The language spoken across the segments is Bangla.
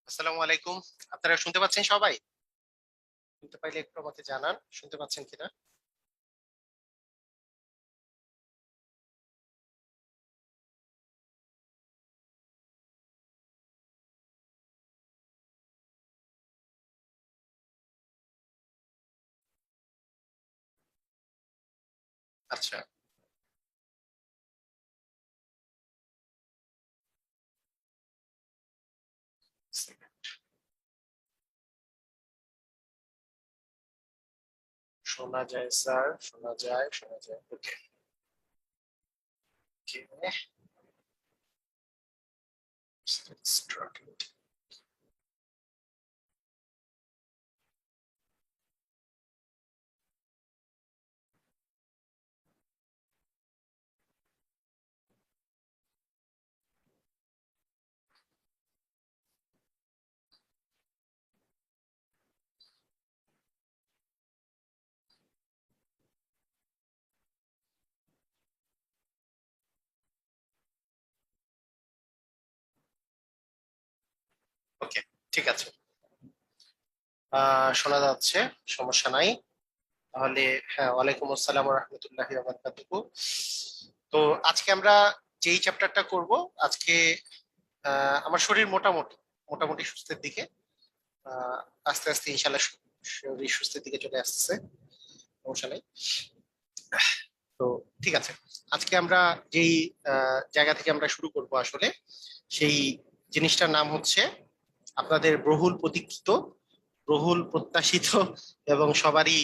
আসসালামু আলাইকুম। আপনারা শুনতে পাচ্ছেন সবাই? শুনতে পাইলে একটু আমাকে জানান। শুনতে পাচ্ছেন কিনা? আচ্ছা। শোনা যায় স্যার, শোনা যায়, শোনা যায়। ওকে। ওকে, ঠিক আছে। শোনা যাচ্ছে, সমস্যা নাই। তাহলে হ্যাঁ, ওয়ালাইকুম আসসালাম ওয়া রাহমাতুল্লাহি ওয়া বারাকাতুহু। তো আজকে আমরা যেই চ্যাপ্টারটা করব, আজকে আমার শরীর মোটামুটি মোটামুটি সুস্থের দিকে। আহ, আস্তে আস্তে ইনশাল্লাহ শরীর সুস্থের দিকে চলে আসছে। সমস্যা নেই। তো ঠিক আছে, আজকে আমরা যেই জায়গা থেকে আমরা শুরু করব আসলে সেই জিনিসটার নাম হচ্ছে আপনাদের বহুল প্রতীক্ষিত, বহুল প্রত্যাশিত এবং সবারই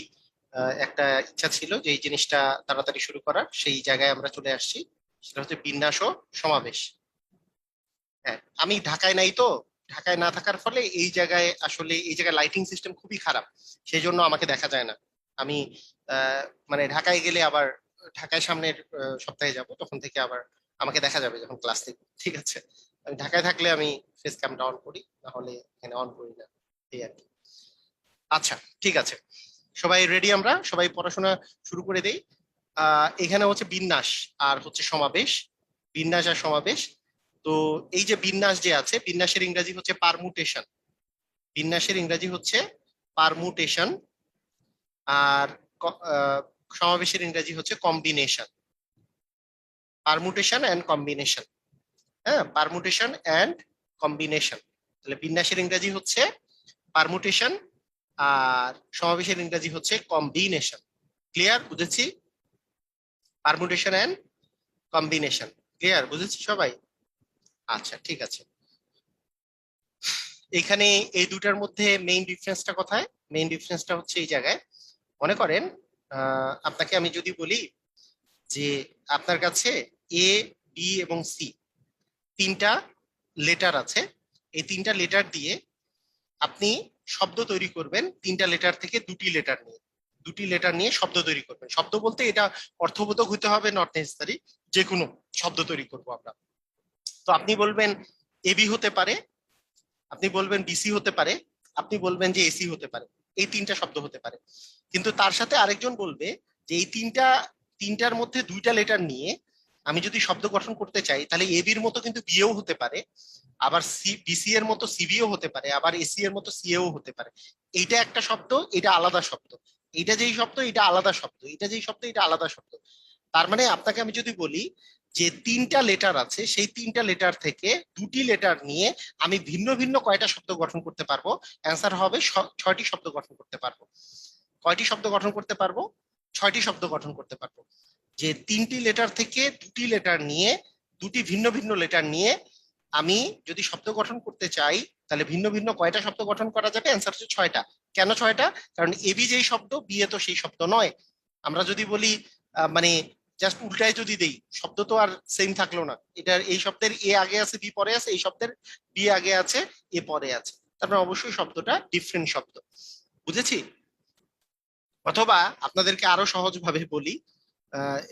একটা ইচ্ছা ছিল যে এই জিনিসটা তাড়াতাড়ি শুরু করার, সেই জায়গায় আমরা চলে আসছি। সেটা হচ্ছে বিন্যাস ও সমাবেশ। হ্যাঁ, আমি ঢাকায় নাই তো। ঢাকায় না থাকার ফলে এই জায়গায় আসলে এই জায়গায় লাইটিং সিস্টেম খুবই খারাপ। সেই জন্য আমাকে দেখা যায় না। আমি আহ, মানে ঢাকায় গেলে আবার ঢাকায় সামনের সপ্তাহে যাব, তখন থেকে আবার আমাকে দেখা যাবে যখন ক্লাস নেই। ঠিক আছে। আমি ঢাকায় থাকলে আমি ফেস ক্যামটা অন করি, না হলে এখানে অন করি না। এই আর কি। আচ্ছা, ঠিক আছে। সবাই রেডি? আমরা সবাই পড়াশোনা শুরু করে দেই। এখানে হচ্ছে বিন্যাস আর হচ্ছে সমাবেশ। বিন্যাস আর সমাবেশ। তো এই যে বিন্যাস যে আছে, বিন্যাসের ইংরেজি হচ্ছে পারমুটেশন। বিন্যাসের ইংরেজি হচ্ছে পারমুটেশন। আর সমাবেশের ইংরেজি হচ্ছে কম্বিনেশন। Permutation and combination. হ্যাঁ, পারমুটেশন অ্যান্ড কম্বিনেশন। তাহলে বিন্যাসের ইংরেজি হচ্ছে পারমুটেশন, আর সমাবেশের ইংরেজি হচ্ছে কম্বিনেশন। ক্লিয়ার? বুঝেছি? Permutation and combination. ক্লিয়ার? বুঝেছি সবাই? আচ্ছা, ঠিক আছে। এখানে এই দুটার মধ্যে মেইন ডিফারেন্সটা কোথায়? মেইন ডিফারেন্সটা হচ্ছে এই জায়গায়। মনে করেন আপনাকে আমি যদি বলি যে আপনার কাছে এ, বি এবং সি তিনটা লেটার আছে। এই তিনটা লেটার দিয়ে আপনি শব্দ তৈরি করবেন, তিনটা লেটার থেকে দুটি লেটার নিয়ে। দুটি লেটার নিয়ে শব্দ তৈরি করবেন। শব্দ বলতে এটা অর্থবোধক হতে হবে, নট নেসেসারি। যে কোনো শব্দ তৈরি করব আমরা। তো আপনি বলবেন এবি হতে পারে, আপনি বলবেন বিসি হতে পারে, আপনি বলবেন যে এসি হতে পারে। এই তিনটা শব্দ হতে পারে। কিন্তু তার সাথে আরেকজন বলবে যে এই তিনটার মধ্যে দুইটা লেটার নিয়ে আমি যদি শব্দ গঠন করতে চাই, তাহলে এবির মতো কিন্তু বিও হতে পারে, আবার বিসি এর মতো সিবিও হতে পারে, আবার এসি এর মতো সিএও হতে পারে। এইটা একটা শব্দ, এটা আলাদা শব্দ। এইটা যেই শব্দ, এটা আলাদা শব্দ। এটা যেই শব্দ, এটা আলাদা শব্দ। তার মানে আপনাকে আমি যদি বলি যে তিনটা লেটার আছে, সেই তিনটা লেটার থেকে দুটি লেটার নিয়ে আমি ভিন্ন ভিন্ন কয়টা শব্দ গঠন করতে পারবো? অ্যান্সার হবে ছয়টি শব্দ গঠন করতে পারবো। কয়টি শব্দ গঠন করতে পারবো? ছয়টি শব্দ গঠন করতে পারবো। যে তিনটি লেটার থেকে দুটি লেটার নিয়ে, দুটি ভিন্ন ভিন্ন লেটার নিয়ে আমি যদি শব্দ গঠন করতে চাই, তাহলে ভিন্ন ভিন্ন কয়টা শব্দ গঠন করা যাবে? অ্যান্সার হচ্ছে ছয়টা। কেন ছয়টা? কারণ এবি যেই শব্দ, বিয়ে তো সেই শব্দ নয়। আমরা যদি বলি মানে জাস্ট উল্টায় যদি দেই, শব্দ তো আর সেম থাকলো না। এটার এই শব্দের এ আগে আছে, বি পরে আছে, এই শব্দের বি আগে আছে, এ পরে আছে। তারপরে অবশ্যই শব্দটা ডিফারেন্ট শব্দ। বুঝেছি? অথবা আপনাদেরকে আরো সহজ ভাবে বলি,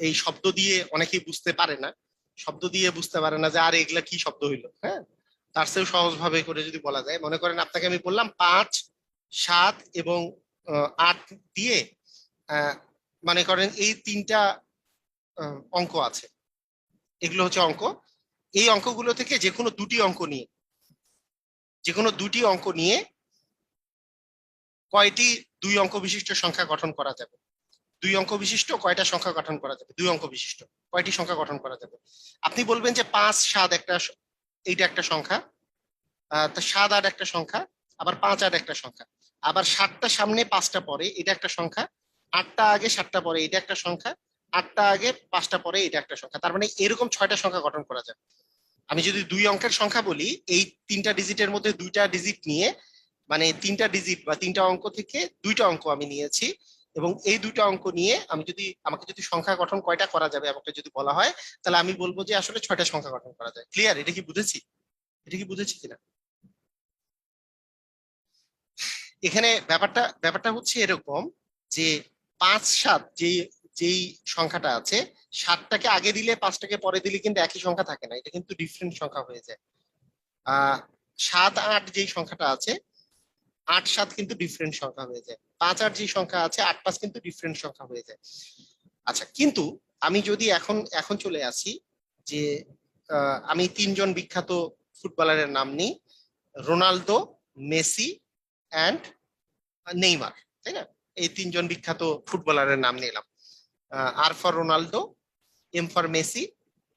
এই শব্দ দিয়ে অনেকেই বুঝতে পারে না। শব্দ দিয়ে বুঝতে পারে না যে আর এগুলা কি শব্দ হইলো। হ্যাঁ, তার চেয়েও সহজ ভাবে করে যদি বলা যায়, মনে করেন আপনাকে আমি বললাম 5, 7 এবং 8 দিয়ে আহ, মনে করেন এই তিনটা অঙ্ক আছে। এগুলো হচ্ছে অঙ্ক। এই অঙ্কগুলো থেকে যে কোনো দুটি অঙ্ক নিয়ে যে কোনো দুটি অঙ্ক নিয়ে কয়টি 2 অঙ্ক বিশিষ্ট সংখ্যা গঠন করা যাবে? 2 অঙ্ক বিশিষ্ট কয়টা সংখ্যা গঠন করা যাবে? 2 অঙ্ক বিশিষ্ট কয়টি সংখ্যা গঠন করা যাবে? আপনি বলবেন যে 5, 7 একটা, এইটা একটা সংখ্যা, 7, 8 একটা সংখ্যা, আবার 5, 8 একটা সংখ্যা, আবার 7টা সামনে 5টা পরে এটা একটা সংখ্যা, 8টা আগে 7টা পরে এটা একটা সংখ্যা, 8টা আগে 5টা পরে এটা একটা সংখ্যা। তার মানে এরকম 6টা সংখ্যা গঠন করা যাবে। আমি যদি 2 অঙ্কের সংখ্যা বলি, এই 3টা ডিজিটের মধ্যে 2টা ডিজিট নিয়ে, মানে 3টা ডিজিট বা 3টা অঙ্ক থেকে 2টা অঙ্ক আমি নিয়েছি, এবং এই 2টা অঙ্ক নিয়ে আমি যদি, আমাকে যদি সংখ্যা গঠন কয়টা করা যাবে আমাকে যদি বলা হয়, তাহলে আমি বলবো যে আসলে 6টা সংখ্যা গঠন করা যায়। ক্লিয়ার? এটা কি বুঝেছি? এটা কি বুঝেছি কিনা? এখানে ব্যাপারটা ব্যাপারটা হচ্ছে এরকম যে 5, 7 যেই যেই সংখ্যাটা আছে, 7টাকে আগে দিলে 5টাকে পরে দিলে কিন্তু একই সংখ্যা থাকে না, এটা কিন্তু ডিফারেন্ট সংখ্যা হয়ে যায়। 7, 8 যেই সংখ্যাটা আছে, 8, 7 কিন্তু ডিফারেন্ট সংখ্যা হয়ে যায়। 5, 8 যে সংখ্যা আছে, 8, 5 কিন্তু ডিফারেন্ট সংখ্যা হয়ে যায়। আচ্ছা, কিন্তু আমি যদি এখন এখন চলে আসি যে আমি 3জন বিখ্যাত ফুটবলারের নাম নিই, রোনালদো, মেসি অ্যান্ড নেইমার, তাই না? এই 3জন বিখ্যাত ফুটবলারের নাম নিলাম। R for Ronaldo, M for Messi,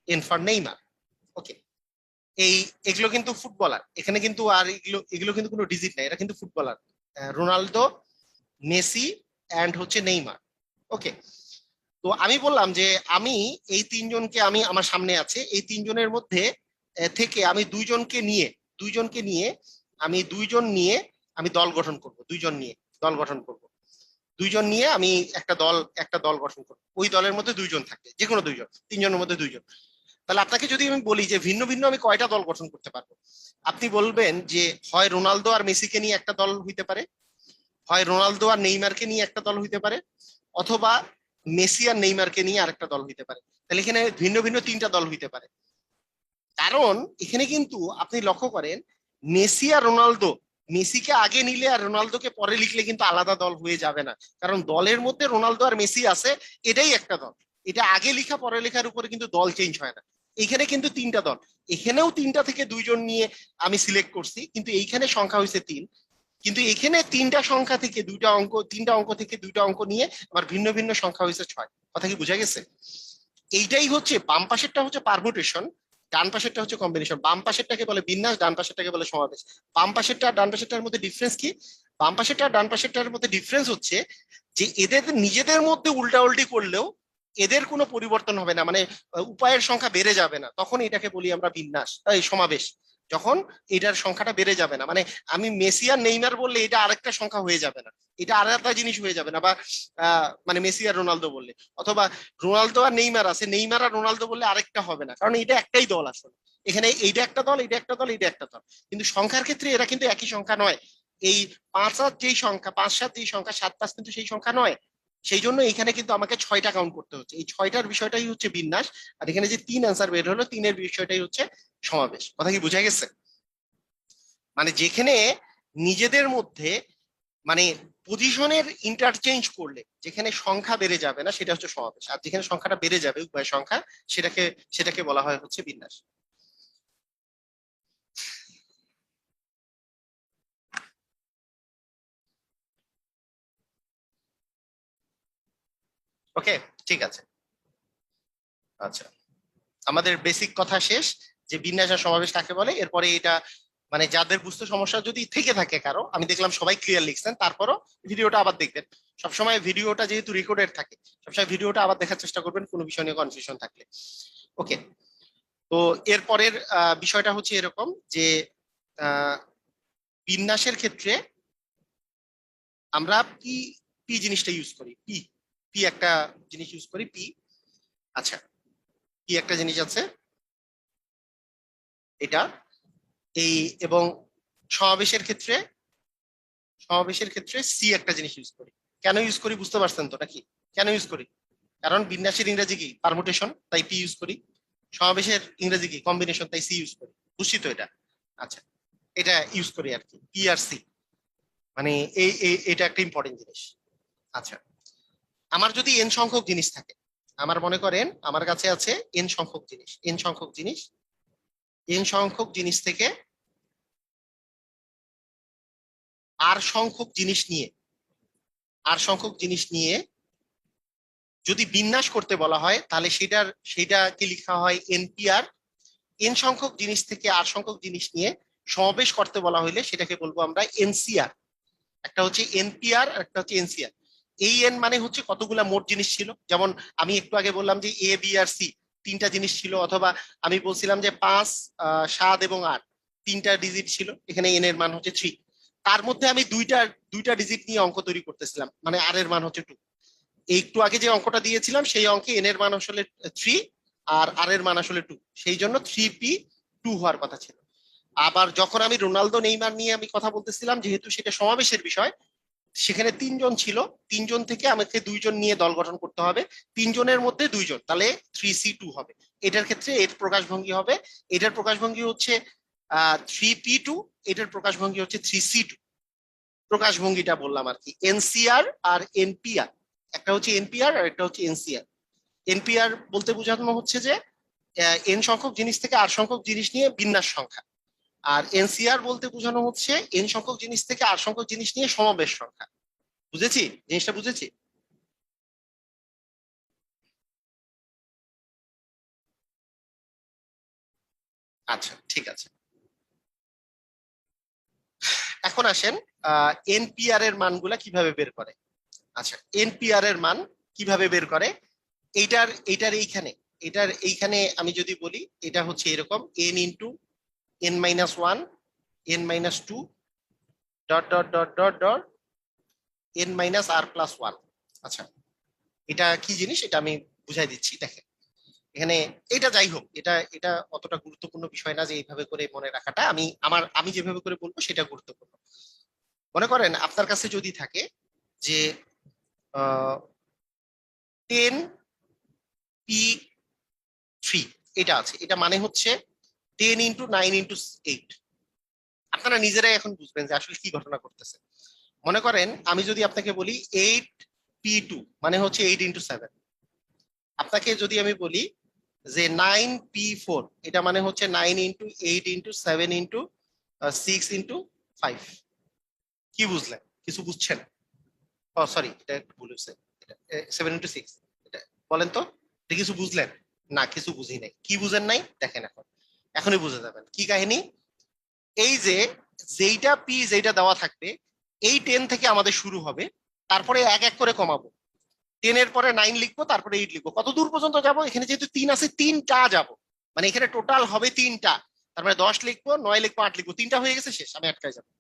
N for Neymar. Okay, এই এগুলো কিন্তু ফুটবলার, এখানে কিন্তু আর এগুলো এগুলো কিন্তু কোনো ডিজিট নাই, এটা কিন্তু ফুটবলার, রোনালদো, মেসি অ্যান্ড হচ্ছে নেইমার। ওকে, তো আমি বললাম যে আমি এই 3জনকে, আমি আমার সামনে আছে এই 3জনের মধ্যে থেকে আমি 2জনকে নিয়ে আমি 2জন নিয়ে আমি দল গঠন করব, 2জন নিয়ে দল গঠন করব, 2জন নিয়ে আমি একটা দল গঠন করবো। ওই দলের মধ্যে 2জন থাকবে, যে কোনো 2জন, 3জনের মধ্যে 2জন। তাহলে আপনাকে যদি আমি বলি যে ভিন্ন ভিন্ন আমি কয়টা দল গঠন করতে পারবো, আপনি বলবেন যে হয় রোনালদো আর মেসিকে নিয়ে একটা দল হইতে পারে, হয় রোনালদো আর নেইমারকে নিয়ে একটা দল হইতে পারে, অথবা মেসি আর নেইমারকে নিয়ে আরেকটা দল হইতে পারে। তাহলে এখানে ভিন্ন ভিন্ন 3টা দল হইতে পারে। কারণ এখানে কিন্তু আপনি লক্ষ্য করেন, মেসি আর রোনালদো, মেসিকে আগে নিলে আর রোনালদোকে পরে লিখলে কিন্তু আলাদা দল হয়ে যাবে না, কারণ দলের মধ্যে রোনালদো আর মেসি আছে, এটাই একটা দল। এটা আগে লেখা পরে লেখার উপরে কিন্তু দল চেঞ্জ হয় না। এখানে কিন্তু 3টা দল, এখানেও 3টা থেকে 2জন নিয়ে আমি সিলেক্ট করছি, কিন্তু এইখানে সংখ্যা হয়েছে 3, কিন্তু এখানে 3টা সংখ্যা থেকে 2টা অঙ্ক, 3টা অঙ্ক থেকে 2টা অঙ্ক নিয়ে আমার ভিন্ন ভিন্ন সংখ্যা হয়েছে 6। কথা কি বোঝা গেছে? এইটাই হচ্ছে, বাম পাশেরটা হচ্ছে পারমুটেশন, ডান পাশেরটা হচ্ছে কম্বিনেশন। বাম পাশেরটাকে বলে বিন্যাস, ডান পাশেরটাকে বলে সমাবেশ। বাম পাশেরটা আর ডান পাশেরটার মধ্যে ডিফারেন্স কি? বাম পাশেরটা আর ডান পাশেরটার মধ্যে ডিফারেন্স হচ্ছে যে এদের নিজেদের মধ্যে উল্টাউল্টি করলেও এদের কোনো পরিবর্তন হবে না, মানে উপায়ের সংখ্যা বেড়ে যাবে না, তখন এটাকে বলি আমরা বিন্যাস, এই সমাবেশ। যখন এটার সংখ্যাটা বেড়ে যাবে না, মানে আমি মেসি আর নেইমার বললে এটা আরেকটা সংখ্যা হয়ে যাবে না, এটা আরেকটা জিনিস হয়ে যাবে না, বা মানে মেসি আর রোনালদো বললে, অথবা রোনালদো আর নেইমার আছে, নেইমার আর রোনালদো বললে আরেকটা হবে না, কারণ এটা একটাই দল আসলে। এখানে এইটা একটা দল, এটা একটা দল, এটা একটা দল, কিন্তু সংখ্যার ক্ষেত্রে এরা কিন্তু একই সংখ্যা নয়। এই 5, 7 যেই সংখ্যা, 5, 7 যেই সংখ্যা, 7, 5 কিন্তু সেই সংখ্যা নয়। সেই জন্য এখানে কিন্তু আমাকে 6টা কাউন্ট করতে হচ্ছে, এই 6টার বিষয়টাই হচ্ছে বিন্যাস। আর এখানে যে 3 অ্যান্সার বের হলো, 3-এর বিষয়টাই হচ্ছে সমাবেশ। কথা কি বোঝা গেছে? মানে যেখানে নিজেদের মধ্যে, মানে পজিশনের ইন্টারচেঞ্জ করলে যেখানে সংখ্যা বেড়ে যাবে না সেটা হচ্ছে সমাবেশ, আর যেখানে সংখ্যাটা বেড়ে যাবে উভয় সংখ্যা, সেটাকে সেটাকে বলা হয় হচ্ছে বিন্যাস। ওকে, ঠিক আছে। আচ্ছা, আমাদের বেসিক কথা শেষ, যে বিন্যাস আর সমাবেশ কাকে বলে। এরপরে এটা মানে যাদের বুঝতে সমস্যা যদি থেকে থাকে কারো, আমি দেখলাম সবাই ক্লিয়ার লিখছেন, তারপরও ভিডিওটা আবার দেখবেন। সবসময় ভিডিওটা যেহেতু রেকর্ডেড থাকে, সবসময় ভিডিওটা আবার দেখার চেষ্টা করবেন কোনো বিষয় নিয়ে কনফিউশন থাকলে। ওকে, তো এরপরের বিষয়টা হচ্ছে এরকম যে আহ, বিন্যাসের ক্ষেত্রে আমরা পি, পি জিনিসটা ইউজ করি, পি, পি একটা জিনিস ইউজ করি, পি। আচ্ছা, পি একটা জিনিস আছে এটা, এই, এবং সমাবেশের ক্ষেত্রে, সমাবেশের ক্ষেত্রে সি একটা জিনিস ইউজ করি। কেন ইউজ করি বুঝতে পারছেন তো নাকি? কেন ইউজ করি? কারণ বিন্যাসের ইংরেজি কি? পারমুটেশন, তাই পি ইউজ করি। সমাবেশের ইংরেজি কি? কম্বিনেশন, তাই সি ইউজ করি। বুঝছি তো এটা? আচ্ছা, এটা ইউজ করি আর কি, পি আর সি, মানে এটা একটা ইম্পর্টেন্ট জিনিস। আচ্ছা, আমার যদি এন সংখ্যক জিনিস থাকে, আমার মনে করেন আমার কাছে আছে এন সংখ্যক জিনিস, এন সংখ্যক জিনিস, এন সংখ্যক জিনিস থেকে আর সংখ্যক জিনিস নিয়ে যদি বিন্যাস করতে বলা হয় তাহলে সেটাকে লেখা হয় এনপিআর। এন সংখ্যক জিনিস থেকে আর সংখ্যক জিনিস নিয়ে সমাবেশ করতে বলা হইলে সেটাকে বলবো আমরা এনসিআর। একটা হচ্ছে এনপিআর আর একটা হচ্ছে এনসিআর। এই এন মানে হচ্ছে কতগুলা মোট জিনিস ছিল, যেমন আমি একটু আগে বললাম যে এ বি আর সি তিনটা জিনিস ছিল, অথবা আমি বলছিলাম যে 5, 7 এবং 8 তিনটা ডিজিট ছিল, এখানে এন এর মান হচ্ছে 3। তার মধ্যে আমি দুইটা ডিজিট নিয়ে অঙ্ক তৈরি করতেছিলাম, মানে আর এর মান হচ্ছে 2। একটু আগে যে অঙ্কটা দিয়েছিলাম সেই অঙ্কে এন এর মান আসলে 3 আর এর মান আসলে 2, সেই জন্য 3p2 হওয়ার কথা ছিল। আবার যখন আমি রোনালদো নেইমার নিয়ে আমি কথা বলতেছিলাম, যেহেতু সেটা সমাবেশের বিষয়, সেখানে 3 জন ছিল, 3 জন থেকে আমাকে 2 জন নিয়ে দল গঠন করতে হবে, 3 জনের মধ্যে 2 জন, তাহলে 3c2 হবে। এটার ক্ষেত্রে এর প্রকাশভঙ্গি হবে, এটার প্রকাশভঙ্গি হচ্ছে 3p2, এটার প্রকাশভঙ্গি হচ্ছে 3c2। প্রকাশভঙ্গিটা বললাম আর কি, এনসিআর আর এনপিআর। একটা হচ্ছে এনপিআর আর একটা হচ্ছে এনসিআর। এনপিআর বলতে বোঝানো হচ্ছে যে এন সংখ্যক জিনিস থেকে আর সংখ্যক জিনিস নিয়ে বিন্যাস সংখ্যা, আর এনসিআর বলতে বোঝানো হচ্ছে এন সংখ্যক জিনিস থেকে আর সংখ্যক জিনিস নিয়ে সমাবেশ সংখ্যা। বুঝেছি? জিনিসটা বুঝেছি? আচ্ছা, ঠিক আছে। এখন আসেন এনপিআর এর মানগুলা কিভাবে বের করে। আচ্ছা, এনপিআর এর মান কিভাবে বের করে, এইটার এইখানে আমি যদি বলি, এটা হচ্ছে এরকম n × n-1, n-2, dot dot dot dot dot n-r+1। আচ্ছা, এটা কি জিনিস এটা আমি বুঝাই দিচ্ছি, দেখেন। এখানে এটা যাই হোক, এটা এটা অতটা গুরুত্বপূর্ণ বিষয় না যে এইভাবে করে মনে রাখাটা, আমি যেভাবে করে বলবো সেটা গুরুত্বপূর্ণ। মনে করেন আপনার কাছে যদি থাকে যে 10p3, এটা আছে, এটা মানে হচ্ছে 10 × 9 × 8। আপনারা নিজেরাই এখন বুঝবেন যে আসলে কি ঘটনা করতেছে। মনে করেন আমি যদি আপনাকে বলি 8p2 মানে হচ্ছে 8 × 7, আপনাকে যদি আমি বলি যে 9p4 এটা মানে হচ্ছে 9 × 8 × 7 × 6 × 5, কি বুঝলেন? কিছু বুঝছেন? ও সরি, এটা একটু ভুল হয়েছে, 7 × 6, এটা বলেন তো, এটা কিছু বুঝলেন? না, কিছু বুঝি নাই। কি বুঝেন নাই দেখেন, এখনই বুঝে যাবেন কি কাহিনী। এই যে যেইটা দেওয়া থাকবে, এই 10 থেকে আমাদের শুরু হবে, তারপরে এক এক করে কমাবো। 10 এর পরে 9 লিখবো, তারপরে 8 লিখবো, কত দূর পর্যন্ত যাব? এখানে যেহেতু 3 আছে, 3টা যাব, মানে এখানে টোটাল হবে 3টা। তারপরে 10 লিখবো, 9 লিখবো, 8 লিখবো, 3টা হয়ে গেছে, শেষ, আমি আটকায় যাবো।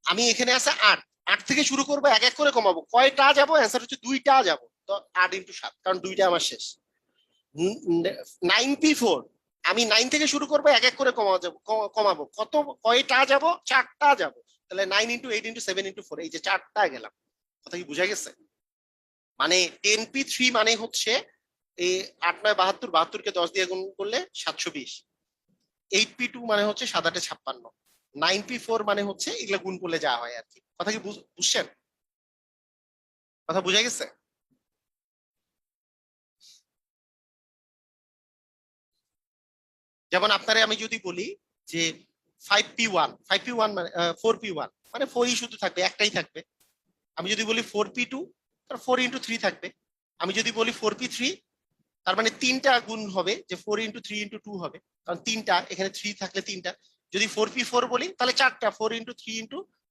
আমি এখানে আছে 8, 8 থেকে শুরু করবো, এক এক করে কমাবো, কয়টা যাবো? অ্যান্সার হচ্ছে 2টা যাবো। তো 8 × 7, কারণ 2টা আমার শেষ। 9p4, আমি 9 থেকে শুরু করবো, এক এক করে কমাবো, কয়টা যাব? 4টা যাব। তাহলে 9 × 8 × 7 × 4, এই যে 4টা গেলাম। কথা কি বুঝা গেছে? মানে 10p3 মানে হচ্ছে এই 8 9 72, 72কে 10 দিয়ে গুণ করলে 720। 8p2 মানে হচ্ছে 7 8 56। 9p4 মানে হচ্ছে এগুলা গুণ করলে যা হয় আর কি। কথা কি বুঝছেন? কথা বুঝা গেছে? যেমন আপনারে আমি যদি বলি যে 5p1 মানে 4p1 মানে 4ই শুধু থাকবে, একটাই থাকবে। আমি যদি বলি 4p2, তার 4 × 3 থাকবে। আমি যদি বলি 4p3, তার মানে 3টা গুণ হবে, যে 4 × 3 × 2 হবে, কারণ 3টা, এখানে 3 থাকলে 3টা। যদি 4p4 বলি তাহলে 4টা, 4 × 3 ×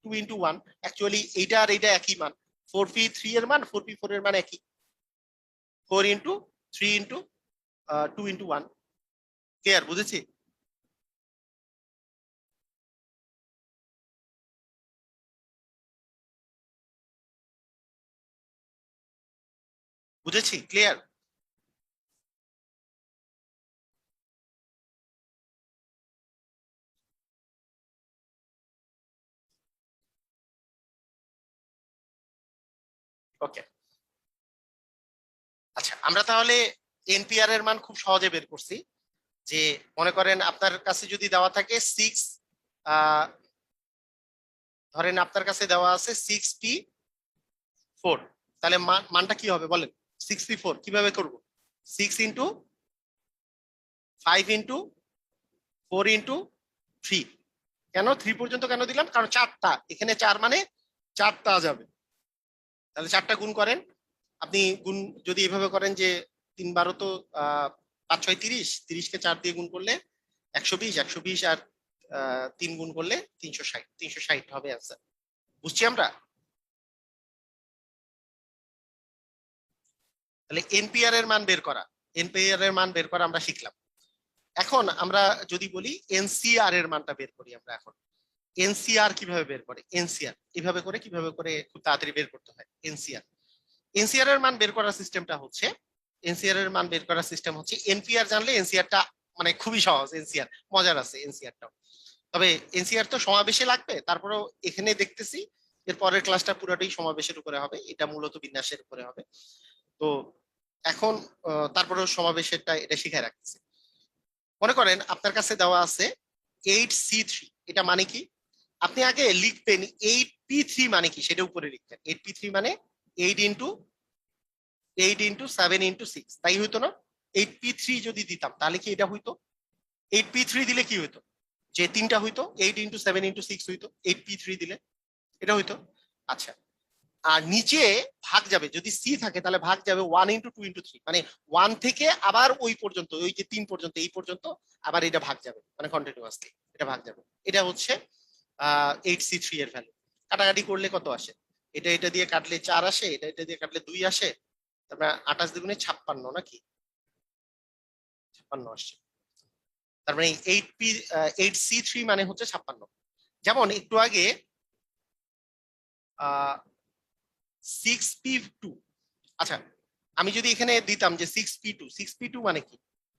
2 × 1। অ্যাকচুয়ালি এইটা আর এইটা একই মান, 4p3 এর মান 4p4 এর মান একই, 4 × 3 × 2 × 1। ক্লিয়ার? বুঝেছি? বুঝেছি? ক্লিয়ার? ওকে। আচ্ছা, আমরা তাহলে এনপিআর এর মান খুব সহজে বের করছি। যে মনে করেন আপনার কাছে যদি দেওয়া থাকে 6, ধরেন আপনার কাছে দেওয়া আছে 6p4, তাহলে মানটা কি হবে বলেন? 6p4 কিভাবে করব? 6 × 5 × 4 × 3, কেন 3 পর্যন্ত কেন দিলাম? কারণ 4টা, এখানে 4 মানে 4টা যাবে, তাহলে 4টা গুণ করেন। আপনি গুণ যদি এভাবে করেন যে 3 × 12 তো 5 × 6 = 30, 30কে 4 দিয়ে গুণ করলে 120, 120 আর 3 গুণ করলে 360, 360 হবে অ্যান্সার। বুঝছি আমরা? তাহলে এনপিআর এর মান বের করা, এনপিআর এর মান বের করা আমরা শিখলাম। এখন আমরা যদি বলি এনসিআর এর মানটা বের করি আমরা এখন। এনসিআর কিভাবে বের করে? এনসিআর এভাবে করে, কিভাবে করে খুব তাড়াতাড়ি বের করতে হয় এনসিআর। এনসিআর এর মান বের করার সিস্টেমটা হচ্ছে, এনসিআর এর মান বের করার সিস্টেম হচ্ছে, এনপিআর জানলে এনসিআরটা মানে খুবই সহজ। এনসিআর মজার আছে এনসিআরটাও, তবে এনসিআর তো সমাবেশে লাগবে, তারপরেও এখানে দেখতেছি এর পরের ক্লাসটা পুরোটাই সমাবেশের উপরে হবে, এটা মূলত বিন্যাসের উপরে হবে। তো এখন তারপরেও সমাবেশেরটা এটা শিখায় রাখতেছি। মনে করেন আপনার কাছে দেওয়া আছে 8C3, এটা মানে কি? আপনি আগে লিখবেন 8P3 মানে কি, সেটা উপরে লিখবেন। 8P3 মানে 8 × 7 × 6, তাই হইতো না? 8P3 যদি দিতাম তাহলে কি এটা হইতো? 8P3 দিলে কি হইতো? যে 3টা হইতো, 8 × 7 × 6 হইতো 8P3 দিলে, এটা হইতো। আচ্ছা, আর নিচে ভাগ যাবে, যদি সি থাকে তাহলে ভাগ যাবে 1 × 2 × 3, মানে 1 থেকে আবার ওই পর্যন্ত, ওই যে 3 পর্যন্ত, এই পর্যন্ত আবার এটা ভাগ যাবে, মানে কন্টিনিউয়াসলি এটা ভাগ যাবে। এটা হচ্ছে 8C3 এর ভ্যালু। কাটাকাটি করলে কত আসে? এটা এটা দিয়ে কাটলে 4 আসে, এটা এটা দিয়ে কাটলে 2 আসে, তারপরে 28 দুগুণে 56 নাকি 56 আসছে। তার মানে 8C3 মানে হচ্ছে 56। যেমন একটু আগে 6P2, আচ্ছা আমি যদি এখানে দিতাম যে 6P2, 6P2 মানে কি?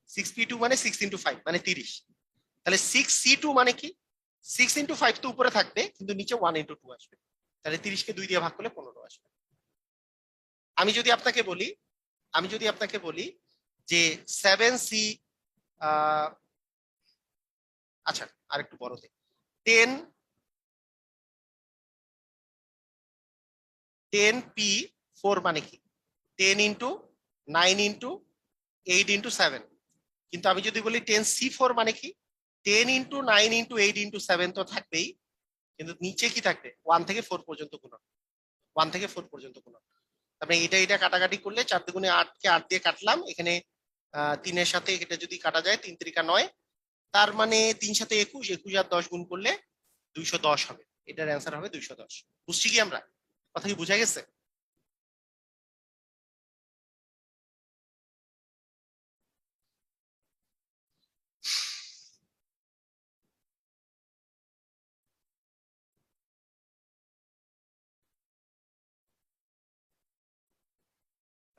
6P2 মানে 6 × 5 মানে 30, তাহলে 6C2 মানে কি? 6 × 5 তো উপরে থাকবে, কিন্তু নিচে 1 × 2 আসবে, তাহলে 30কে 2 দিয়ে ভাগ করলে 15 আসবে। আমি যদি আপনাকে বলি, আমি যদি আপনাকে বলি যে 7C, আচ্ছা আরেকটু বড়তে, 10P4 মানে কি? 10 × 9 × 8 × 7, কিন্তু আমি যদি বলি 10C4 মানে কি? 10 × 9 × 8 × 7 তো থাকবেই, কিন্তু নিচে কি থাকবে? 1 থেকে 4 পর্যন্ত গুণন, 1 থেকে 4 পর্যন্ত গুণন। তারপরে এটা এটা কাটাকাটি করলে 4 দুগুণে 8কে 8 দিয়ে কাটলাম, এখানে 3-এর সাথে এটা যদি কাটা যায় 3 × 3 = 9, তার মানে 3 সাথে 21, 21 আর 10 গুণ করলে 210 হবে, এটার অ্যান্সার হবে 210। বুঝছি কি আমরা? কথা কি বোঝা গেছে?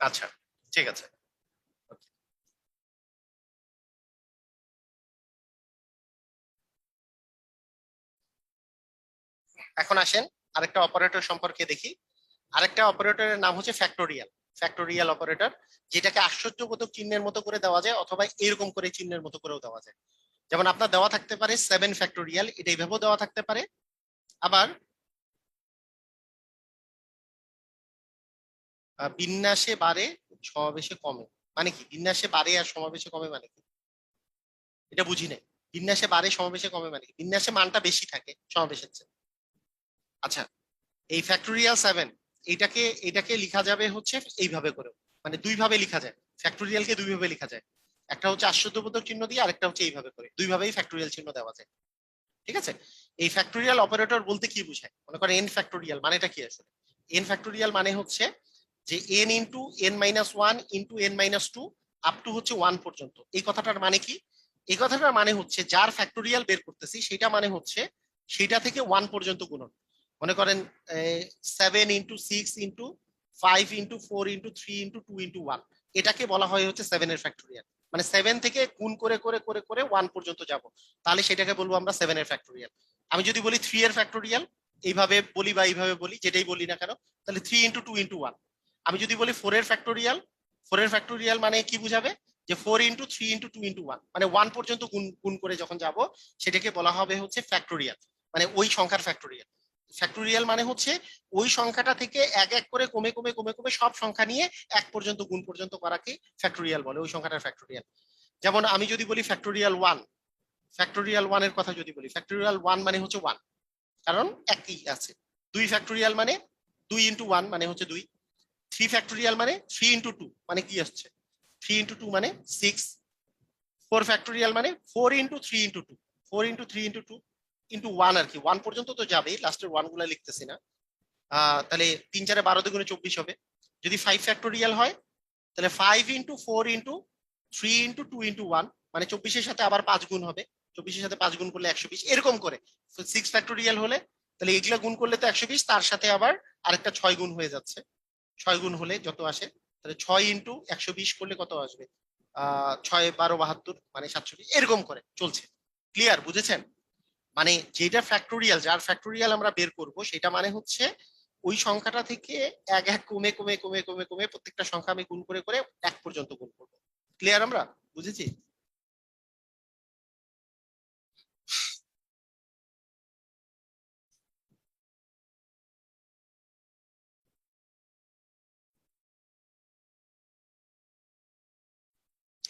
আচ্ছা ঠিক আছে। এখন আসেন আরেকটা অপারেটর সম্পর্কে দেখি। আরেকটা অপারেটরের নাম হচ্ছে ফ্যাক্টোরিয়াল, ফ্যাক্টোরিয়াল অপারেটর, যেটাকে আশ্চর্যবোধক চিহ্নের মতো করে দেওয়া যায়, অথবা এরকম করে চিহ্নের মতো করেও দেওয়া যায়। যেমন আপনার দেওয়া থাকতে পারে 7 ফ্যাক্টোরিয়াল, এটা এইভাবেও দেওয়া থাকতে পারে। আবার বিন্যাসে বাড়ে সমাবেশে কমে মানে কি? বিন্যাসে বাড়ে আর সমাবেশে কমে মানে কি? এটা বুঝি নাই। বিন্যাসে বাড়ে সমাবেশে কমে মানে কি? বিন্যাসে মানটা বেশি থাকে সমাবেশের চেয়ে। আচ্ছা, এই ফ্যাক্টোরিয়াল 7, এটাকে এটাকে লেখা যাবে হচ্ছে এইভাবে করে, মানে দুই ভাবে লেখা যায়। ফ্যাক্টোরিয়ালকে দুই ভাবে লেখা যায়, একটা হচ্ছে আশ্চর্যবোধক চিহ্ন দিয়ে, আরেকটা হচ্ছে এইভাবে করে, দুই ভাবেই ফ্যাক্টোরিয়াল চিহ্ন দেওয়া যায়। ঠিক আছে, এই ফ্যাক্টোরিয়াল অপারেটর বলতে কি বোঝায়? মনে করেন এন ফ্যাক্টোরিয়াল মানেটা কি আসলে? এন ফ্যাক্টোরিয়াল মানে হচ্ছে যে n × n−1 × n−2 up to হচ্ছে 1 পর্যন্ত। এই কথাটার মানে কি? এই কথাটার মানে হচ্ছে যার ফ্যাক্টোরিয়াল বের করতেছি সেটা মানে হচ্ছে সেটা থেকে 1 পর্যন্ত গুণন। মনে করেন 7 × 6 × 5 × 4 × 3 × 2 × 1, এটাকে বলা হয় হচ্ছে 7-এর ফ্যাক্টোরিয়াল। মানে 7 থেকে গুণ করে করে করে করে 1 পর্যন্ত যাব, তাহলে সেটাকে বলবো আমরা 7-এর ফ্যাক্টোরিয়াল। আমি যদি বলি 3-এর ফ্যাক্টোরিয়াল, এইভাবে বলি বা এইভাবে বলি, যেটাই বলি না কেন, তাহলে 3 × 2 × 1। আমি যদি বলি 4-এর ফ্যাক্টোরিয়াল, 4-এর ফ্যাক্টোরিয়াল মানে কি বুঝাবে? যে 4 × 3 × 2 × 1, মানে 1 পর্যন্ত গুণ গুণ করে যখন যাব সেটাকে বলা হবে হচ্ছে ফ্যাক্টোরিয়াল, মানে ওই সংখ্যার ফ্যাক্টোরিয়াল। ফ্যাক্টোরিয়াল মানে হচ্ছে ওই সংখ্যাটা থেকে এক এক করে কমে কমে কমে কমে সব সংখ্যা নিয়ে 1 পর্যন্ত গুণ পর্যন্ত করাকে ফ্যাক্টোরিয়াল বলে, ওই সংখ্যাটার ফ্যাক্টোরিয়াল। যেমন আমি যদি বলি ফ্যাক্টোরিয়াল 1, ফ্যাক্টোরিয়াল 1 এর কথা যদি বলি, ফ্যাক্টোরিয়াল 1 মানে হচ্ছে 1, কারণ একই আছে। 2 ফ্যাক্টোরিয়াল মানে 2 ইনটু 1 মানে হচ্ছে 2। 3 ফ্যাক্টোরিয়াল মানে 3 ইনটু 2 মানে কি আসছে 3 ইনটু 2 মানে 6। 4 ফ্যাক্টোরিয়াল মানে 4 into 3 into 2, 4 into 3 into 2 into 1 আর কি, 1 পর্যন্ত তো যাবেই, লাস্টের 1 গুলা লিখতেছি না। তাহলে 3 4 12 দুগুণে 24 হবে। যদি 5 ফ্যাক্টোরিয়াল হয় তাহলে 5 ইনটু 4 ইনটু 3 ইনটু 2 ইনটু 1 মানে 24 এর সাথে আবার 5 গুণ হবে, 24 এর সাথে 5 গুণ করলে 120, এরকম করে। 6 ফ্যাক্টোরিয়াল হলে তাহলে এগুলা গুণ করলে তো 120, তার সাথে আবার আরেকটা 6 গুণ হয়ে যাচ্ছে। 6 গুণ হলে যত আসে, তাহলে 6 ইনটু 120 করলে কত আসবে, 6 12 72 মানে 720, এরকম করে চলছে। ক্লিয়ার, বুঝেছেন? মানে যেটা ফ্যাক্টোরিয়াল, যার ফ্যাক্টোরিয়াল আমরা বের করব, সেটা মানে হচ্ছে ওই সংখ্যাটা থেকে এক এক কমে কমে কমে কমে কমে প্রত্যেকটা সংখ্যা আমি গুণ করে করে 1 পর্যন্ত গুণ করবো। ক্লিয়ার, আমরা বুঝেছি?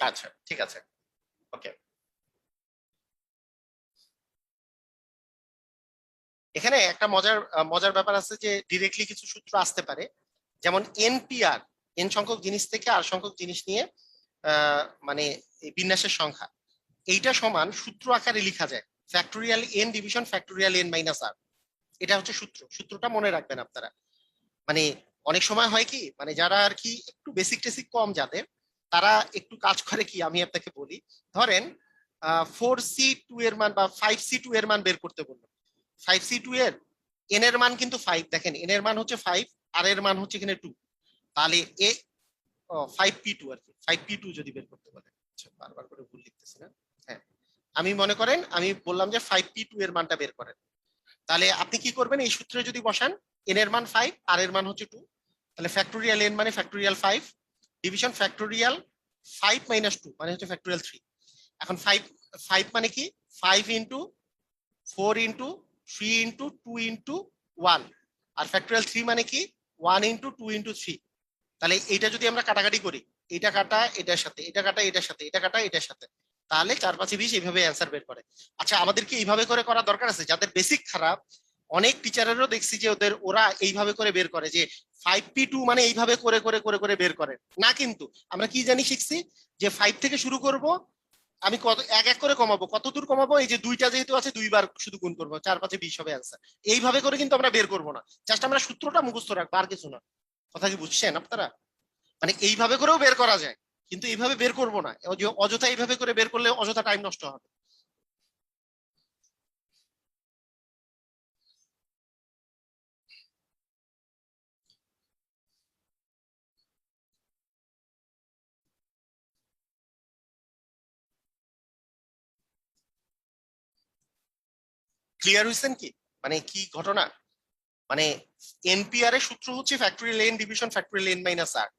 আচ্ছা, ঠিক আছে। ওকে, এখানে একটা মজার মজার ব্যাপার আছে যে ডিরেক্টলি কিছু সূত্র আসতে পারে, যেমন এনপিআর, এন সংখ্যক জিনিস থেকে আর সংখ্যক জিনিস নিয়ে মানে এই বিন্যাসের সংখ্যা, এইটা সমান সূত্র আকারে লেখা যায় factorial n division factorial n minus r. এটা হচ্ছে সূত্র, সূত্রটা মনে রাখবেন আপনারা। মানে অনেক সময় হয় কি, মানে যারা আর কি একটু বেসিক টেসিক কম যাদের, তারা একটু কাজ করে কি, আমি আপনাকে বলি। ধরেন 4C2 এর মান বা 5C2 এর মান বের করতে বললো। 5C2 এর এন এর মান কিন্তু 5, দেখেন এন এর মান হচ্ছে 5, আর এর মান হচ্ছে এখানে 2। তাহলে এ 5P2 আর কি, 5P2 যদি বের করতে বলে। আচ্ছা, বারবার করে ভুল লিখতেছি না। হ্যাঁ, আমি মনে করেন আমি বললাম যে 5P2 এর মানটা বের করেন, তাহলে আপনি কি করবেন, এই সূত্রে যদি বসান এন এর মান 5 আর এর মান হচ্ছে 2, তাহলে ফ্যাক্টোরিয়াল এন মানে ফ্যাক্টোরিয়াল 5 ডিভিশন ফ্যাক্টোরিয়াল 5 মাইনাস 2 মানে হচ্ছে ফ্যাক্টোরিয়াল 3। এখন 5 5 মানে কি, 5 into 4 into 3 into 2 into 1, r factorial 3 মানে কি 1 ইন্টু 2 ইন্টু 3। তাহলে এইটা যদি আমরা কাটাকাটি করি, এটা কাটা এটার সাথে, এটা কাটা এটার সাথে, এটা কাটা এটার সাথে, তাহলে 4 5 20 এইভাবে অ্যান্সার বের করে। আচ্ছা, আমাদের কি এইভাবে করে করা দরকার আছে? যাদের বেসিক খারাপ, অনেক টিচারেরও দেখছি যে ওরা এইভাবে করে বের করে, যে 5P2 মানে এইভাবে করে করে করে করে বের করে না। কিন্তু আমরা কি জানি শিখছি, যে 5 থেকে শুরু করব, আমি কত এক এক করে কমাবো, কত দূর কমাবো, এই যে দুইটা যেহেতু আছে দুইবার শুধু গুণ করবো, 4 5 20 হবে অ্যান্সার। এইভাবে করে কিন্তু আমরা বের করবো না, জাস্ট আমরা সূত্রটা মুখস্থ রাখবো, আর কিছু না। কথা কি বুঝছেন আপনারা? মানে এইভাবে করেও বের করা যায়, কিন্তু এইভাবে বের করব না, অযথা এইভাবে করে বের করলে অযথা টাইম নষ্ট হবে। ক্লিয়ার হয়েছেন কি, মানে কি ঘটনা? মানে এনপিআর এর সূত্র হচ্ছে factorial n division factorial n minus r.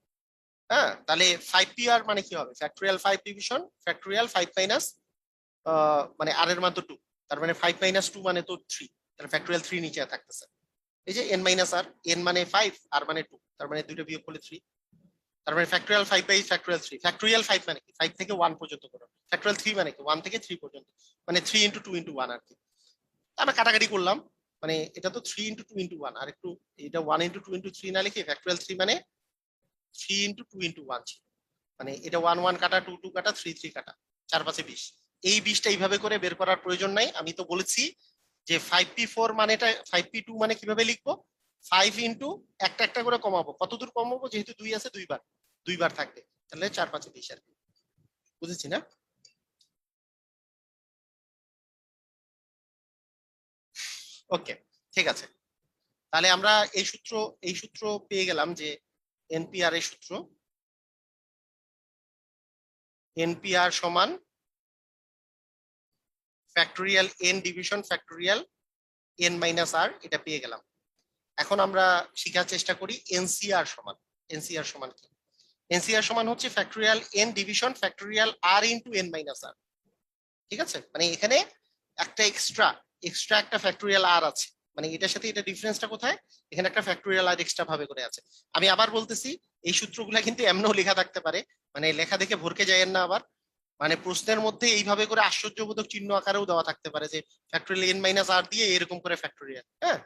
হ্যাঁ, তাহলে 5PR মানে কি হবে, ফ্যাক্টোরিয়াল 5 ডিভিশন ফ্যাক্টোরিয়াল 5 মাইনাস, মানে আর এর মান তো 2, তার মানে 5 মাইনাস 2 মানে তো 3, তাহলে ফ্যাক্টোরিয়াল 3 নিচে থাকতেছে। এই যে এন মাইনাস আর, এন মানে 5 আর মানে 2, তার মানে দুইটা বিয়োগ করলে 3, তার মানে ফ্যাক্টোরিয়াল 5 বাই ফ্যাক্টোরিয়াল 3। ফ্যাক্টোরিয়াল 5 মানে কি, 5 থেকে 1 পর্যন্ত করো। ফ্যাক্টোরিয়াল 3 মানে কি, 1 থেকে 3 পর্যন্ত, মানে 3 ইনটু 2 ইনটু 1 আর কি। আমরা কাটাকাটি করলাম, মানে এটা তো 3 ইনটু 2 ইনটু 1, আর একটু এটা 1 ইনটু 2 ইনটু 3 না লিখে ফ্যাক্টোরিয়াল 3 মানে 3 ইনটু 2 ইনটু 1 ছিল। মানে এটা 1 1 কাটা, 2 2 কাটা, 3 3 কাটা, 4 5 20। এই 20টা এইভাবে করে বের করার প্রয়োজন নাই। আমি তো বলেছি যে 5P4 মানেটা 5P2 মানে কিভাবে লিখবো, 5 ইনটু একটা একটা করে কমাবো, কত দূর কমাবো, যেহেতু 2 আছে দুইবার, দুইবার থাকবে, তাহলে 4 5 20 আর কি। বুঝেছি না? ওকে, ঠিক আছে। তাহলে আমরা এই সূত্র পেয়ে গেলাম যে এনপিআর এর সূত্র, এনপিআর সমান factorial n division factorial n minus r, এটা পেয়ে গেলাম। এখন আমরা শেখার চেষ্টা করি এনসিআর সমান। এনসিআর সমান কি? এনসিআর সমান হচ্ছে ফ্যাক্টোরিয়াল এন ডিভিশন ফ্যাক্টোরিয়াল আর ইন্টু এন মাইনাস আর। ঠিক আছে, মানে এখানে একটা এক্সট্রা এক্সট্রা একটা ফ্যাক্টোরিয়াল আর আছে, মানে এটার সাথে এটা ডিফারেন্সটা কোথায়, এখানে একটা ফ্যাক্টোরিয়াল আর এক্সট্রা ভাবে করে আছে। আমি আবার বলতেছি, এই সূত্রগুলা কিন্তু এমনও লেখা থাকতে পারে, মানে লেখা দেখে ভরকে যায়েন না আবার। মানে প্রশ্নের মধ্যে এইভাবে করে আশ্চর্যবোধক চিহ্ন আকারেও দেওয়া থাকতে পারে যে ফ্যাক্টোরিয়াল এন মাইনাস আর দিয়ে এরকম করে ফ্যাক্টোরিয়াল, হ্যাঁ,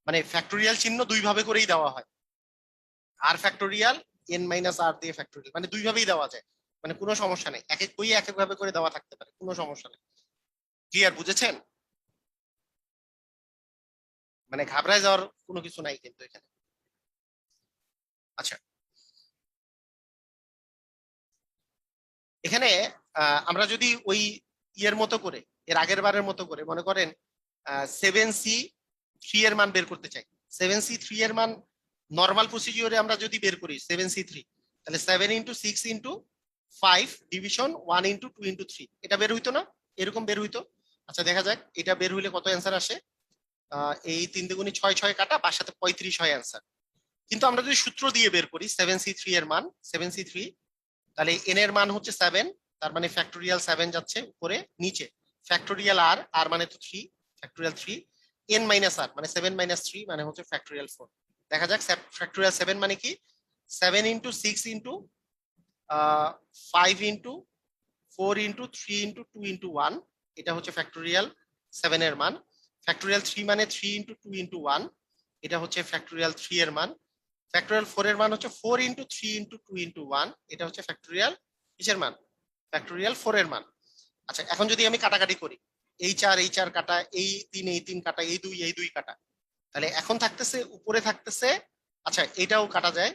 মানে ফ্যাক্টোরিয়াল চিহ্ন দুই ভাবে করেই দেওয়া হয়, আর ফ্যাক্টোরিয়াল এন মাইনাস আর দিয়ে ফ্যাক্টোরিয়াল, মানে দুই ভাবেই দেওয়া যায়, মানে কোনো সমস্যা নেই, এক এক বই এক এক ভাবে করে দেওয়া থাকতে পারে, কোনো সমস্যা নেই। ক্লিয়ার, বুঝেছেন? মানে ঘাবড়ায় যাওয়ার কোনো কিছু নাই কিন্তু এখানে। আচ্ছা, এখানে আমরা যদি ওই ইয়ের মতো করে, এর আগের বারের মতো করে মনে করেন 7C3 এর মান বের করতে চাই, 7C3 এর মান নর্মাল প্রসিজিওরে আমরা যদি বের করি 7C3, তাহলে 7 × 6 × 5 ডিভিশন 1 × 2 × 3, এটা বের হইতো না? এরকম বের হইতো। আচ্ছা দেখা যাক এটা বের হইলে কত অ্যান্সার আসে। এই 3 × 6 = 6, কাটা 5 × 7 = 35 হয় অ্যান্সার। কিন্তু আমরা যদি সূত্র দিয়ে বের করি 7C3 এর মান, 7C3, তাহলে এন এর মান হচ্ছে 7, তার মানে ফ্যাক্টোরিয়াল 7 যাচ্ছে উপরে, নিচে ফ্যাক্টোরিয়াল আর, আর মানে তো 3, ফ্যাক্টোরিয়াল 3, এন মাইনাস আর মানে 7 - 3 মানে হচ্ছে ফ্যাক্টোরিয়াল 4। দেখা যাক ফ্যাক্টোরিয়াল 7 মানে কি, 7 × 6 × 5 × 4 × 3 × 2 × 1, এটা হচ্ছে ফ্যাক্টোরিয়াল 7 এর মান। ফ্যাক্টোরিয়াল 3 মানে 3 × 2 × 1, এটা হচ্ছে ফ্যাক্টোরিয়াল 3 এর মান। ফ্যাক্টোরিয়াল 4 এর মান হচ্ছে 4 × 3 × 2 × 1, এটা হচ্ছে ফ্যাক্টোরিয়াল কিসের মান, ফ্যাক্টোরিয়াল 4 এর মান। আচ্ছা এখন যদি আমি কাটাকাটি করি, এই 4 কাটা, এই 3 কাটা, এই 2 কাটা, তাহলে এখন থাকতেছে উপরে থাকতেছে, আচ্ছা এটাও কাটা যায়,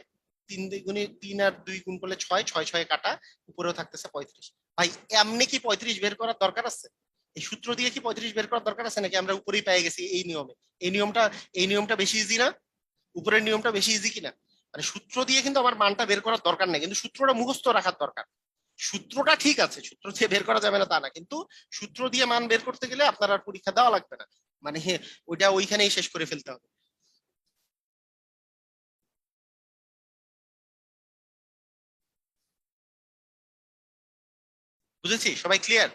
3 আর 2 গুণ করলে 6, 6 6 কাটা, উপরেও থাকতেছে 35। ভাই এমনি কি 35 বের করার দরকার আছে? এই সূত্র দিয়ে কি 35 বের করার দরকার আছে নাকি আমরা উপরেই পেয়ে গেছি এই নিয়মে? এই নিয়মটা, এই নিয়মটা বেশি ইজি না? উপরের নিয়মটা বেশি ইজি কিনা? মানে সূত্র দিয়ে কিন্তু আমার মানটা বের করার দরকার নেই, কিন্তু সূত্রটা মুখস্থ রাখার দরকার। সূত্রটা ঠিক আছে, সূত্র দিয়ে বের করা যাবে না তা না, কিন্তু সূত্র দিয়ে মান বের করতে গেলে আপনার আর পরীক্ষা দেওয়া লাগবে না, মানে ওইটা ওইখানেই শেষ করে ফেলতে হবে। বুঝেছি, সবাই ক্লিয়ার?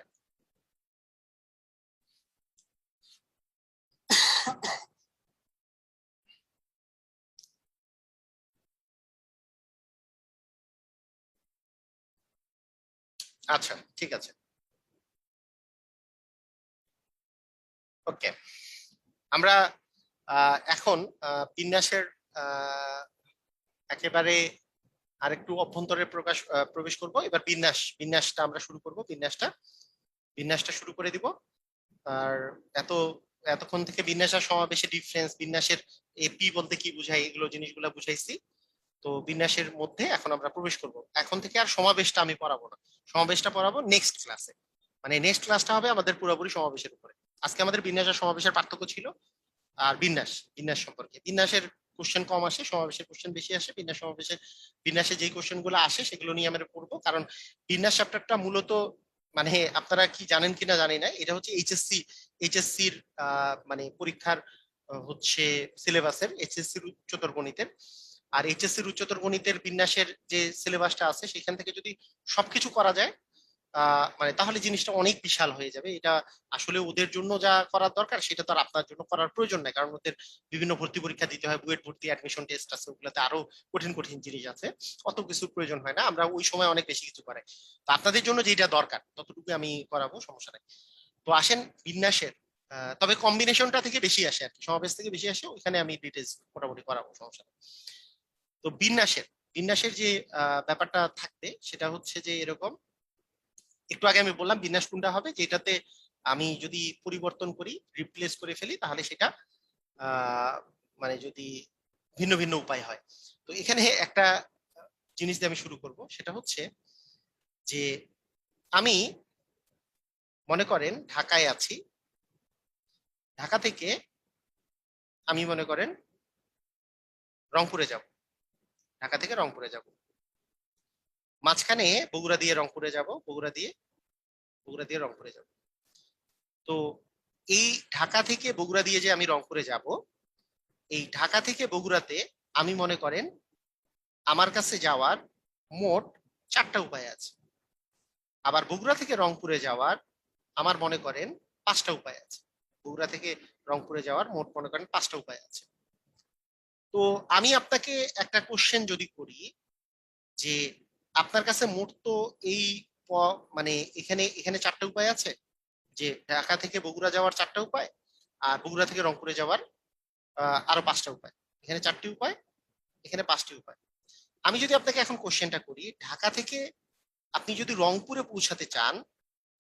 আচ্ছা ঠিক আছে, ওকে। আমরা এখন বিন্যাসের আহ, একেবারে আরেকটু অভ্যন্তরে প্রবেশ করব। এবার বিন্যাসটা আমরা শুরু করব, বিন্যাসটা শুরু করে দিব। আর এত এতক্ষণ থেকে বিন্যাস আর সমাবেশের ডিফারেন্স, বিন্যাসের এপি বলতে কি বুঝায়, এগুলো জিনিসগুলো বুঝাইছি। তো বিন্যাসের মধ্যে এখন আমরা প্রবেশ করব। এখন থেকে আর সমাবেশটা আমি পড়াবো না, সমাবেশটা পড়াবো নেক্সট ক্লাসে, মানে নেক্সট ক্লাসটা হবে আমাদের পুরোপুরি সমাবেশের উপরে। আজকে আমাদের বিন্যাস আর সমাবেশের পার্থক্য ছিল, আর বিন্যাস সম্পর্কে। বিন্যাসের কোশ্চেন কম আসে, সমাবেশের কোশ্চেন বেশি আসে। বিন্যাসে যেই কোশ্চেন গুলো আসে সেগুলো নিয়ে আমরা পড়বো, কারণ বিন্যাস চ্যাপ্টারটা মূলত, মানে আপনারা কি জানেন কিনা জানি না, এটা হচ্ছে এইচএসসির মানে পরীক্ষার হচ্ছে সিলেবাসের, এইচএসসির উচ্চতর গণিতের। আর এইচএসসির উচ্চতর গণিতের বিন্যাসের যে সিলেবাসটা আছে সেখান থেকে যদি সবকিছু করা যায়, মানে তাহলে জিনিসটা অনেক বিশাল হয়ে যাবে। এটা আসলে ওদের জন্য যা করার দরকার সেটা তো আর আপনার জন্য করার প্রয়োজন নাই, কারণ ওদের বিভিন্ন ভর্তি পরীক্ষা দিতে হয়, বুয়েট ভর্তি, অ্যাডমিশন টেস্ট আছে, ওগুলোতে আরো কঠিন কঠিন জিনিস আছে, অত কিছু প্রয়োজন হয় না, আমরা ওই সময় অনেক বেশি কিছু করাই। তো আপনাদের জন্য যেটা দরকার ততটুকু আমি করাবো, সমস্যা নাই। তো আসেন বিন্যাসের, তবে কম্বিনেশনটা থেকে বেশি আসে আর কি, সমাবেশ থেকে বেশি আসে, ওইখানে আমি ডিটেলস মোটামুটি করাবো, সমস্যা নেই। তো বিন্যাসের যে ব্যাপারটা থাকবে সেটা হচ্ছে যে এরকম, একটু আগে আমি বললাম বিন্যাস কোনটা হবে যেটাতে আমি যদি পরিবর্তন করি, রিপ্লেস করে ফেলি, তাহলে সেটা আহ, মানে যদি ভিন্ন ভিন্ন উপায় হয়। তো এখানে একটা জিনিস দিয়ে আমি শুরু করব, সেটা হচ্ছে যে আমি মনে করেন ঢাকায় আছি, ঢাকা থেকে আমি মনে করেন রংপুরে যাব, ঢাকা থেকে রংপুরে যাব, মাঝখানে বগুড়া দিয়ে রংপুরে যাব, বগুড়া দিয়ে রংপুরে যাব। তো এই ঢাকা থেকে বগুড়া দিয়ে যে আমি রংপুরে যাব, এই ঢাকা থেকে বগুড়াতে আমি মনে করেন আমার কাছে যাওয়ার মোট 4টা উপায় আছে। আবার বগুড়া থেকে রংপুরে যাওয়ার আমার মনে করেন 5টা উপায় আছে। বগুড়া থেকে রংপুরে যাওয়ার মোট মনে করেন 5টা উপায় আছে। তো আমি আপনাকে একটা কোশ্চেন যদি করি যে আপনার কাছে মোট তো এই মানে এখানে এখানে চারটা উপায় আছে, যে ঢাকা থেকে বগুড়া যাওয়ার চারটা উপায়, আর বগুড়া থেকে রংপুরে যাওয়ার আরো পাঁচটা উপায়। এখানে চারটি উপায়, এখানে পাঁচটি উপায়। আমি যদি আপনাকে এখন কোশ্চেনটা করি, ঢাকা থেকে আপনি যদি রংপুরে পৌঁছাতে চান,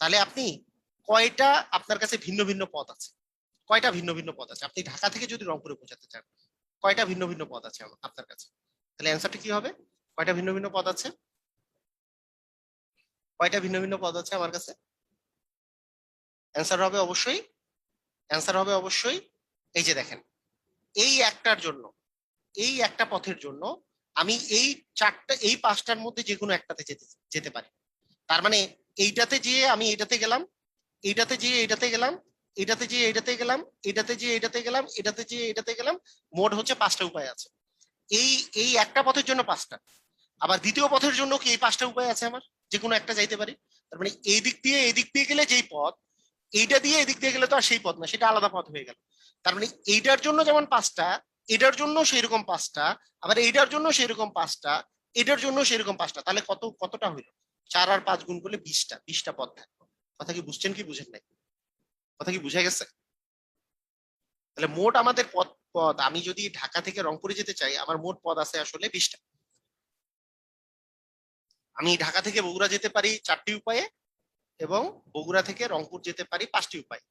তাহলে আপনি কয়টা, আপনার কাছে ভিন্ন ভিন্ন পথ আছে, কয়টা ভিন্ন ভিন্ন পথ আছে? আপনি ঢাকা থেকে যদি রংপুরে পৌঁছাতে চান, কয়টা ভিন্ন ভিন্ন পথ আছে আপনার কাছে? তাহলে অ্যান্সারটা কি হবে? কয়টা ভিন্ন ভিন্ন পথ আছে? কয়টা ভিন্ন ভিন্ন পথ আছে আমার কাছে? অ্যান্সার হবে অবশ্যই, অ্যান্সার হবে অবশ্যই, এই যে দেখেন, এই একটার জন্য, এই একটা পথের জন্য আমি এই চারটা, এই পাঁচটার মধ্যে যে কোনো একটাতে যেতে যেতে পারি। তার মানে এইটাতে যেয়ে আমি এইটাতে গেলাম, এইটাতে যেয়ে এইটাতে গেলাম, এটাতে যেয়ে এটাতে গেলাম, এটাতে যেয়ে এটাতে গেলাম, এটাতে যেয়ে এটাতে গেলাম, মোট হচ্ছে পাঁচটা উপায় আছে। এই এই একটা পথের জন্য পাঁচটা। আবার দ্বিতীয় পথের জন্য কি এই পাঁচটা উপায় আছে আমার, যে কোনো একটা যাইতে পারি। তার মানে এই দিক দিয়ে এই দিক দিয়ে গেলে যেই পথ, এইটা দিয়ে এদিক দিয়ে গেলে তো আর সেই পথ না, সেটা আলাদা পথ হয়ে গেল। তার মানে এইটার জন্য যেমন পাঁচটা, এটার জন্য সেই রকম পাঁচটা, আবার এইটার জন্য সেই রকম পাঁচটা, এটার জন্য সেরকম পাঁচটা। তাহলে কতটা হইলো? 4 আর 5 গুণ করলে 20টা, 20টা পথ থাকবে। কথা কি বুঝছেন কি বুঝেন নাই? কথা কি বুঝা গেছে? তাহলে মোট আমাদের পথ পথ আমি যদি ঢাকা থেকে রংপুরে যেতে চাই, আমার মোট পথ আছে আসলে 20টা। আমি ঢাকা থেকে বগুড়া যেতে পারি চারটি উপায়ে, এবং বগুড়া থেকে রংপুর যেতে পারি পাঁচটি উপায়।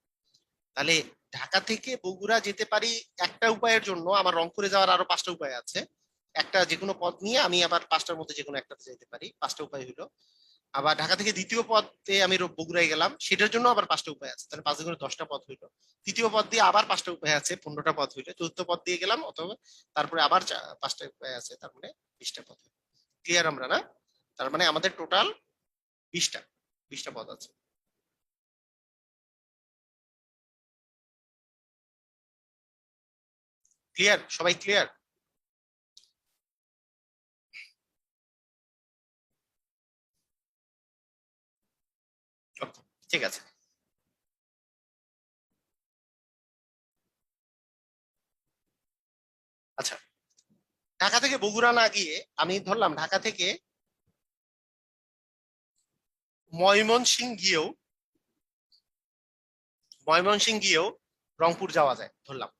তাহলে ঢাকা থেকে বগুড়া যেতে পারি একটা উপায়ের জন্য, আমার রংপুরে যাওয়ার আরো পাঁচটা উপায় আছে। একটা যে কোনো পথ নিয়ে আমি আবার পাঁচটার মধ্যে যে কোনো একটাতে যেতে পারি, পাঁচটা উপায় হলো। আবার ঢাকা থেকে দ্বিতীয় পথে আমি বগুড়ায় গেলাম, সেটার জন্য আবার পাঁচটা উপায় আছে, তাহলে 5 গুণে 10টা পথ হইলো। তৃতীয় পথ দিয়ে আবার পাঁচটা উপায় আছে, 15টা পথ হইলো। চতুর্থ পথ দিয়ে গেলাম, অথবা তারপরে আবার পাঁচটা উপায় আছে, তার মানে 20টা পথ। ক্লিয়ার আমরা না? তার মানে আমাদের টোটাল 20টা, 20টা পথ আছে। ক্লিয়ার? সবাই ক্লিয়ার? ঠিক আছে। আচ্ছা, ঢাকা থেকে বগুড়া না গিয়ে আমি ধরলাম ঢাকা থেকে ময়মনসিং গিয়েও, ময়মনসিং গিয়েও রংপুর যাওয়া যায় ধরলাম,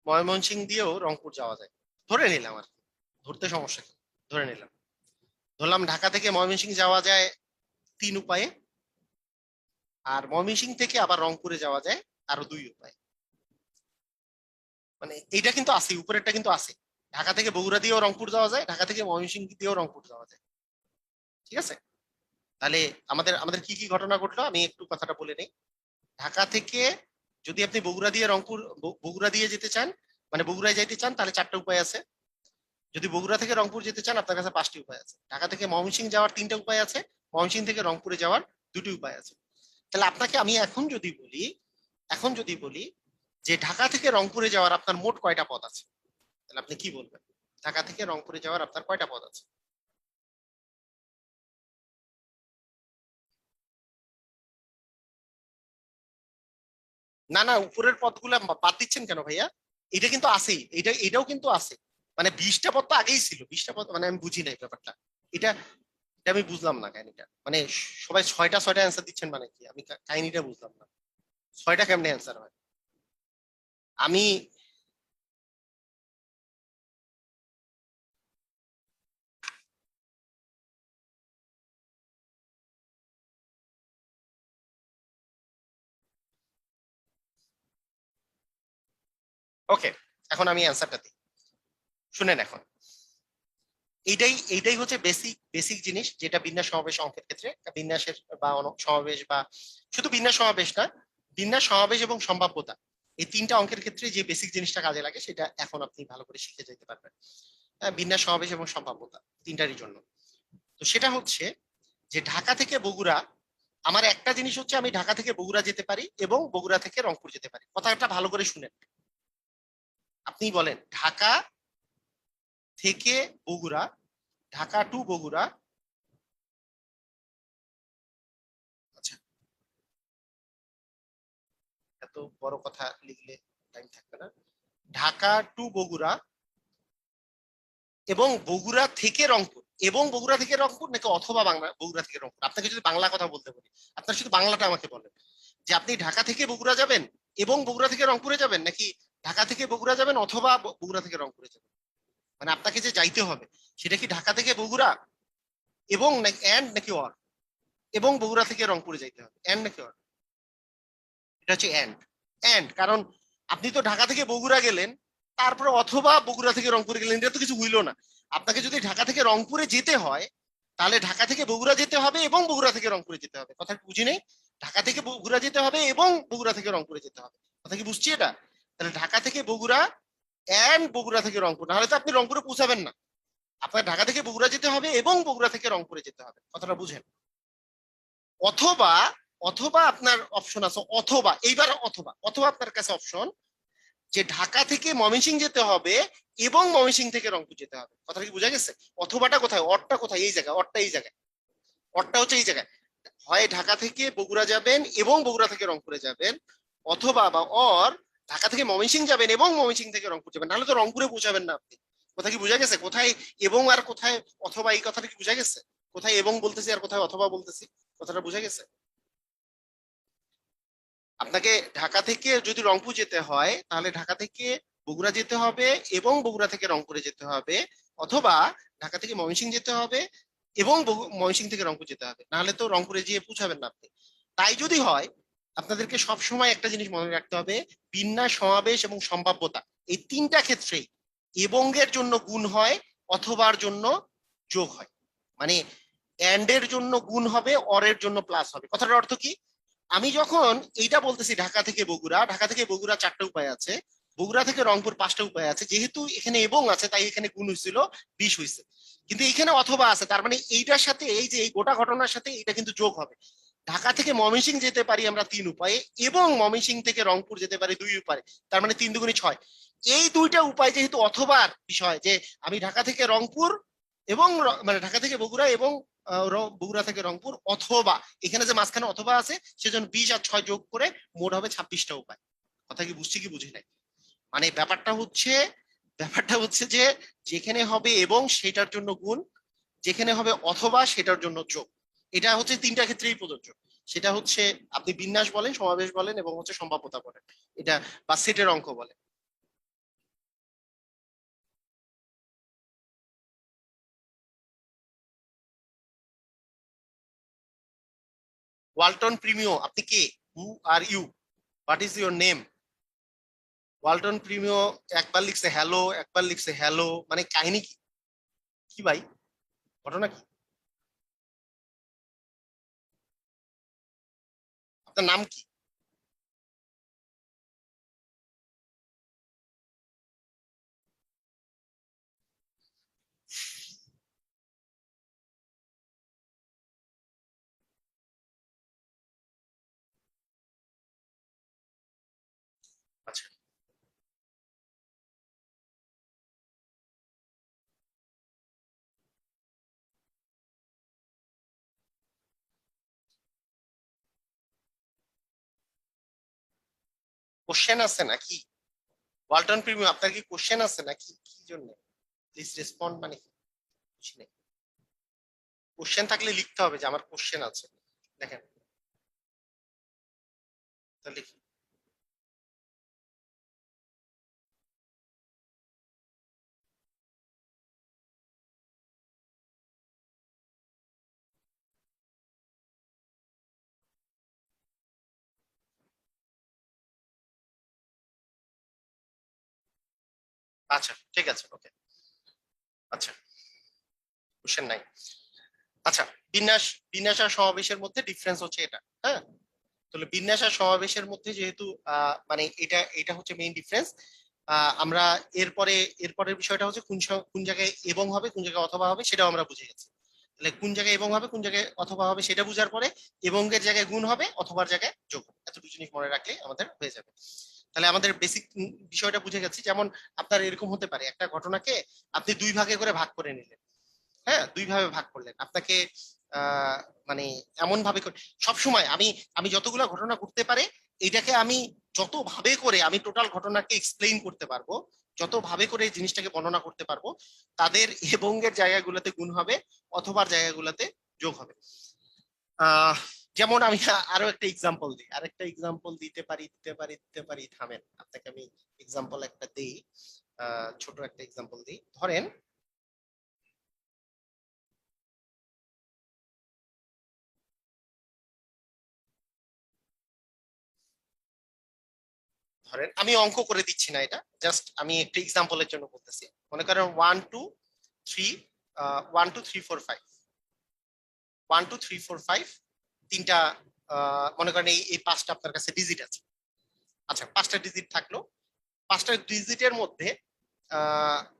ময়মনসিং দিয়েও রংপুর যাওয়া যায়, ধরে নিলাম আর কি। ধরতে সমস্যা কি, ধরে নিলাম। ধরলাম ঢাকা থেকে ময়মনসিং যাওয়া যায় 3 উপায়ে, আর ময়মনসিং থেকে আবার রংপুরে যাওয়া যায় আরো 2 উপায়। মানে এইটা কিন্তু আছে, উপরেরটা কিন্তু আছে। ঢাকা থেকে বগুড়া দিয়েও রংপুর যাওয়া যায়, ঢাকা থেকে ময়মনসিং দিয়েও রংপুর যাওয়া যায়। ঠিক আছে? তাহলে আমাদের আমাদের কি কি ঘটনা ঘটলো আমি একটু কথাটা বলে নেই। ঢাকা থেকে যদি আপনি বগুড়া দিয়ে রংপুর, বগুড়া দিয়ে যেতে চান, মানে বগুড়ায় যাইতে চান, তাহলে চারটা উপায় আছে। যদি বগুড়া থেকে রংপুর যেতে চান, আপনার কাছে পাঁচটি উপায় আছে। ঢাকা থেকে ময়মনসিংহ যাওয়ার 3টা উপায় আছে, ময়মনসিংহ থেকে রংপুরে যাওয়ার 2টি উপায় আছে। তাহলে আপনাকে আমি এখন যদি বলি, এখন যদি বলি যে ঢাকা থেকে রংপুরে যাওয়ার আপনার মোট কয়টা পথ আছে, তাহলে আপনি কি বলবেন? ঢাকা থেকে রংপুরে যাওয়ার আপনার কয়টা পথ আছে? না না, উপরের পথগুলো বাদ দিচ্ছেন কেন ভাইয়া? এটা কিন্তু আছেই, এটাও কিন্তু আছে। মানে 20টা পথ তো আগেই ছিল, 20টা পথ মানে আমি বুঝি নাই ব্যাপারটা। এটা এটা আমি বুঝলাম না কাহিনীটা, মানে সবাই ছয়টা ছয়টা অ্যান্সার দিচ্ছেন মানে কি, আমি কাহিনীটা বুঝলাম না। ছয়টা কেমনে অ্যান্সার হয়? আমি ওকে, এখন আমি অ্যান্সারটা দিই, শুনেন এখন। এইটাই হচ্ছে বেসিক বেসিক জিনিস, যেটা বিন্যাস সমাবেশ অঙ্কের ক্ষেত্রে, বিন্যাসের বা সমাবেশ, বা শুধু বিন্যাস সমাবেশ না, বিন্যাস সমাবেশ এবং সম্ভাব্যতা, এই 3টা অঙ্কের ক্ষেত্রে যে বেসিক জিনিসটা কাজে লাগে, সেটা এখন আপনি ভালো করে শিখে যেতে পারবেন। বিন্যাস সমাবেশ এবং সম্ভাব্যতা 3টারই জন্য। তো সেটা হচ্ছে যে ঢাকা থেকে বগুড়া, আমার একটা জিনিস হচ্ছে আমি ঢাকা থেকে বগুড়া যেতে পারি এবং বগুড়া থেকে রংপুর যেতে পারি। কথাটা ভালো করে শুনেন। আপনি বলেন ঢাকা থেকে বগুড়া, ঢাকা টু বগুড়া। আচ্ছা, এত বড় কথা লিখলে টাইম থাকবে না। ঢাকা টু বগুড়া এবং বগুড়া থেকে রংপুর, এবং বগুড়া থেকে রংপুর নাকি অথবা বাংলা বগুড়া থেকে রংপুর? আপনাকে যদি বাংলা কথা বলতে বলি, আপনার শুধু বাংলাটা আমাকে বলেন, যে আপনি ঢাকা থেকে বগুড়া যাবেন এবং বগুড়া থেকে রংপুরে যাবেন, নাকি ঢাকা থেকে বগুড়া যাবেন অথবা বগুড়া থেকে রংপুরে যাবেন? মানে আপনাকে যে যাইতে হবে সেটা কি ঢাকা থেকে বগুড়া এবং নাকি এন্ড নাকি অর? এবং বগুড়া থেকে রংপুরে যাইতে হবে, এন্ড নাকি অর? এটা হচ্ছে এন্ড। এন্ড, কারণ আপনি তো ঢাকা থেকে বগুড়া গেলেন, তারপরে অথবা বগুড়া থেকে রংপুরে গেলেন, এটা তো কিছু হইলো না। আপনাকে যদি ঢাকা থেকে রংপুরে যেতে হয়, তাহলে ঢাকা থেকে বগুড়া যেতে হবে এবং বগুড়া থেকে রংপুরে যেতে হবে। কথা কি বুঝি নেই? ঢাকা থেকে বগুড়া যেতে হবে এবং বগুড়া থেকে রংপুরে যেতে হবে। কথা কি বুঝছি এটা? তাহলে ঢাকা থেকে বগুড়া এন্ড বগুড়া থেকে রংপুর, নাহলে তো আপনি রংপুরে পৌঁছাবেন না। আপনার ঢাকা থেকে বগুড়া যেতে হবে এবং বগুড়া থেকে রংপুরে যেতে হবে। কথাটা বুঝেন? অথবা, অথবা আপনার অপশন আছে, অথবা এইবার অথবা অথবা আপনার কাছে অপশন যে ঢাকা থেকে ময়মনসিংহ যেতে হবে এবং ময়মনসিংহ থেকে রংপুর যেতে হবে। কথাটা কি বোঝা গেছে? অথবাটা কোথায়, অরটা কোথায়? এই জায়গায়, অরটা এই জায়গায়, অরটা হচ্ছে এই জায়গায়। হয় ঢাকা থেকে বগুড়া যাবেন এবং বগুড়া থেকে রংপুরে যাবেন, অথবা বা অর ঢাকা থেকে ময়মনসিংহ যাবেন এবং ময়মনসিংহ থেকে রংপুর যাবেন, নাহলে তো রংপুরে পৌঁছাবেন না আপনি। কথা কি বোঝা গেছে? কোথায় এবং আর কোথায় অথবা, এই কথাটা কি বোঝা গেছে? কোথায় এবং বলতেছি আর কোথায় অথবা বলতেছি, কথাটা বোঝা গেছে? আপনাকে ঢাকা থেকে যদি রংপুর যেতে হয়, তাহলে ঢাকা থেকে বগুড়া যেতে হবে এবং বগুড়া থেকে রংপুরে যেতে হবে, অথবা ঢাকা থেকে ময়মনসিংহ যেতে হবে এবং ময়মনসিংহ থেকে রংপুর যেতে হবে, নাহলে তো রংপুরে গিয়ে পৌঁছাবেন না আপনি। তাই যদি হয়, আপনাদেরকে সব সময় একটা জিনিস মনে রাখতে হবে, বিন্যাস, সমাবেশ এবং সম্ভাব্যতা, এই তিনটা ক্ষেত্রেই এবং এর জন্য গুণ হয়, অথবার জন্য যোগ হয়। মানে এন্ড এর জন্য গুণ হবে, অরের জন্য প্লাস হবে। কথাটার অর্থ কি? আমি যখন এইটা বলতেছি ঢাকা থেকে বগুড়া, ঢাকা থেকে বগুড়া চারটা উপায় আছে, বগুড়া থেকে রংপুর পাঁচটা উপায় আছে, যেহেতু এখানে এবং আছে তাই এখানে গুণ হয়েছিল 20 হয়েছে। কিন্তু এখানে অথবা আছে, তার মানে এইটার সাথে এই যে এই গোটা ঘটনার সাথে এটা কিন্তু যোগ হবে। ঢাকা থেকে ময়মনসিংহ যেতে পারি আমরা 3 উপায়ে এবং ময়মনসিংহ থেকে রংপুর যেতে পারি 2 উপায়ে, তার মানে 3 দুগুণে 6। এই দুইটা উপায় যেহেতু অথবার বিষয়, যে আমি ঢাকা থেকে রংপুর এবং মানে ঢাকা থেকে বগুড়া এবং বগুড়া থেকে রংপুর, অথবা এখানে যে মাঝখানে অথবা আছে সেজন্য 20 আর 6 যোগ করে মোট হবে 26টা উপায়। কথা কি বুঝছি কি বুঝি নাই? মানে ব্যাপারটা হচ্ছে যে যেখানে হবে এবং সেটার জন্য গুণ, যেখানে হবে অথবা সেটার জন্য যোগ। এটা হচ্ছে তিনটা ক্ষেত্রেই প্রযোজ্য। সেটা হচ্ছে আপনি বিন্যাস বলেন, সমাবেশ বলেন এবং হচ্ছে সম্ভাব্যতা বলেন, এটা বা সেটের অঙ্ক বলেন। ওয়ালটন প্রিমিও, আপনি কে? Who are you? What is your name? Walton Primo একবার লিখছে হ্যালো, একবার লিখছে হ্যালো, মানে কাহিনী কি? কি ভাই, ঘটনা কি? আপনার নাম কি? আচ্ছা, কোশ্চেন আছে নাকি? ওয়ালটন প্রিমিয়াম, আপনার কি কোশ্চেন আছে নাকি? কি জন্য? প্লিজ রেসপন্ড, মানে কি? বুঝি নাই। কোশ্চেন থাকলে লিখতে হবে যে আমার কোশ্চেন আছে। দেখেন, তাহলে লিখি। আচ্ছা, ঠিক আছে, ওকে। আচ্ছা, কোশ্চেন নাই। আচ্ছা, বিন্যাস, বিন্যাস আর সমাবেশের মধ্যে ডিফারেন্স হচ্ছে এটা, হ্যাঁ। তাহলে বিন্যাস আর সমাবেশের মধ্যে যেহেতু মানে এটা এটা হচ্ছে মেইন ডিফারেন্স। আমরা এরপরে, এরপরের বিষয়টা হচ্ছে কোন জায়গায় এবং হবে, কোন জায়গায় অথবা হবে, সেটাও আমরা বুঝে গেছি। তাহলে কোন জায়গায় এবং হবে, কোন জায়গায় অথবা হবে সেটা বুঝার পরে এবং এর জায়গায় গুণ হবে, অথবার জায়গায় যোগ হবে, এতটুকু জিনিস মনে রাখলে আমাদের হয়ে যাবে। তাহলে আমাদের বেসিক বিষয়টা বুঝে গেছি। যেমন আপনার এরকম হতে পারে, একটা ঘটনাকে আপনি দুই ভাগে করে ভাগ করে নিলেন, হ্যাঁ, দুই ভাবে ভাগ করলেন। আপনাকে আহ মানে এমন ভাবে সব সময় আমি আমি যতগুলো ঘটনা ঘটতে পারে, এটাকে আমি যত ভাবে করে আমি টোটাল ঘটনাকে এক্সপ্লেইন করতে পারবো, যত ভাবে করে এই জিনিসটাকে বর্ণনা করতে পারবো, তাদের এবং এর জায়গাগুলোতে গুণ হবে অথবা জায়গাগুলোতে যোগ হবে। যেমন আমি আরো একটা এক্সাম্পল দিই, আরেকটা এক্সাম্পল দিতে পারি থামেন, আপনাকে আমি এক্সাম্পল একটা দিই, ছোট একটা এক্সাম্পল দিই। ধরেন ধরেন আমি অঙ্ক করে দিচ্ছি না, এটা জাস্ট আমি একটা এক্সাম্পলের জন্য বলতেছি। মনে করেন 1 2 3 1 2 3 4 5 1 2 3 4 5 তিনটা, মনে করেন এই পাঁচটা আপনার কাছে ডিজিট আছে। আচ্ছা, পাঁচটা ডিজিট থাকলো, পাঁচটা ডিজিটের মধ্যে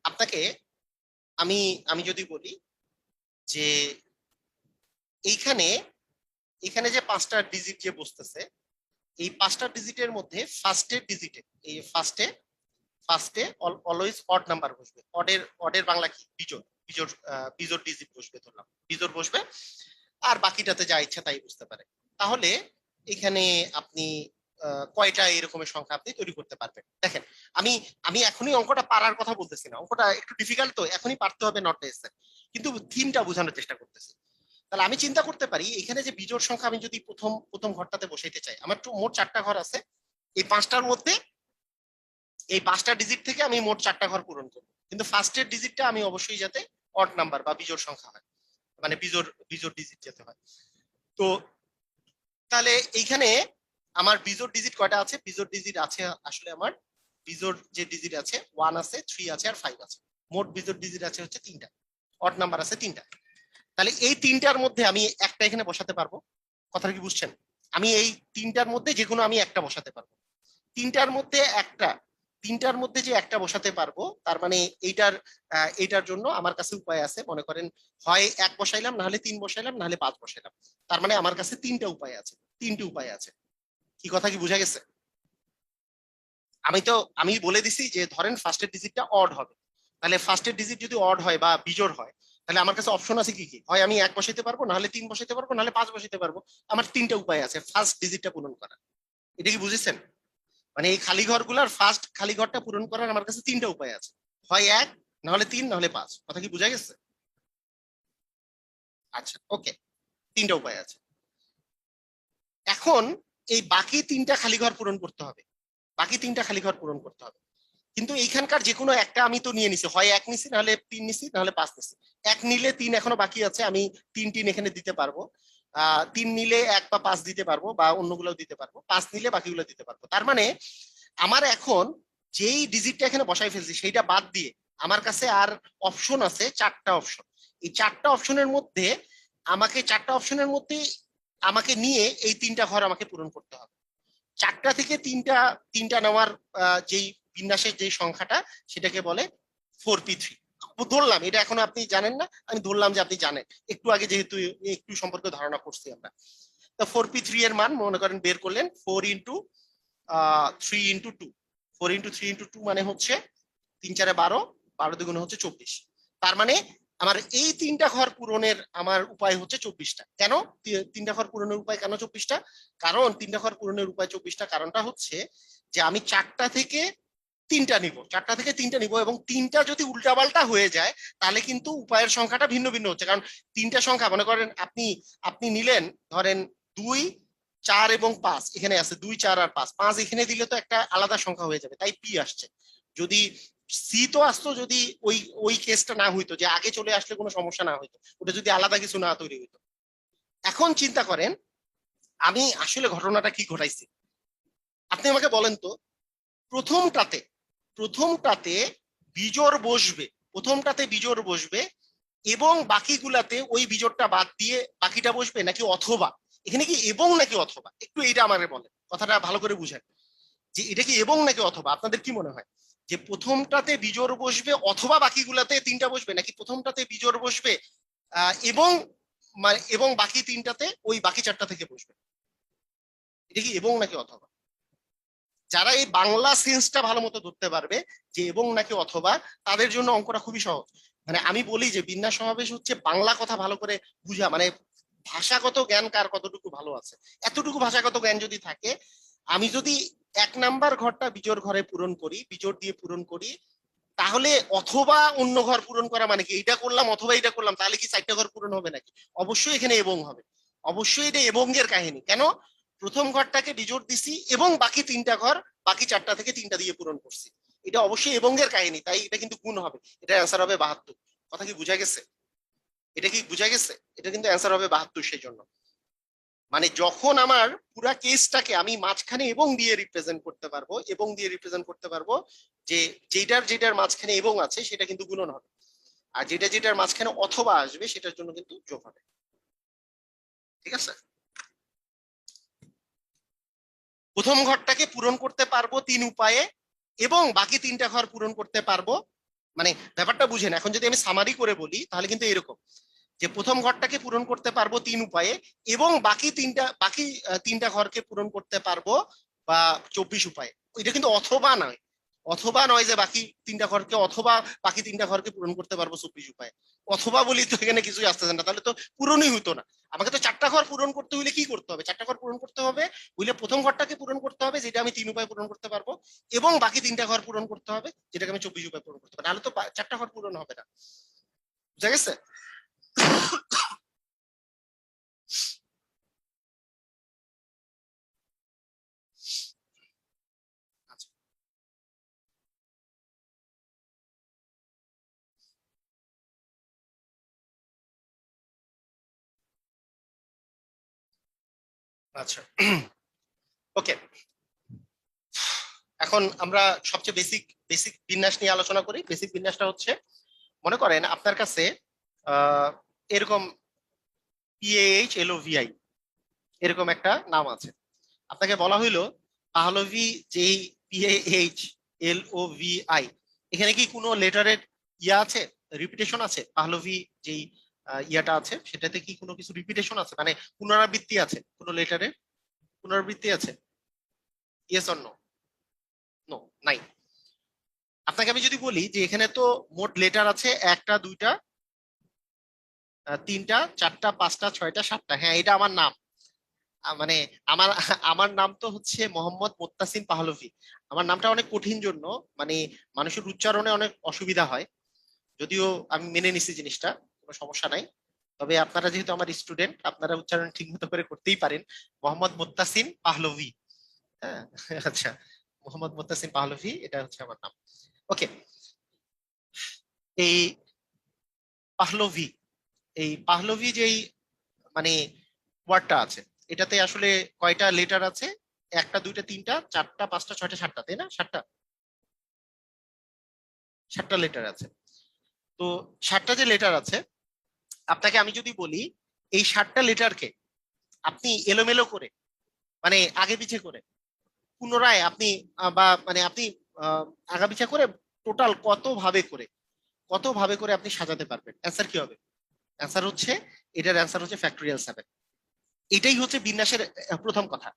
আপনাকে আমি আমি যদি বলি যে এইখানে এখানে যে পাঁচটা ডিজিট যে বসতেছে, এই পাঁচটা ডিজিটের মধ্যে ফার্স্টের ডিজিটে, এই ফার্স্টে অলওয়েজ অড নাম্বার বসবে। অডের বাংলা কি? বিজোড়। বিজোড় ডিজিট বসবে, ধরলাম বিজোড় বসবে, আর বাকিটাতে যা ইচ্ছা তাই বুঝতে পারে। তাহলে এখানে আপনি কয়টা এরকমের সংখ্যা আপনি তৈরি করতে পারবেন? দেখেন, আমি আমি এখনই অঙ্কটা পারার কথা বলতেছি না, অঙ্কটা একটু ডিফিকাল্ট, তো এখনই পারতে হবে নট নেসেসারি, কিন্তু থিমটা বোঝানোর চেষ্টা করতেছি। তাহলে আমি চিন্তা করতে পারি এখানে যে বিজোড় সংখ্যা আমি যদি প্রথম প্রথম ঘরটাতে বসাইতে চাই, আমার তো মোট চারটা ঘর আছে, এই পাঁচটার মধ্যে এই পাঁচটা ডিজিট থেকে আমি মোট চারটা ঘর পূরণ করবো, কিন্তু ফার্স্টের ডিজিটটা আমি অবশ্যই যাতে অড নাম্বার বা বিজোড় সংখ্যা হয়, মানে বিজোড় বিজোড় ডিজিট যেতে হয়। তো তাহলে এইখানে আমার বিজোড় ডিজিট কয়টা আছে? বিজোড় ডিজিট আছে আসলে আমার, বিজোড় যে ডিজিট আছে 1 আছে, 3 আছে আর 5 আছে। মোট বিজোড় ডিজিট আছে হচ্ছে তিনটা, অড নাম্বার আছে তিনটা। তাহলে এই তিনটার মধ্যে আমি একটা এখানে বসাতে পারবো, কথাটা কি বুঝছেন? আমি এই তিনটার মধ্যে যে কোনো আমি একটা বসাতে পারবো, তিনটার মধ্যে একটা, তিনটার মধ্যে যে একটা বসাতে পারবো, তার মানে এইটার জন্য আমার কাছে উপায় আছে। মনে করেন হয় এক বসাইলাম, নাহলে তিন বসাইলাম, নাহলে পাঁচ বসাইলাম, তার মানে আমার কাছে তিনটা উপায় আছে, তিনটি উপায় আছে। কি কথা কি বোঝা গেছে? আমি বলে দিছি যে ধরেন ফার্স্টের ডিজিটটা অড হবে, তাহলে ফার্স্টের ডিজিট যদি অড হয় বা বিজোড় হয়, তাহলে আমার কাছে অপশন আছে কি কি? হয় আমি এক বসাইতে পারবো, নাহলে তিন বসাইতে পারবো, নাহলে পাঁচ বসাইতে পারবো। আমার তিনটা উপায় আছে ফার্স্ট ডিজিটটা পূরণ করার। এটা কি বুঝেছেন? মানে এই খালি ঘরগুলোর ফার্স্ট খালি ঘরটা পূরণ করার আমার কাছে তিনটা উপায় আছে, হয় এক, নাহলে তিন, নাহলে পাঁচ। কথা কি বোঝা গেছে? আচ্ছা, ওকে, তিনটা উপায় আছে। এখন এই বাকি তিনটা খালি ঘর পূরণ করতে হবে, বাকি তিনটা খালি ঘর পূরণ করতে হবে। কিন্তু এইখানকার যে কোনো একটা আমি তো নিয়ে নিছি, হয় এক নিছি, নাহলে তিন নিছি, নাহলে পাঁচ নিছি। এক নিলে তিন এখনো বাকি আছে, আমি তিন তিন এখানে দিতে পারবো। তিন নিলে এক বা পাঁচ দিতে পারবো, বা অন্যগুলো দিতে পারবো। পাঁচ নিলে বাকিগুলো দিতে পারবো। তার মানে আমার এখন যেই ডিজিটটা এখানে বসাই ফেলছি সেইটা বাদ দিয়ে আমার কাছে আর অপশন আছে চারটা অপশন। এই চারটা অপশনের মধ্যে আমাকে নিয়ে এই তিনটা ঘর আমাকে পূরণ করতে হবে। চারটা থেকে তিনটা তিনটা নেওয়ার যেই বিন্যাসের যে সংখ্যাটা, সেটাকে বলে 4p3। ধরলাম এটা এখনো আপনি জানেন না, আমি ধরলাম যে আপনি জানেন, একটু আগে যেহেতু একটু সম্পর্কে ধারণা করছি আমরা। তো 4p3 এর মান মনে করেন বের করলেন, 4 × 3 × 2, 4 × 3 × 2 মানে হচ্ছে 3 × 4 = 12, 12 × 2 = হচ্ছে 24। তার মানে আমার এই তিনটা ঘর পূরণের আমার উপায় হচ্ছে 24টা। কেন তিনটা ঘর পূরণের উপায় কেন 24টা? কারণ তিনটা ঘর পূরণের উপায় 24টা কারণটা হচ্ছে যে আমি চারটা থেকে তিনটা নিব, এবং তিনটা যদি উল্টাপাল্টা হয়ে যায় তাহলে কিন্তু উপায়ের সংখ্যাটা ভিন্ন ভিন্ন হচ্ছে। কারণ তিনটা সংখ্যা মনে করেন আপনি আপনি নিলেন, ধরেন 2 4 এবং 5 এখানে আছে, 2 4 আর 5, 5 এখানে দিলে তো একটা আলাদা সংখ্যা হয়ে যাবে, তাই পি আসছে। যদি সি তো আসতো যদি ওই ওই কেসটা না হইতো, যে আগে চলে আসলে কোনো সমস্যা না হইতো, ওটা যদি আলাদা কিছু না তৈরি হইতো। এখন চিন্তা করেন আমি আসলে ঘটনাটা কি ঘটাইছি। আপনি আমাকে বলেন তো, প্রথমটাতে প্রথমটাতে বিজোড় বসবে, প্রথমটাতে বিজোড় বসবে এবং বাকিগুলাতে ওই বিজোড়টা বাদ দিয়ে বাকিটা বসবে, নাকি অথবা? এখানে কি এবং নাকি অথবা? একটু এইটা আমাকে বলেন, কথাটা ভালো করে বুঝেন যে এটা কি এবং নাকি অথবা। আপনাদের কি মনে হয় যে প্রথমটাতে বিজোড় বসবে অথবা বাকিগুলাতে তিনটা বসবে, নাকি প্রথমটাতে বিজোড় বসবে এবং মানে এবং বাকি তিনটাতে ওই বাকি চারটা থেকে বসবে? এটা কি এবং নাকি অথবা? যারা এই বাংলা সেন্সটা ভালো মতো ধরতে পারবে যে এবং নাকি অথবা, তাদের জন্য অঙ্কটা খুবই সহজ। মানে আমি বলি যে বিন্যাস সমাবেশ হচ্ছে বাংলা কথা ভালো করে বুঝা, মানে ভাষাগত জ্ঞান কার কতটুকু ভালো আছে, এতটুকু ভাষাগত জ্ঞান যদি থাকে, আমি যদি 1 নাম্বার ঘরটা বিজোড় ঘরে পূরণ করি, বিজোড় দিয়ে পূরণ করি, তাহলে অথবা অন্য ঘর পূরণ করা মানে কি, এটা করলাম অথবা এটা করলাম, তাহলে কি 4টা ঘর পূরণ হবে নাকি? অবশ্যই এখানে এবং হবে, অবশ্যই এটা এবং এর কাহিনী। কেন? প্রথম ঘরটাকে বিজোড় দিছি এবং বাকি 3টা ঘর বাকি 4টা থেকে 3টা দিয়ে পূরণ করছি, এটা অবশ্যই এবং এর কাহিনী, তাই এটা কিন্তু গুণ হবে, এটা অ্যান্সার হবে 72। কথা কি বুঝা গেছে? এটা কি বুঝা গেছে? এটা কিন্তু অ্যান্সার হবে 72। সেই জন্য মানে যখন আমার পুরা কেসটাকে আমি মাঝখানে এবং দিয়ে রিপ্রেজেন্ট করতে পারবো, এবং দিয়ে রিপ্রেজেন্ট করতে পারবো, যে যেটার যেটার মাঝখানে এবং আছে সেটা কিন্তু গুণন হবে, আর যেটা যেটার মাঝখানে অথবা আসবে সেটার জন্য কিন্তু যোগ হবে। ঠিক আছে? প্রথম ঘরটাকে পূরণ করতে পারবো 3 উপায়ে, এবং বাকি 3টা ঘর পূরণ করতে পারবো, মানে ব্যাপারটা বুঝেন। এখন যদি আমি সামারি করে বলি তাহলে কিন্তু এরকম, যে প্রথম ঘরটাকে পূরণ করতে পারবো 3 উপায়ে, এবং বাকি 3টা ঘরকে পূরণ করতে পারবো বা 24 উপায়ে। এটা কিন্তু অথবা নয়, অথবা নয় যে বাকি 3টা ঘরকে, অথবা বাকি 3টা ঘরকে পূরণ করতে পারবো 24 উপায়ে। অথবা বলি তো এখানে কিছুই আসতেছে না, তাহলে তো পূরণই হইতো না। আমাকে তো 4টা ঘর পূরণ করতে হইলে কি করতে হবে? 4টা ঘর পূরণ করতে হবে হইলে প্রথম ঘরটাকে পূরণ করতে হবে, যেটা আমি 3 উপায়ে পূরণ করতে পারবো, এবং বাকি 3টা ঘর পূরণ করতে হবে, যেটাকে আমি 24 উপায়ে পূরণ করতে পারবো, নাহলে তো 4টা ঘর পূরণ হবে না। বুঝা গেছে? আচ্ছা আচ্ছা, ওকে। এখন আমরা সবচেয়ে বেসিক বেসিক বিন্যাস নিয়ে আলোচনা করি। বেসিক বিন্যাসটা হচ্ছে, মনে করেন আপনার কাছে আহ এরকম PAHLOVI এরকম একটা নাম আছে, আপনাকে বলা হইলো পাহলভি যেই PAHLOVI, এখানে কি কোনো লেটারের ইয়া আছে, রিপিটেশন আছে? পাহলভি যেই ইয়াটা আছে সেটাতে কি কোনো কিছু রিপিটেশন আছে, মানে পুনরাবৃত্তি আছে, কোনো লেটারের পুনরাবৃত্তি আছে? Yes or no? নো, নাই। আপনাকে আমি যদি বলি যে এখানে তো মোট লেটার আছে 1টা 2টা 3টা 4টা 5টা 6টা 7টা, হ্যাঁ এটা আমার নাম। মানে আমার আমার নাম তো হচ্ছে মোহাম্মদ মোত্তাসিম পাহলভি। আমার নামটা অনেক কঠিন জন্য মানে মানুষের উচ্চারণে অনেক অসুবিধা হয়, যদিও আমি মেনে নিছি জিনিসটা, কোনো সমস্যা নাই। তবে আপনারা যেহেতু আমার স্টুডেন্ট, আপনারা উচ্চারণ ঠিক মতো করে করতেই পারেন। মোহাম্মদ মোত্তাসিম পাহলভি। হ্যাঁ, আচ্ছা, মোহাম্মদ মোত্তাসিম পাহলভি এটা হচ্ছে আমার নাম। ওকে। এই পাহলভি, এই পাহলভি যেই মানে ওয়ার্ডটা আছে, এটাতে আসলে কয়টা লেটার আছে? 1টা 2টা 3টা 4টা 5টা 6টা 7টা, তাই না? 7টা, 7টা লেটার আছে। তো 7টা যে লেটার আছে, আপনাকে আমি যদি বলি এই 7টা লেটারকে আপনি এলোমেলো করে, মানে আগে পিছে করে, পুনরায় আপনি বা মানে আপনি আহ, আগা পিছা করে টোটাল কত ভাবে করে আপনি সাজাতে পারবেন, অ্যান্সার কি হবে? অ্যান্সার হচ্ছে, এটার অ্যান্সার হচ্ছে ফ্যাক্টোরিয়াল 7। এটাই হচ্ছে বিন্যাসের প্রথম কথা।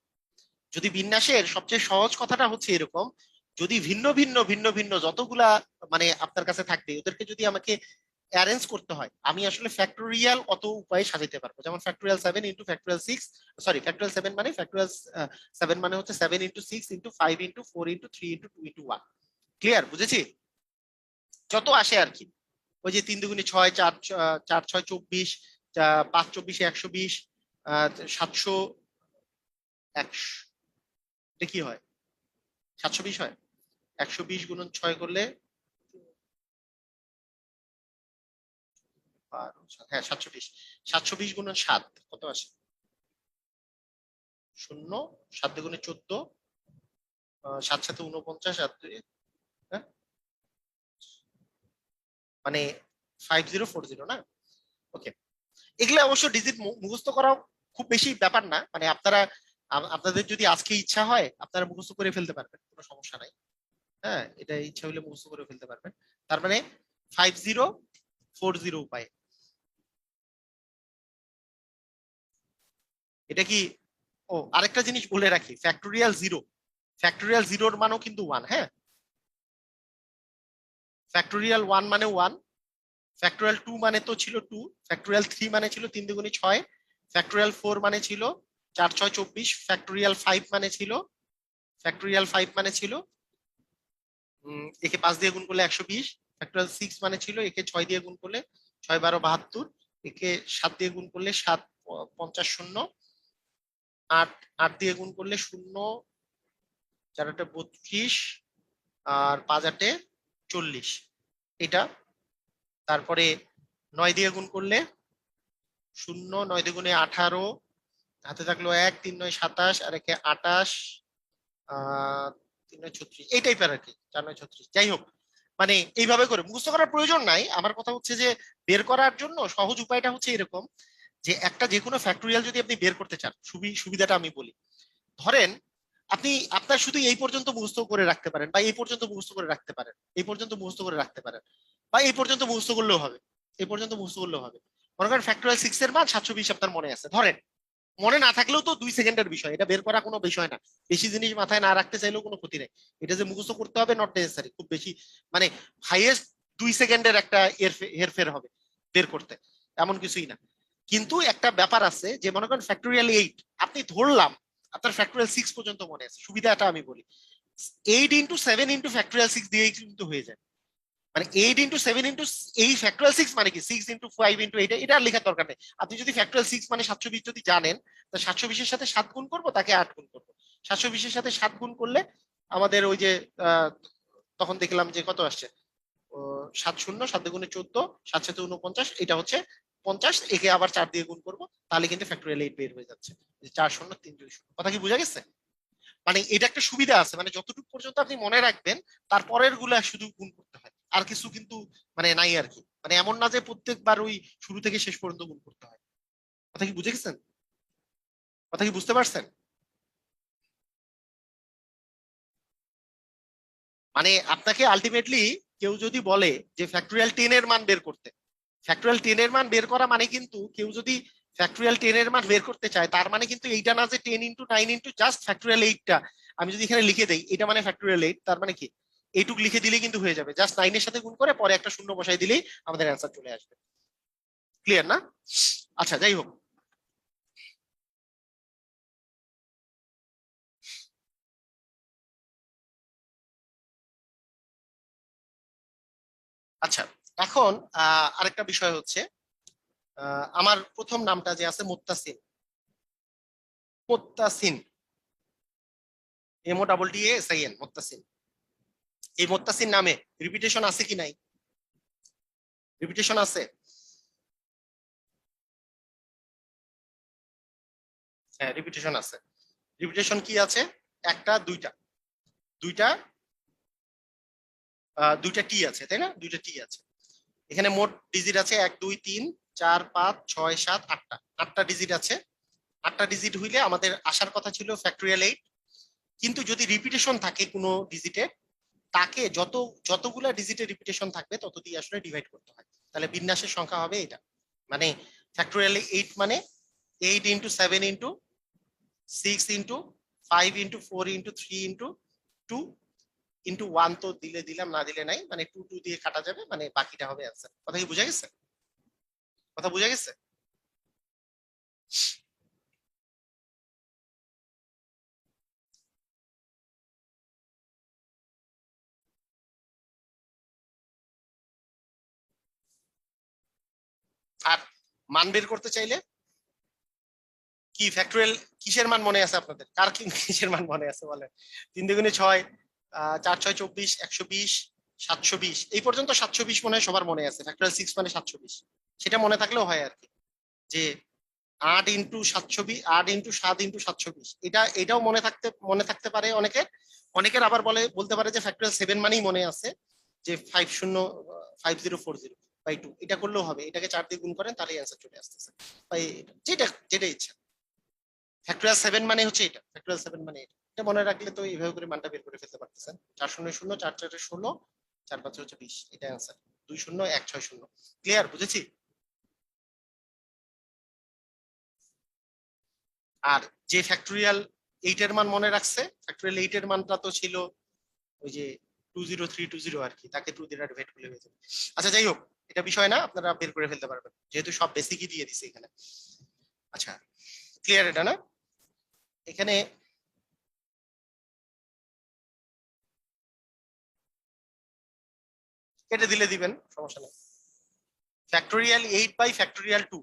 যদি বিন্যাসের সবচেয়ে সহজ কথাটা হচ্ছে এরকম, যদি ভিন্ন ভিন্ন ভিন্ন ভিন্ন যতগুলা মানে আপনার কাছে থাকবে, ওদেরকে যদি আমাকে অ্যারেঞ্জ করতে হয়, আমি আসলে ফ্যাক্টোরিয়াল অত উপায়ে সাজাতে পারবো। যেমন factorial 7 into factorial 6, sorry factorial 7 মানে ফ্যাক্টোরিয়াল 7 মানে হচ্ছে 7 into 6 into 5 into 4 into 3 into 2 into 1। Clear? বুঝেছি? যত আসে আর কি, ওই যে 3 2 6, 4 4 6 24, 5 24 120, 700, 100, এটা কি হয়? 720 হয়? 120 × 6 করলে হ্যাঁ 720, 720 × 7 কত আসে? শূন্য, 7 × 14, 7 7 49, হ্যাঁ মানে 5040 না? ওকে। এগুলো অবশ্য ডিজিট মুখস্থ করা খুব বেশি ব্যাপার না, মানে আপনারা আপনাদের যদি আজকে ইচ্ছা হয় আপনারা মুখস্থ করে ফেলতে পারবেন, কোনো সমস্যা নাই। হ্যাঁ, এটা ইচ্ছা হলে মুখস্থ করে ফেলতে পারবেন। তার মানে 5040 উপায়। এটা কি? ও, আরেকটা জিনিস বলে রাখি, ফ্যাক্টোরিয়াল জিরোর মানও কিন্তু 1, হ্যাঁ। ফ্যাক্টোরিয়াল 1 মানে 1, ফ্যাক্টোরিয়াল 2 মানে তো ছিল 2, ফ্যাক্টোরিয়াল 3 মানে ছিল 3 2 6, ফ্যাক্টোরিয়াল 4 মানে ছিল 4 6 24, ফ্যাক্টোরিয়াল 5 মানে ছিল, ফ্যাক্টোরিয়াল 5 মানে ছিল একে 5 দিয়ে গুণ করলে 120, ফ্যাক্টরিয়াল 6 মানে ছিল একে 6 দিয়ে গুণ করলে 6 12 72, একে 7 দিয়ে গুণ করলে 7 50 শূন্য, 8 8 দিয়ে গুণ করলে 0 4 8 32 আর 5 8 40 এটা। তারপরে 9 দিয়ে গুণ করলে 0, 9 দুগুণে 18, হাতে থাকলো 1, 3 9 27 আর একে 28, 3 9 36, এই টাইপের আর কি, 4 9 36। যাই হোক, মানে এইভাবে করে মুখস্থ করার প্রয়োজন নাই। আমার কথা হচ্ছে যে বের করার জন্য সহজ উপায়টা হচ্ছে এরকম, যে একটা যে কোনো ফ্যাক্টরিয়াল যদি আপনি বের করতে চান, সুবিধাটা আমি বলি। ধরেন আপনি আপনার শুধু এই পর্যন্ত মুখস্থ করে রাখতে পারেন, বা এই পর্যন্ত মুখস্থ করে রাখতে পারেন, এই পর্যন্ত মুখস্থ করে রাখতে পারেন, বা এই পর্যন্ত মুখস্থ করলেও হবে, এই পর্যন্ত মুখস্থ করলেও হবে। মনে করেন ফ্যাক্টরিয়াল 6 এর মান 720 আপনার মনে আছে, ধরেন মনে না থাকলেও তো 2 সেকেন্ডের বিষয়, এটা বের করা কোনো বিষয় না। বেশি জিনিস মাথায় না রাখতে চাইলেও কোনো ক্ষতি নেই। এটা যে মুখস্থ করতে হবে নট নেসেসারি, খুব বেশি মানে হাইয়েস্ট 2 সেকেন্ডের একটা হেরফের হবে বের করতে, এমন কিছুই না। কিন্তু একটা ব্যাপার আছে, যে মনে করেন ফ্যাক্টরিয়াল 8 আপনি ধরলাম আপনার ফ্যাক্টরিয়াল 6 পর্যন্ত মনে আছে, সুবিধাটা আমি বলি 8 ইন্টু 7 ইন্টু ফ্যাক্টরিয়াল 6 দিয়েই কিন্তু হয়ে যায়। মানে 8 ইন্টু 7 ইন্টু এই ফ্যাক্টরিয়াল 6 মানে কি 6 ইন্টু 5 ইন্টু 8, এটা আর লেখার দরকার নেই। আপনি যদি ফ্যাক্টরিয়াল 6 মানে 720 যদি জানেন, তা 720 এর সাথে 7 গুণ করবো, তাকে 8 গুণ করবো। 720 এর সাথে 7 গুণ করলে আমাদের ওই যে তখন দেখলাম যে কত আসছে, 7 শূন্য 7 দুগুণে 14, 7 7 49, এটা হচ্ছে 50, একে আবার 4 দিয়ে গুণ করবো, তাহলে কিন্তু ফ্যাক্টরিয়াল 8 বের হয়ে যাচ্ছে। 4 শূন্য 3 2 শূন্য, কথা কি বোঝা গেছে? মানে এটা একটা সুবিধা আছে, মানে যতটুকু পর্যন্ত আপনি মনে রাখবেন তারপরের গুলা শুধু গুণ করতে হয়, আর কিছু কিন্তু মানে নাই আর কি। মানে এমন না যে প্রত্যেকবার ওই শুরু থেকে শেষ পর্যন্ত গুণ করতে হয়। কথা কি বুঝে গেছেন? কথা কি বুঝতে পারছেন? মানে আপনাকে আলটিমেটলি কেউ যদি বলে যে ফ্যাক্টরিয়াল 10 এর মান বের করতে, ফ্যাক্টরিয়াল 10 এর মান বের করা মানে কিন্তু কেউ যদি ফ্যাক্টরিয়াল 10 এর মান বের করতে চায়, তার মানে কিন্তু এইটা না যে 10 ইন্টু 9 ইন্টু জাস্ট ফ্যাক্টরিয়াল 8টা আমি যদি এখানে লিখে দেই, এটা মানে ফ্যাক্টরিয়াল 8, তার মানে কি এইটুক লিখে দিলেই কিন্তু হয়ে যাবে, জাস্ট 9 এর সাথে গুণ করে পরে একটা শূন্য বসাই দিলেই আমাদের অ্যান্সার চলে আসবে। ক্লিয়ার না? আচ্ছা, যাই হোক। আচ্ছা, এখন আরেকটা বিষয় হচ্ছে, আমার প্রথম নামটা যে আছে Muttasin, Muttasin, M O double T S I N, Muttasin. এই মুত্তাসিন নামে রিপিটেশন আছে কি নাই? রিপিটেশন আছে? হ্যাঁ, রিপিটেশন আছে। রিপিটেশন কি আছে? একটা, দুইটা, দুইটা, দুইটা টি আছে, তাই না? দুইটা টি আছে। এখানে মোট ডিজিট আছে 1 2 3 4 5 6 7 8টা, 8টা ডিজিট আছে। 8টা ডিজিট হইলে আমাদের আসার কথা ছিল ফ্যাক্টরিয়াল 8। কিন্তু যদি রিপিটেশন থাকে কোনো ডিজিটে, তাকে যতগুলা ডিজিটে রিপিটেশন থাকবে তত দিয়ে আসলে ডিভাইড করতে হয়, তাহলে বিন্যাসের সংখ্যা হবে এটা। মানে ফ্যাক্টরিয়াল 8 মানে 8 into 7 into 6 into 5 into 4 into 3 into 2 into 1, তো দিলে দিলাম, না দিলে নাই, মানে 2 2 দিয়ে কাটা যাবে, মানে বাকিটা হবে অ্যান্সার। কথা কি বোঝা গেছে? কথা বোঝা গেছে? আর মান বের করতে চাইলে কি ফ্যাক্টরিয়াল কিসের মান মনে আছে আপনাদের? কার কি কিসের মান মনে আছে বলেন? 3 দুগুণে 6, 4 6 24, 120, 720, এই পর্যন্ত 720 মনে হয় সবার মনে আছে, ফ্যাক্টরিয়াল 6 মানে 720। সেটা মনে থাকলেও হয় আর কি, যে 8 ইন্টু 720, 8 ইন্টু 7 ইন্টু 720, এটাও মনে থাকতে পারে অনেকের। অনেকের আবার বলতে পারে যে ফ্যাক্টরিয়াল 7 মানেই মনে আছে, যে 5040 বাই 2, এটা করলেও হবে, এটাকে 4 দিয়ে গুণ করেন তাহলেই অ্যান্সার চলে আসতেছে। তাই যেটা যেটা ইচ্ছা, ফ্যাক্টরিয়াল 7 মানে হচ্ছে এটা, ফ্যাক্টরিয়াল 7 মানে এটা। এটা মনে রাখলে তো এইভাবে করে মানটা বের করে ফেলতে পারতেছেন। 4 শূন্য শূন্য, 4 4 16, 4 5 হচ্ছে 20, এটা অ্যান্সার। 2 শূন্য 1 6 শূন্য। ক্লিয়ার? বুঝেছি? আর যে ফ্যাক্টরিয়াল 8 এর মান মনে রাখছে, ফ্যাক্টরিয়াল 8 এর মানটা তো ছিল ওই যে 20320 আর কি, তাকে 2 দিয়ে ডিভাইড করলে হয়ে যাবে। আচ্ছা, যাই হোক, এটা বিষয় না, আপনারা বের করে ফেলতে পারবেন যেহেতু সব বেসিকই দিয়ে দিছে এখানে। আচ্ছা, ক্লিয়ার এটা না? এখানে কেটে দিলে দিবেন, সমস্যা নেই। ফ্যাক্টোরিয়াল 8/2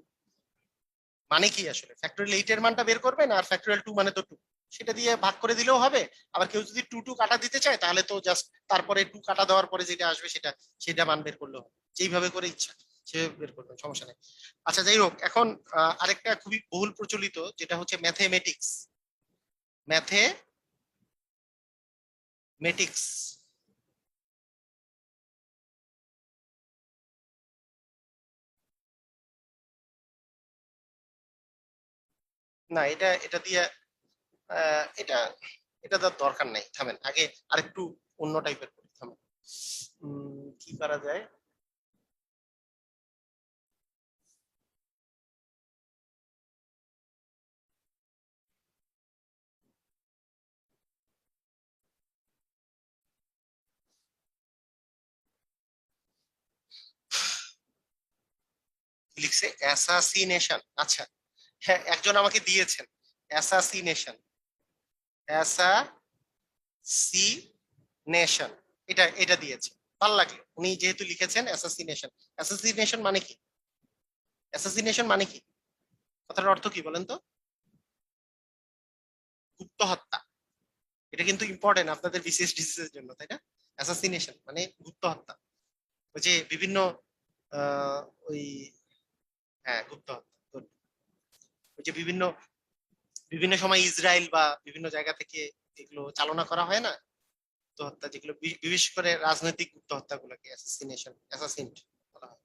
মানে কি আসলে? ফ্যাক্টোরিয়াল 8 এর মানটা বের করবেন, আর ফ্যাক্টোরিয়াল 2 মানে তো 2, সেটা দিয়ে ভাগ করে দিলেও হবে। আবার কেউ যদি 2 কাটা দিতে চায় তাহলে তো জাস্ট তারপরে 2 কাটা দেওয়ার পরে যেটা আসবে সেটা সেটা মান বের করলেও হবে, যেইভাবে করে ইচ্ছা সেভাবে বের করবেন, সমস্যা নেই। আচ্ছা, যাই হোক, এখন আরেকটা খুবই বহুল প্রচলিত যেটা হচ্ছে ম্যাথমেটিক্স। ম্যাথমেটিক্স না, এটা এটা দিয়ে এটা এটা তো দরকার নাই, থামেন আগে আরেকটু অন্য টাইপের করি, থামেন। কি করা যায়? লিখছে অ্যাসাসিনেশন। আচ্ছা, হ্যাঁ, একজন আমাকে দিয়েছেন অ্যাসাসিনেশন, অ্যাসাসিনেশন, এটা এটা দিয়েছে, ভাল লাগলো। উনি যেহেতু লিখেছেন অ্যাসাসিনেশন, অ্যাসাসিনেশন মানে কি? অ্যাসাসিনেশন মানে কি? কথাটার অর্থ কি বলেন তো? গুপ্ত হত্যা। এটা কিন্তু ইম্পর্টেন্ট আপনাদের বিসিএস ডিসিএস এর জন্য, তাই না? অ্যাসাসিনেশন মানে গুপ্ত হত্যা। ওই যে বিভিন্ন আহ, ওই, হ্যাঁ, গুপ্ত হত্যা। Good. ওই যে বিভিন্ন বিভিন্ন সময় ইসরায়েল বা বিভিন্ন জায়গা থেকে এগুলো চালনা করা হয় না, গুপ্ত হত্যা, যেগুলো বিশেষ করে রাজনৈতিক গুপ্ত হত্যাগুলোকে অ্যাসাসিনেশন, অ্যাসাসিন বলা হয়।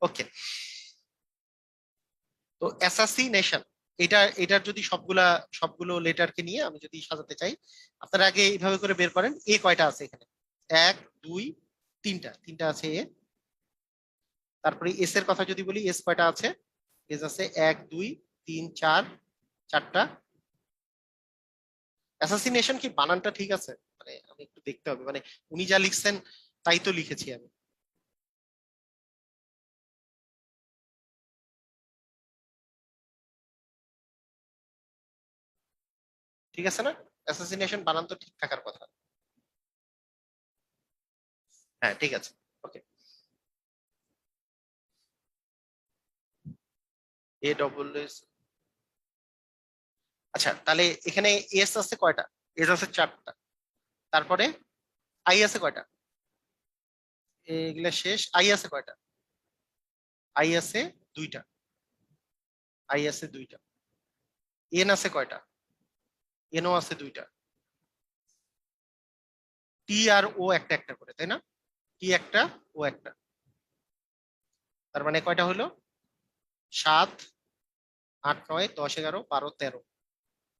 ওকে, তো অ্যাসাসিনেশন, এটার যদি সবগুলো লেটারকে নিয়ে আমি যদি সাজাতে চাই, আপনারা আগে এইভাবে করে বের করেন এ কয়টা আছে এখানে। এক, দুই, তিনটা, তিনটা আছে এ। তারপরে এস এর কথা যদি বলি, এস কয়টা আছে? এস আছে এক, দুই, তিন, চার, চারটা। অ্যাসাসিনেশন কি বানানটা ঠিক আছে? মানে আমি একটু দেখতে হবে, মানে উনি যা লিখছেন তাই তো লিখেছি আমি, ঠিক আছে না? অ্যাসাসিনেশন বানান তো ঠিক থাকার কথা। হ্যাঁ, ঠিক আছে। ওকে, এ ডবল এস। আচ্ছা, তাহলে এখানে এস আছে কয়টা? এস আছে চারটা। তারপরে আই আছে কয়টা? এগুলা শেষ। আই আছে কয়টা? আই আছে দুইটা। আই আছে দুইটা। এন আছে কয়টা? এনও আছে দুইটা। টি আর ও একটা একটা করে, তাই না? টি একটা, ও একটা। তার মানে কয়টা হলো? সাত, আট, নয়, 10, 11, 12, 13।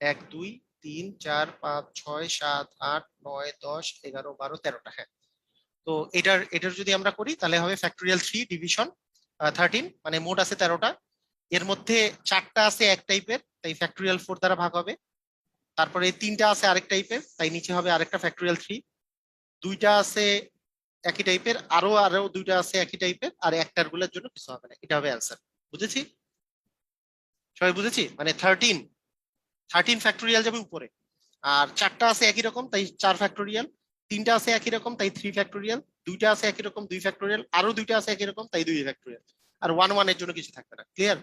এক, দুই, তিন, চার, পাঁচ, ছয়, সাত, আট, নয়, 10, 11, 12, 13টা। হ্যাঁ, তো এটার এটার যদি আমরা করি তাহলে হবে ফ্যাক্টোরিয়াল 3 ডিভিশন 13, মানে মোট আছে 13টা। এর মধ্যে চারটা আছে এক টাইপের, তাই ফ্যাক্টোরিয়াল 4 দ্বারা ভাগ হবে। তারপরে তিনটা আছে আরেক টাইপের, তাই নিচে হবে আরেকটা ফ্যাক্টোরিয়াল 3। দুইটা আছে একই টাইপের, আরো আরো দুইটা আছে একই টাইপের, আর একটার গুলোর জন্য কিছু হবে না, এটা হবে অ্যান্সার। বুঝেছি? সবাই বুঝেছি? মানে 13 যাবে উপরে। আর চারটা আছে একই রকম, তাই 4 ফ্যাক্টোরিয়াল। তিনটা আছে একই রকম, তাই 3 ফ্যাক্টোরিয়াল। দুইটা আছে একই রকম, 2 ফ্যাক্টোরিয়াল। আরো দুইটা আছে একই রকম, তাই 2 ফ্যাক্টোরিয়াল। আর ওয়ান ওয়ান এর জন্য কিছু থাকবে না। ক্লিয়ার?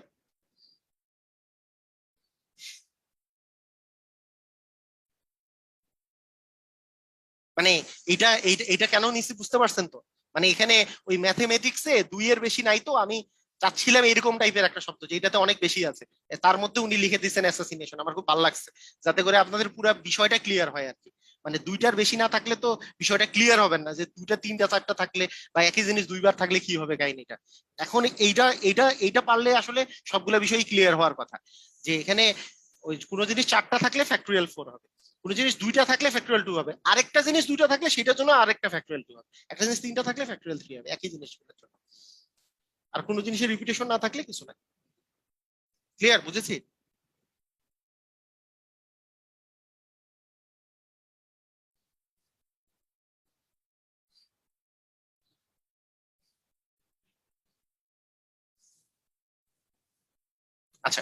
মানে এটা কেন নিচ্ছি বুঝতে পারছেন তো? মানে এখানে ওই ম্যাথমেটিক্সে 2 এর বেশি নাই, তো আমি চাচ্ছিলাম এরকম টাইপের একটা শব্দ যেটাতে অনেক বেশি আছে। তার মধ্যে উনি লিখে দিয়েছেন অ্যাসাসিনেশন, আমার খুব ভালো লাগছে, যাতে করে আপনাদের পুরো বিষয়টা ক্লিয়ার হয় আর কি। মানে দুইটার বেশি না থাকলে তো বিষয়টা ক্লিয়ার হবেন না, যে দুইটা, তিনটা, চারটা থাকলে বা একই জিনিস দুইবার থাকলে কি হবে কাহিনীটা। এখন এইটা এইটা এইটা পারলে আসলে সবগুলো বিষয়ই ক্লিয়ার হওয়ার কথা, যে এখানে ওই কোনো জিনিস চারটা থাকলে ফ্যাক্টোরিয়াল 4 হবে, কোনো জিনিস দুইটা থাকলে ফ্যাক্টোরিয়াল 2 হবে, আরেকটা জিনিস দুইটা থাকলে সেটার জন্য আরেকটা ফ্যাক্টোরিয়াল 2 হবে, একটা জিনিস তিনটা থাকলে ফ্যাক্টোরিয়াল 3 হবে, একই জিনিসগুলোর জন্য। আর কোনো জিনিসের রিপিটেশন না থাকলে কিছু না। ক্লিয়ার? বুঝেছি? আচ্ছা,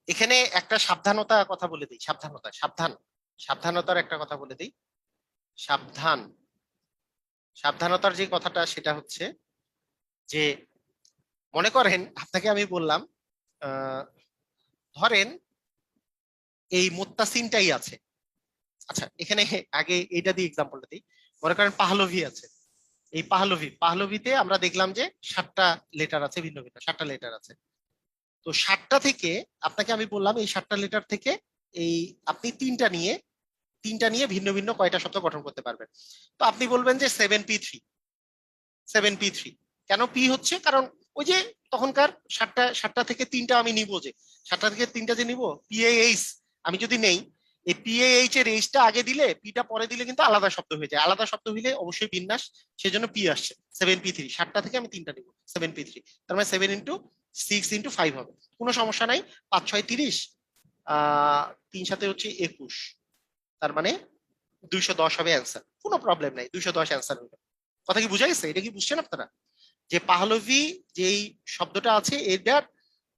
এখানে একটা সাবধানতা কথা বলে দিই, সাবধানতা, সাবধানতার একটা কথা বলে দিই। সাবধান, সাবধানতার যে কথাটা সেটা হচ্ছে যে মনে করেন আপনাকে আমি বললাম ধরেন এই মুত্তাসিমটাই আছে। আচ্ছা এখানে আগে এইটা দিয়ে এক্সাম্পলটা দিই। মনে করেন পাহলভি আছে। এই পাহলভিতে আমরা দেখলাম যে 7টা লেটার আছে, ভিন্ন ভিন্ন 7টা লেটার আছে। তো 7টা থেকে আপনাকে আমি বললাম এই 7টা লেটার থেকে এই আপনি তিনটা নিয়ে ভিন্ন ভিন্ন কয়টা শব্দ গঠন করতে পারবেন। তো আপনি বলবেন যে 7p3। 7p3 কেন পি হচ্ছে? কারণ ওই যে তখনকার 7টা থেকে 3টা আমি নিব, যে 7টা থেকে 3টা যে নিব পিএইচ, আমি যদি নেই এই পিএইচ এর এইচটা আগে দিলে পিটা পরে দিলে কিন্তু আলাদা শব্দ হয়ে যায়। আলাদা শব্দ হইলে অবশ্যই বিন্যাস, সেজন্য পি আসছে। 7p3 7টা থেকে আমি 3টা নিব 7p3, তার মানে 7 × 6 × 5 হবে, কোনো সমস্যা নাই। 5 × 6 = 30, 3 × 7 হচ্ছে 21, তার মানে 210 হবে অ্যান্সার। কোনো প্রবলেম নাই, 210 অ্যান্সার হবে। কথা কি বুঝা গেছে? এটা কি বুঝছেন আপনারা? যে পাহলভি যেই শব্দটা আছে এটার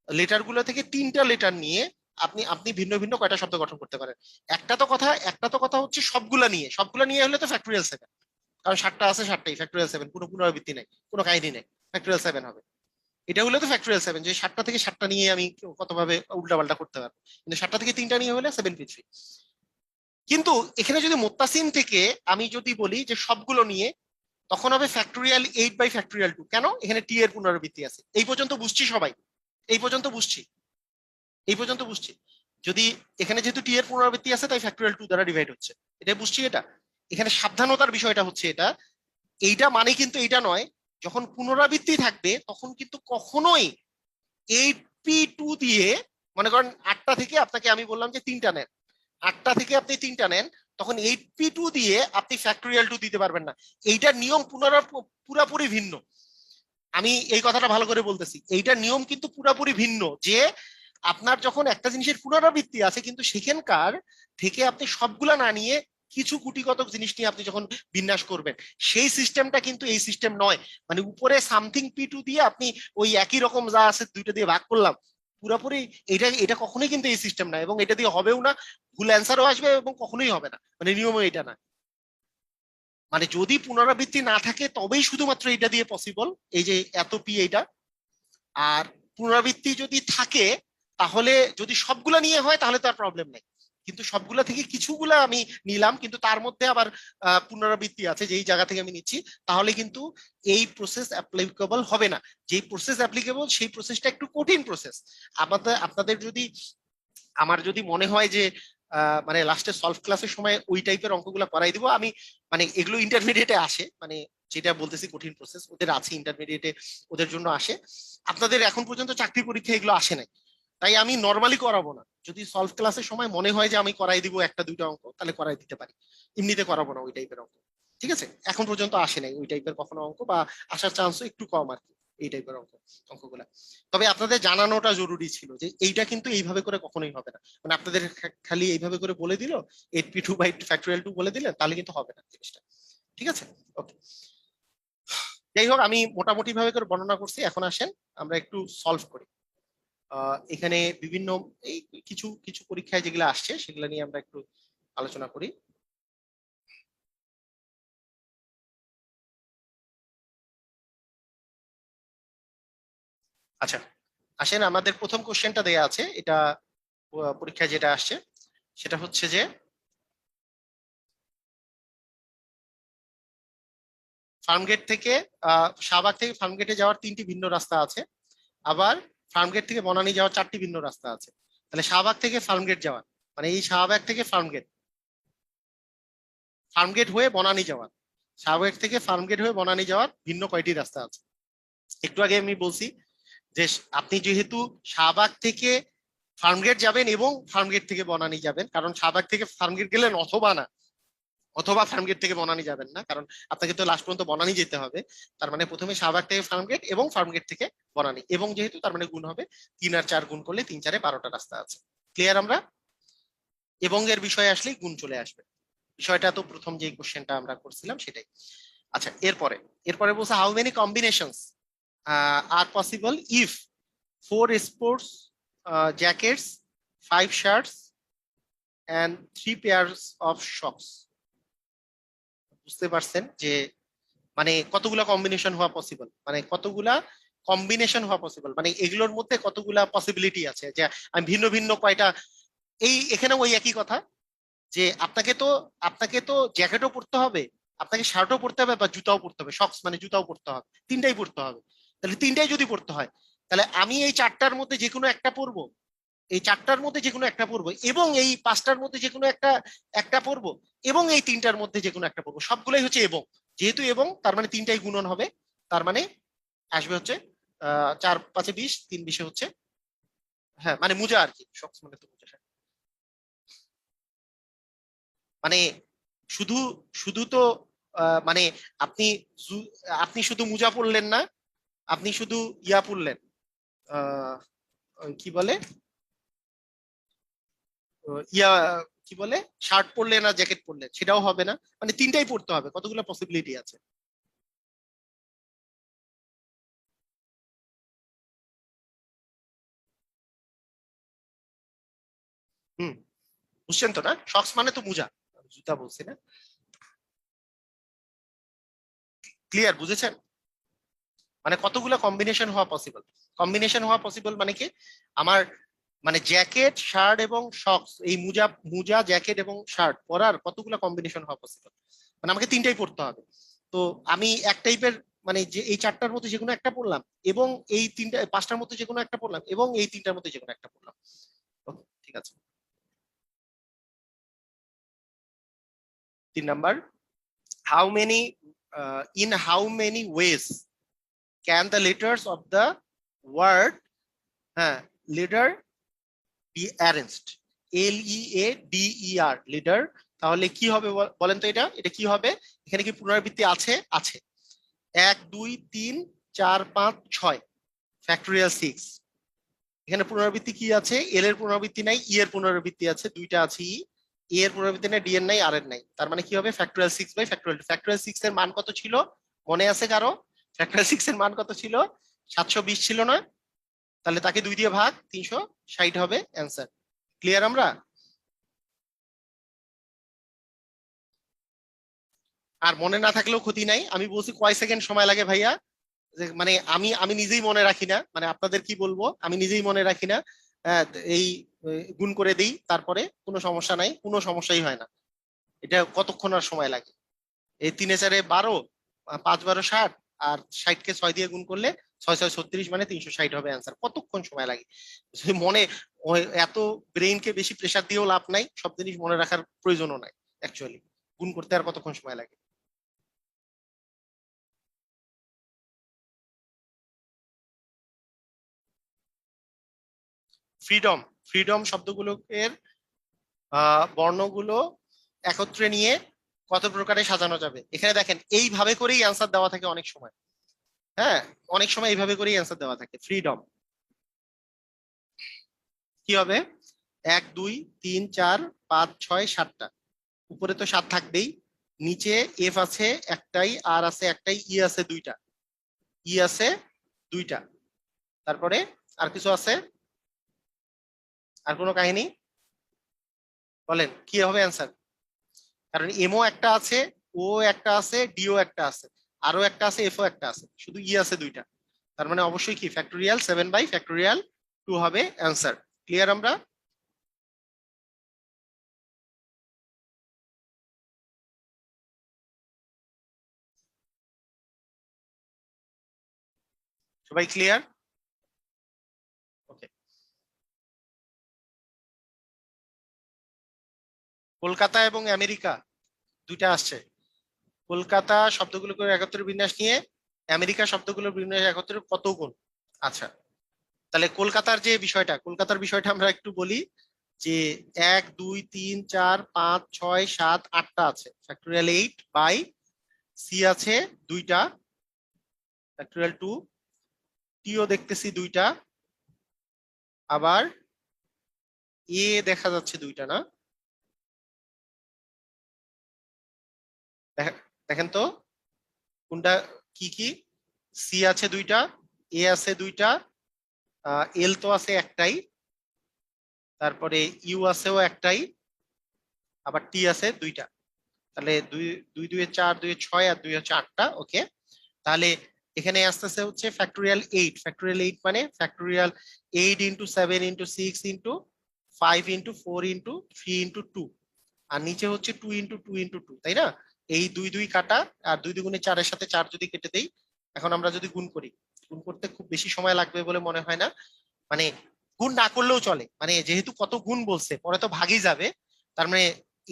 লেটার গুলো থেকে 3টা লেটার নিয়ে আপনি আপনি ভিন্ন ভিন্ন কয়টা শব্দ গঠন করতে পারেন। একটা তো কথা হচ্ছে সবগুলা নিয়ে হলে তো ফ্যাক্টরিয়াল 7, কারণ 7টা আছে 7টাই ফ্যাক্টরিয়াল 7, কোনো পুনরাবৃত্তি নাই, কোনো কাহিনী নাই, ফ্যাক্টরিয়াল 7 হবে। এটা হলে তো ফ্যাক্টরিয়াল 7, যে 7টা থেকে 7টা নিয়ে আমি কতভাবে উল্টাপাল্টা করতে পারবো। কিন্তু 7টা থেকে 3টা নিয়ে হলে 7p3। কিন্তু এখানে যদি মুত্তাসিম থেকে আমি যদি বলি যে সবগুলো নিয়ে, তখন হবে ফ্যাক্টরিয়াল 8/ফ্যাক্টরিয়াল 2। কেন? এখানে টি এর পুনরাবৃত্তি আছে। এই পর্যন্ত বুঝছি সবাই? এই পর্যন্ত বুঝছি? এই পর্যন্ত বুঝছি? যদি এখানে যেহেতু টি এর পুনরাবৃত্তি আছে তাই ফ্যাক্টরিয়াল 2 দ্বারা ডিভাইড হচ্ছে, এটা বুঝছি। এটা এখানে সাবধানতার বিষয়টা হচ্ছে এটা, এইটা মানে কিন্তু এইটা নয় যখন পুনরাবৃত্তি থাকবে তখন কিন্তু কখনোই 8p2 দিয়ে, মনে করেন 8টা থেকে আপনাকে আমি বললাম যে 3টা নেন, 8টা থেকে আপনি 3টা নেন, তখন 8p2 দিয়ে আপনি ফ্যাক্টরিয়াল 2 দিতে পারবেন না। এইটার নিয়ম পুরাপুরি ভিন্ন। আমি এই কথাটা ভালো করে বলতেছি, এইটার নিয়ম কিন্তু পুরাপুরি ভিন্ন। যে আপনার যখন একটা জিনিসের পুনরাবৃত্তি আছে কিন্তু সেখানকার থেকে আপনি সবগুলা না নিয়ে কিছু গুটিগত জিনিস নিয়ে আপনি যখন বিন্যাস করবেন, সেই সিস্টেমটা কিন্তু এই সিস্টেম নয়। মানে উপরে সামথিং p2 দিয়ে আপনি ওই একই রকম যা আছে দুইটা দিয়ে ভাগ করলাম পুরোপুরি, এটা এটা কখনোই কিন্তু এই সিস্টেম না, এবং এটা দিয়ে হবেও না। ভুল অ্যান্সারও আসবে এবং কখনোই হবে না, মানে নিয়মও এটা না। মানে যদি পুনরাবৃত্তি না থাকে তবেই শুধুমাত্র এটা দিয়ে পসিবল, এই যে এত পি এইটা। আর পুনরাবৃত্তি যদি থাকে তাহলে যদি সবগুলা নিয়ে হয় তাহলে তার প্রবলেম নেই, কিন্তু সবগুলা থেকে কিছুগুলা আমি নিলাম কিন্তু তার মধ্যে আবার পুনরাবৃত্তি আছে যেই জায়গা থেকে আমি নিচ্ছি, তাহলে কিন্তু এই প্রসেস অ্যাপ্লিকেবল হবে না। যেই প্রসেস অ্যাপ্লিকেবল সেই প্রসেসটা একটু কঠিন প্রসেস। আপনাদের যদি, আমার যদি মনে হয় যে মানে লাস্টে সলভ ক্লাসের সময় ওই টাইপের অঙ্কগুলো করাই দিব আমি, মানে এগুলো ইন্টারমিডিয়েটে আসে, মানে যেটা বলতেছি কঠিন প্রসেস ওদের আছে ইন্টারমিডিয়েটে, ওদের জন্য আসে। আপনাদের এখন পর্যন্ত চাকরি পরীক্ষা এগুলো আসে নাই, তাই আমি নর্মালি করাবো না। যদি সলভ ক্লাসের সময় মনে হয় যে আমি করাই দিব একটা দুইটা অঙ্ক, তাহলে করাই দিতে পারি, এমনিতে করাবো না ওই টাইপের অঙ্ক। ঠিক আছে? এখন পর্যন্ত আসে নাই ওই টাইপের কখনো অঙ্ক, বা আসার চান্সও একটু কম আর কি এই টাইপের অঙ্কগুলা। তবে আপনাদের জানানোটা জরুরি ছিল যে এইটা কিন্তু এইভাবে করে কখনোই হবে না। মানে আপনাদের খালি এইভাবে করে বলে দিল 8p2/ফ্যাক্টরিয়াল 2 বলে দিলেন, তাহলে কিন্তু হবে না জিনিসটা। ঠিক আছে? ওকে, যাই হোক আমি মোটামুটি ভাবে করে বর্ণনা করছি। এখন আসেন আমরা একটু সলভ করি। এখানে বিভিন্ন এই কিছু কিছু পরীক্ষায় যেগুলো আসছে সেগুলো নিয়ে আমরা একটু আলোচনা করি। আচ্ছা আসেন, আমাদের প্রথম কোশ্চেনটা দেয়া আছে, এটা পরীক্ষায় যেটা আসছে সেটা হচ্ছে যে ফার্মগেট থেকে শাহবাগ থেকে ফার্মগেটে যাওয়ার 3টি ভিন্ন রাস্তা আছে, আবার ফার্মগেট থেকে বনানী যাওয়ার 4টি ভিন্ন রাস্তা আছে। তাহলে শাহবাগ থেকে ফার্মগেট যাওয়ার, মানে এই শাহবাগ থেকে ফার্মগেট, ফার্মগেট হয়ে বনানী যাওয়ার, শাহবাগ থেকে ফার্মগেট হয়ে বনানী যাওয়ার ভিন্ন কয়টি রাস্তা আছে? একটু আগে আমি বলছি যে আপনি যেহেতু শাহবাগ থেকে ফার্মগেট যাবেন এবং ফার্মগেট থেকে বনানী যাবেন, কারণ শাহবাগ থেকে ফার্মগেট গেলেন অথবা না, অথবা ফার্মগেট থেকে বনানী যাবেন না, কারণ আপনাকে তো লাস্ট পর্যন্ত বনানী যেতে হবে। তার মানে প্রথমে শাহবাগ থেকে ফার্মগেট এবং ফার্মগেট থেকে বনানী, এবং যেহেতু তার মানে গুণ হবে 3 আর 4 গুণ করলে 3 × 4 = 12টা রাস্তা আছে। ক্লিয়ার? আমরা এবং এর বিষয়ে আসলেই গুণ চলে আসবে। বিষয়টা তো প্রথম যে কোশ্চেনটা আমরা করছিলাম সেটাই। আচ্ছা এরপরে এরপরে বলছে how many combinations are possible if 4 sports jackets, 5 shirts and 3 pairs of socks। বুঝতে পারছেন যে মানে কতগুলা কম্বিনেশন হওয়া পসিবল, মানে কতগুলা কম্বিনেশন হওয়া পসিবল, মানে এগুলোর মধ্যে কতগুলা পসিবিলিটি আছে যে আমি ভিন্ন ভিন্ন কয়টা। এই এখানে ওই একই কথা যে আপনাকে তো জ্যাকেটও পরতে হবে, আপনাকে শার্টও পরতে হবে, বা জুতাও পরতে হবে, সক্স মানে জুতাও পরতে হবে, তিনটাই পরতে হবে। তাহলে তিনটাই যদি পরতে হয়, তাহলে আমি এই চারটার মধ্যে যে কোনো একটা পরবো, এই চারটার মধ্যে যে কোনো একটা পরবো, এবং এই পাঁচটার মধ্যে যে কোনো একটা একটা পরবো, এবং এই তিনটার মধ্যে যে কোনো একটা পরবো, সবগুলোই হচ্ছে এবং। যেহেতু এবং, তার মানে তিনটাই গুণন হবে, তার মানে আসবে হচ্ছে 4 5 20, 3 20 হচ্ছে, হ্যাঁ মানে মোজা আর কি, সক্স মানে তো মোজা। মানে শুধু শুধু তো মানে আপনি আপনি শুধু মোজা পরলেন না, আপনি শুধু ইয়া পরলেন, আহ, ওই কি বলে, ইয়া কি বলে, শার্ট পরলেন না জ্যাকেট পরলেন, সেটাও হবে না, মানে তিনটাই পরতে হবে, কতগুলো পসিবিলিটি আছে। হুম, বুঝছেন তো না, সক্স মানে তো মোজা, জুতা বলছি না। ক্লিয়ার, বুঝেছেন? মানে কতগুলো কম্বিনেশন হওয়া পসিবল, কম্বিনেশন হওয়া পসিবল মানে কি, আমার মানে জ্যাকেট শার্ট এবং সক্স, এই মোজা মোজা জ্যাকেট এবং শার্ট পরার কতগুলো কম্বিনেশন হওয়া পসিবল, মানে আমাকে তিনটাই পড়তে হবে। তো আমি এক টাইপের, মানে যে এই চারটার মধ্যে যে কোনো একটা পড়লাম, এবং এই তিনটা পাঁচটার মধ্যে যে কোনো একটা পড়লাম, এবং এই তিনটার মধ্যে যে কোনো একটা পড়লাম। ওকে, ঠিক আছে। 3 number, how many, in how many ways can the letters of the word, হ্যাঁ, leader be arranged, LEADER, leader. তাহলে কি হবে বলেন তো, এটা এটা কি হবে? এখানে কি পুনরাবৃত্তি আছে? আছে। 1 2 3 4 5 6, ফ্যাক্টোরিয়াল 6। এখানে পুনরাবৃত্তি কি আছে? এল এর পুনরাবৃত্তি নাই, ই এর পুনরাবৃত্তি আছে, দুইটা আছে ই, এ এর পুনরাবৃত্তি নাই, ডি এর নাই, আর এর নাই। তার মানে কি হবে? ফ্যাক্টোরিয়াল 6/ফ্যাক্টোরিয়াল 2। ফ্যাক্টোরিয়াল 6 এর মান কত ছিল মনে আছে কারো? ফ্যাক্টোরিয়াল 6 এর মান কত ছিল? 720 ছিল না? তাহলে তাকে 2 দিয়ে ভাগ, 360 হবে অ্যান্সার। ক্লিয়ার আমরা? আর মনে না থাকলেও ক্ষতি নাই, আমি বলছি কয় সেকেন্ড সময় লাগে ভাইয়া, যে মানে আমি আমি নিজেই মনে রাখি না, মানে আপনাদের কি বলবো, আমি নিজেই মনে রাখি না। এই গুণ করে দিই, তারপরে কোনো সমস্যা নাই, কোনো সমস্যাই হয় না। এটা কতক্ষণ আর সময় লাগে? এই 3 4 12, 5 12 60, আর 60-কে 6 দিয়ে গুণ করলে 6 6 36, মানে 360 হবে অ্যান্সার। কতক্ষণ সময় লাগে? যদি মনে এত ব্রেইনকে বেশি প্রেসার দিয়েও লাভ নাই, সব জিনিস মনে রাখার প্রয়োজনও নাই অ্যাকচুয়ালি। গুণ করতে আর কতক্ষণ সময় লাগে? ফ্রিডম, ফ্রিডম শব্দগুলোকে বর্ণগুলো একত্রে নিয়ে কত প্রকারে সাজানো যাবে, এখানে দেখেন এইভাবে করেই অ্যান্সার দেওয়া থাকে অনেক সময়। হ্যাঁ, অনেক সময় এইভাবে করেই অ্যান্সার দেওয়া থাকে। ফ্রিডম কি হবে? 1 2 3 4 5 6 7টা, উপরে তো 7 থাকবেই, নিচে এফ আছে একটাই, আর আছে একটাই, ই আছে দুইটা, ই আছে দুইটা, তারপরে আর কিছু আছে? আর কোনো কাহিনী? বলেন কি হবে অ্যান্সার? কারণ এমও একটা আছে, ও একটা আছে, ডিও একটা আছে, আরো একটা আছে, এফও একটা আছে, শুধু ই আছে দুইটা। তার মানে অবশ্যই কি ফ্যাক্টোরিয়াল 7/ফ্যাক্টোরিয়াল 2 হবে অ্যান্সার। ক্লিয়ার আমরা? সবাই ক্লিয়ার? ওকে। কলকাতা এবং আমেরিকা দুইটা আসছে। কলকাতা শব্দগুলোকে একত্রে বিন্যাস নিয়ে আমেরিকা শব্দগুলোর বিন্যাস একত্রে কত গুণ? আচ্ছা, তাহলে কলকাতার বিষয়টা আমরা একটু বলি, যে 1 2 3 4 5 6 7 8টা আছে, ফ্যাক্টোরিয়াল 8 বাই সি আছে দুইটা, ফ্যাক্টোরিয়াল 2, টিও দেখতেছি দুইটা, আবার এ দেখা যাচ্ছে দুইটা না? দেখেন তো কোনটা কি কি। সি আছে দুইটা, এ আছে দুইটা, এল তো আছে একটাই, তারপরে ইউ আছেও একটাই, আবার টি আছে দুইটা। তাহলে দুই দুই দুই 4, 2 6 আর 2 হচ্ছে 8টা। ওকে, তাহলে এখানে আসতেছে হচ্ছে ফ্যাক্টোরিয়াল 8। ফ্যাক্টোরিয়াল 8 মানে factorial 8 into 7 into 6 into 5 into 4 into 3 into 2, আর নিচে হচ্ছে 2 ইন্টু 2 ইন্টু 2, তাই না? এই দুই দুই কাটা, আর 2 দুগুণে 4 এর সাথে 4 যদি কেটে দেই, এখন আমরা যদি গুণ করি, গুণ করতে খুব বেশি সময় লাগবে বলে মনে হয় না। মানে গুণ না করলেও চলে, মানে যেহেতু কত গুণ বলছে পরে তো ভাগই যাবে, তার মানে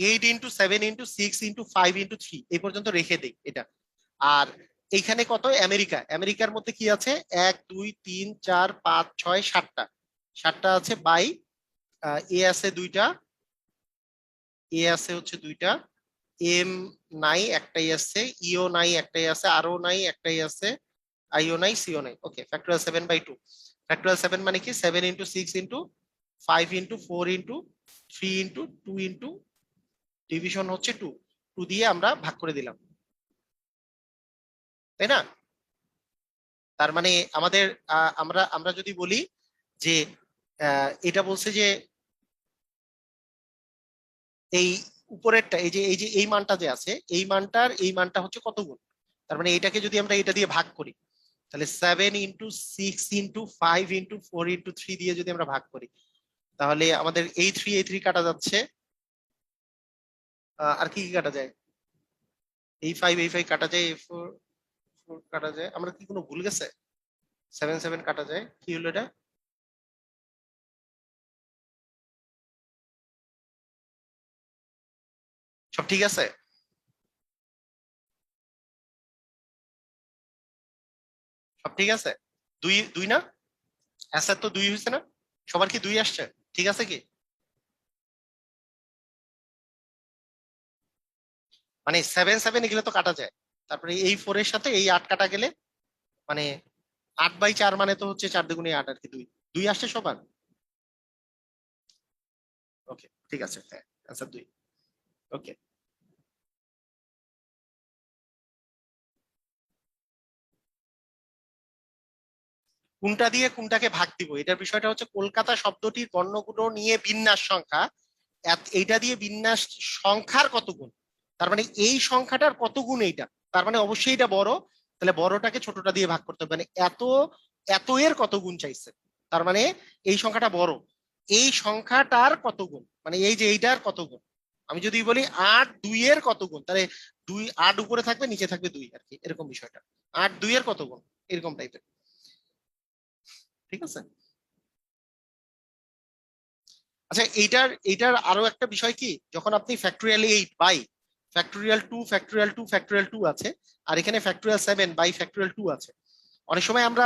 8 ইন্টু 7 ইন্টু 6 ইন্টু 5 ইন্টু 3 এই পর্যন্ত রেখে দেই এটা। আর এইখানে কত, আমেরিকা, আমেরিকার মধ্যে কি আছে, 1 2 3 4 5 6 7টা, 7টা আছে বাই এ আছে দুইটা, এ আছে হচ্ছে দুইটা, এম নাই একটাই আছে, ইও নাই একটাই আছে, আরও নাই একটাই আছে, আইও নাই, সিও নাই। ওকে, ফ্যাক্টরিয়াল 7/2। ফ্যাক্টরিয়াল 7 মানে কি, 7 into 6 into 5 into 4 into 3 into 2 into division হচ্ছে 2, 2 দিয়ে আমরা ভাগ করে দিলাম, তাই না? তার মানে আমাদের আমরা আমরা যদি বলি যে এটা বলছে যে এই উপরেরটা, এই যে এই মানটা যে আছে, এই মানটার এই মানটা হচ্ছে কত গুণ, তার মানে এটাকে যদি আমরা এটা দিয়ে ভাগ করি, তাহলে 7 ইন্টু 6 ইন্টু 5 ইন্টু 4 ইন্টু 3 দিয়ে যদি আমরা ভাগ করি, তাহলে আমাদের এই থ্রি কাটা যাচ্ছে, আর কি কি কাটা যায়, এই ফাইভ কাটা যায়, এই ফোর কাটা যায়, আমরা কি কোনো ভুল গেছে, 7 কাটা যায়, কি হলো এটা, সব ঠিক আছে? সব ঠিক আছে? দুই দুই না, অ্যান্সার তো দুই হয়েছে না? সবার কি দুই আসছে? ঠিক আছে কি? মানে 7 এগুলো তো কাটা যায়, তারপরে এই 4 এর সাথে এই 8 কাটা গেলে, মানে 8/4 মানে তো হচ্ছে 4 × 8 আর কি, দুই, দুই আসছে সবার। ওকে, ঠিক আছে, হ্যাঁ, অ্যান্সার দুই। ওকে, কোনটা দিয়ে কোনটাকে ভাগ দিব, এটার বিষয়টা হচ্ছে কলকাতা শব্দটির বর্ণগুলো নিয়ে বিন্যাস সংখ্যা, এইটা দিয়ে বিন্যাস সংখ্যার কত গুণ, তার মানে এই সংখ্যাটার কত গুণ এইটা, তার মানে অবশ্যই এটা বড়, তাহলে বড়টাকে ছোটটা দিয়ে ভাগ করতে হবে, মানে এত, এত এর কত গুণ চাইছে, তার মানে এই সংখ্যাটা বড়, এই সংখ্যাটার কত গুণ, মানে এই যে এইটার কত গুণ। আমি যদি বলি 8 2 এর কত গুণ, তাহলে 8 উপরে থাকবে, নিচে থাকবে 2 আর কি, এরকম বিষয়টা, 8 2 এর কত গুণ, এরকম টাইপের। ঠিক আছে? আচ্ছা, এইটার আরো একটা বিষয় কি, যখন আপনি ফ্যাক্টোরিয়াল 8 বাই ফ্যাক্টোরিয়াল 2 আছে, আর এখানে ফ্যাক্টোরিয়াল 7 বাই ফ্যাক্টোরিয়াল 2 আছে, অনেক সময় আমরা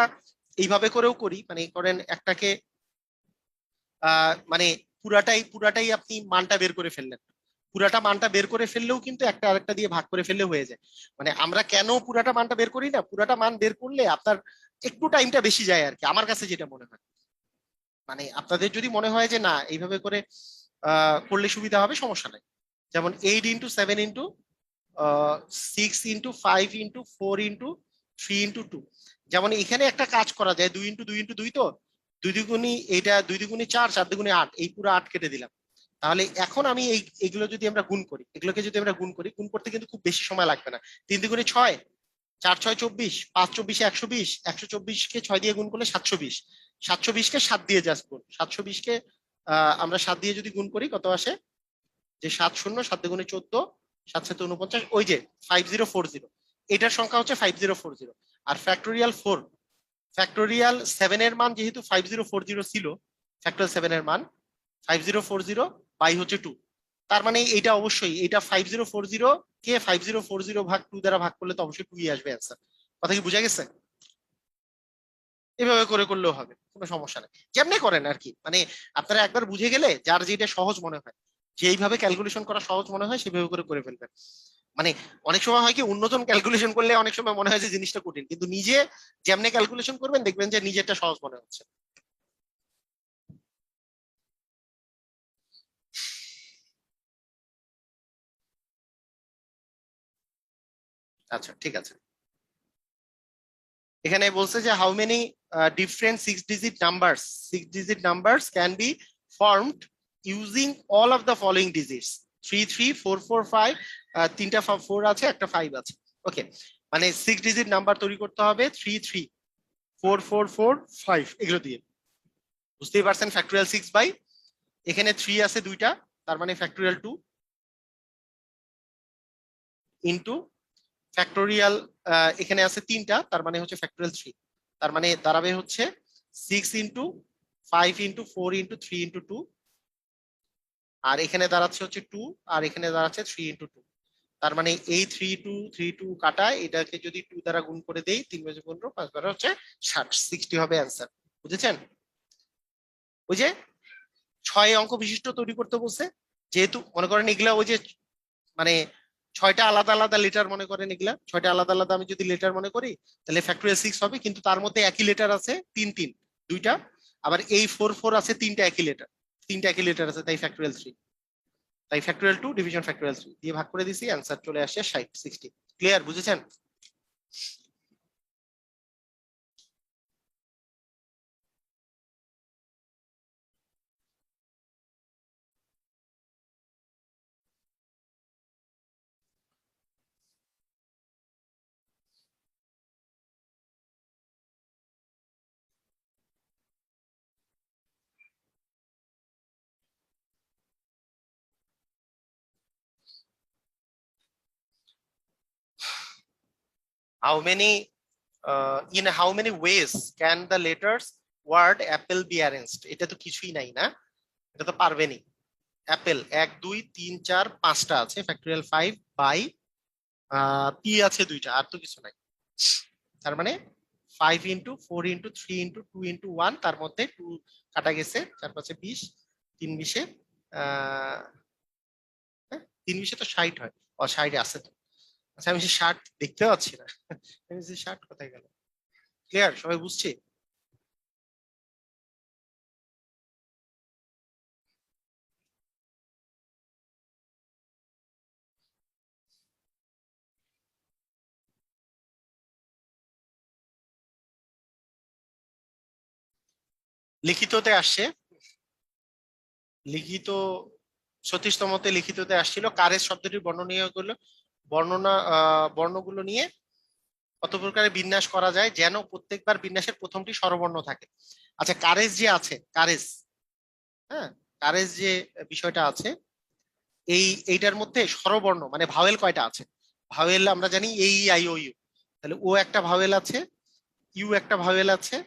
এইভাবে করেও করি, মানে করেন একটাকে মানে পুরাটাই আপনি মানটা বের করে ফেললেন, পুরাটা মানটা বের করে ফেললেও কিন্তু একটা আরেকটা দিয়ে ভাগ করে ফেললে হয়ে যায়। মানে আমরা কেন পুরাটা মানটা বের করি না, পুরাটা মান বের করলে আপনার একটু টাইমটা বেশি যায় আর কি, আমার কাছে যেটা মনে হয়। মানে আপনাদের যদি মনে হয় যে না এইভাবে করে করলে সুবিধা হবে, সমস্যা নাই, যেমন 8 × 7 × 6 × 5 × 4 × 3 × 2, যেমন এখানে একটা কাজ করা যায়, 2 × 2 × 2, তো 2 দুগুণী এটা, 2 দুগুণী 4, 4 দুগুণী 8, এই পুরো 8 কেটে দিলাম। তাহলে এখন আমি এগুলো যদি আমরা গুণ করি, এগুলোকে যদি আমরা গুণ করি, গুণ করতে কিন্তু খুব বেশি সময় লাগবে না। 3 দুগুণী 6, 4 6 24, 5 24 120, 124কে 6 দিয়ে গুণ করলে 720, 720কে 7 দিয়ে জাস্ট গুণ, 720কে আমরা 7 দিয়ে যদি গুণ করি কত আসে, যে 7 0, 7 দুগুণে 14, 7 7 49, ওই যে 5040, এটার সংখ্যা হচ্ছে 5040। আর ফ্যাক্টোরিয়াল 7 এর মান যেহেতু 5040 ছিল, ফ্যাক্টোরিয়াল 7 এর মান 5040 বাই হচ্ছে 2, তার মানে এইটা অবশ্যই, এটা 5040 কে 5040 ভাগ 2 দ্বারা ভাগ করলে তো অবশ্যই 2 আসবে অ্যান্সার। কথা কি বোঝা গেছে? এভাবে করে করলেও হবে, কোনো সমস্যা নেই, যেমনি করেন আর কি, মানে আপনারা একবার বুঝে গেলে যার যেটা সহজ মনে হয়, যেইভাবে ক্যালকুলেশন করা সহজ মনে হয় সেভাবে করে করে ফেলবেন। মানে অনেক সময় হয় কি, অন্যজন ক্যালকুলেশন করলে অনেক সময় মনে হয় যে জিনিসটা কঠিন, কিন্তু নিজে যেমনি ক্যালকুলেশন করবেন দেখবেন যে নিজেরটা সহজ মনে হচ্ছে। আচ্ছা, ঠিক আছে। এখানে বলছে যে how many different six digit numbers can be formed using all of the following digits. 33445, তিনটা 4 আছে, একটা 5 আছে। ওকে, মানে 6 ডিজিট নাম্বার তৈরি করতে হবে 3344445 এগুলো দিয়ে। বুঝতেই পারছেন, ফ্যাক্টোরিয়াল 6 বাই এখানে 3 আছে দুইটা, তার মানে ফ্যাক্টোরিয়াল 2 ইন্টু ফ্যাক্টোরিয়াল এখানে আছে তিনটা, তার মানে হচ্ছে ফ্যাক্টোরিয়াল 3, তার মানে দাঁড়াবে হচ্ছে 6 × 5 × 4 × 3 × 2, আর এখানে দাঁড়াচ্ছে হচ্ছে 2, আর এখানে দাঁড়াচ্ছে 3 × 2। তার মানে এই 3 2 কাটা, এটাকে যদি 2 দ্বারা গুণ করে দেই, 3 × 15 5 দ্বারা হচ্ছে 60 হবে অ্যান্সার। বুঝেছেন? ওই যে 6 অঙ্ক বিশিষ্ট তৈরি করতে বলছে, যেহেতু মনে করেন এগুলা ওই যে মানে 6টা আলাদা আলাদা লেটার মনে করেন, এগুলা 6টা আলাদা আলাদা আমি যদি লেটার মনে করি, তাহলে ফ্যাক্টোরিয়াল 6 হবে, কিন্তু তার মধ্যে একই লেটার আছে 3 3 দুইটা, আবার এই 4 4 আছে তিনটা একই লেটার, তিনটা একই লেটার আছে, তাই ফ্যাক্টোরিয়াল 3। তাই ফ্যাক্টোরিয়াল 2 ডিভিশন ফ্যাক্টোরিয়াল 3 দিয়ে ভাগ করে দিছি, অ্যান্সার চলে আসছে 60। ক্লিয়ার? বুঝেছেন? How many in how many ways can the letters word apple be arranged? এটা তো কিছুই নাই না, এটা তো পারবেনই। অ্যাপেল 1 2 3 4 5টা আছে, ফ্যাক্টোরিয়াল 5 বাই পি আছে দুইটা, আর তো কিছু নাই। তার মানে 5 × 4 × 3 × 2 × 1, তার মধ্যে 2 কাটা গেছে, 4 5 20, 3 20 আহ 3 20 তো 60 হয়। ও 60 আছে তো। আচ্ছা, আমি সে 60 দেখতে পাচ্ছি না। আমি সে 60 কোথায় গেল? ক্লিয়ার? সবাই বুঝছে? লিখিততে আসছে, লিখিত 36তমতে লিখিততে আসছিল, কারের শব্দটির বর্ণনীয় গুলো বর্ণনা বর্ণগুলো নিয়ে কত প্রকারে বিন্যাস করা যায় যেন প্রত্যেকবার বিন্যাসের প্রথমটি স্বরবর্ণ থাকে। আচ্ছা, কারেজ যে আছে, কারেজ, হ্যাঁ, কারেজ যে বিষয়টা আছে, এইটার মধ্যে স্বরবর্ণ মানে ভাওয়েল কয়টা আছে? ভাওয়েল আমরা জানি এই আই ও ইউ, তাহলে ও একটা ভাওয়েল আছে, ইউ একটা ভাওয়েল আছে,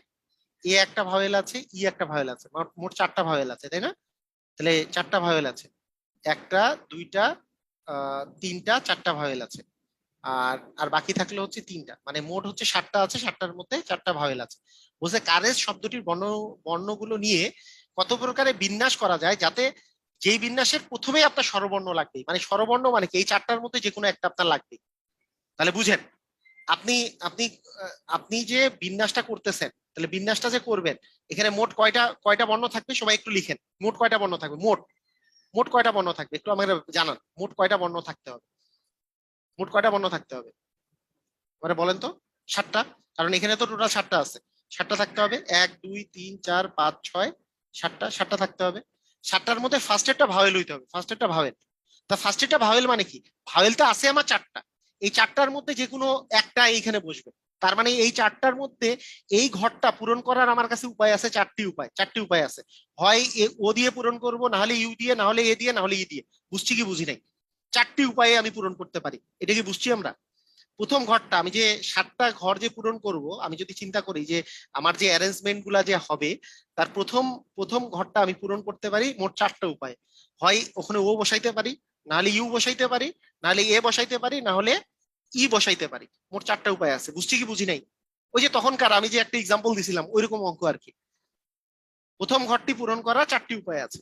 এ একটা ভাওয়েল আছে, ই একটা ভাওয়েল আছে, মোট 4টা ভাওয়েল আছে, তাই না? তাহলে 4টা ভাওয়েল আছে, একটা দুইটা 3টা 4টা ভাওয়েল আছে, আর আর বাকি থাকলে হচ্ছে 3টা, মানে মোট হচ্ছে 7টা আছে, 7টার মধ্যে 4টা ভাওয়েল আছে। বুঝলে? কারেজ শব্দটির বর্ণগুলো নিয়ে কত প্রকারে বিন্যাস করা যায় যাতে যেই বিন্যাসের প্রথমেই আপনার স্বরবর্ণ লাগবে, মানে স্বরবর্ণ মানে কি, এই 4টার মধ্যে যে কোনো একটা আপনার লাগবে। তাহলে বুঝেন, আপনি আপনি আপনি যে বিন্যাসটা করতেছেন, তাহলে বিন্যাসটা যে করবেন, এখানে মোট কয়টা কয়টা বর্ণ থাকবে সবাই একটু লিখেন। মোট কয়টা বর্ণ থাকবে? মোট মোট কয়টা বর্ণ থাকবে একটু আমাকে জানান। মোট কয়টা বর্ণ থাকতে হবে? মোট কয়টা বর্ণ থাকতে হবে মানে বলেন তো? 7টা, কারণ এখানে তো টোটাল 7টা আছে, 7টা থাকতে হবে। 1 2 3 4 5 6 7টা, 7টা থাকতে হবে। 7টার মধ্যে ফার্স্টেরটা ভাওয়েল হইতে হবে, ফার্স্টেরটা ভাওয়েল। তা ফার্স্টেরটা ভাওয়েল মানে কি? ভাওয়েল তো আছে আমার 4টা, এই 4টার মধ্যে যে কোনো একটা এইখানে বসবে। তার মানে এই 4টার মধ্যে এই ঘরটা পূরণ করার আমার কাছে উপায় আছে, 4টি উপায়, 4টি উপায় আছে। হয় ও দিয়ে পূরণ করব, না হলে ইউ দিয়ে, না হলে এ দিয়ে, না হলে ই দিয়ে। বুঝছি কি বুঝি নাই? 4টি উপায়ে আমি পূরণ করতে পারি, এটা কি বুঝছি আমরা? প্রথম ঘরটা আমি যে 7টা ঘর যে পূরণ করব, আমি যদি চিন্তা করি যে আমার যে অ্যারেঞ্জমেন্ট গুলা যে হবে, তার প্রথম প্রথম ঘরটা আমি পূরণ করতে পারি মোট 4টা উপায়। হয় ওখানে ও বসাইতে পারি, না হলে ইউ বসাইতে পারি, না হলে এ বসাইতে পারি, না হলে ই বসাইতে পারি। মোট 4টা উপায় আছে। বুঝছি কি বুঝি নাই? ওই যে তখনকার আমি যে একটা এক্সাম্পল দিছিলাম, ওইরকম অঙ্ক আর কি। প্রথম ঘরটি পূরণ করার 4টি উপায় আছে।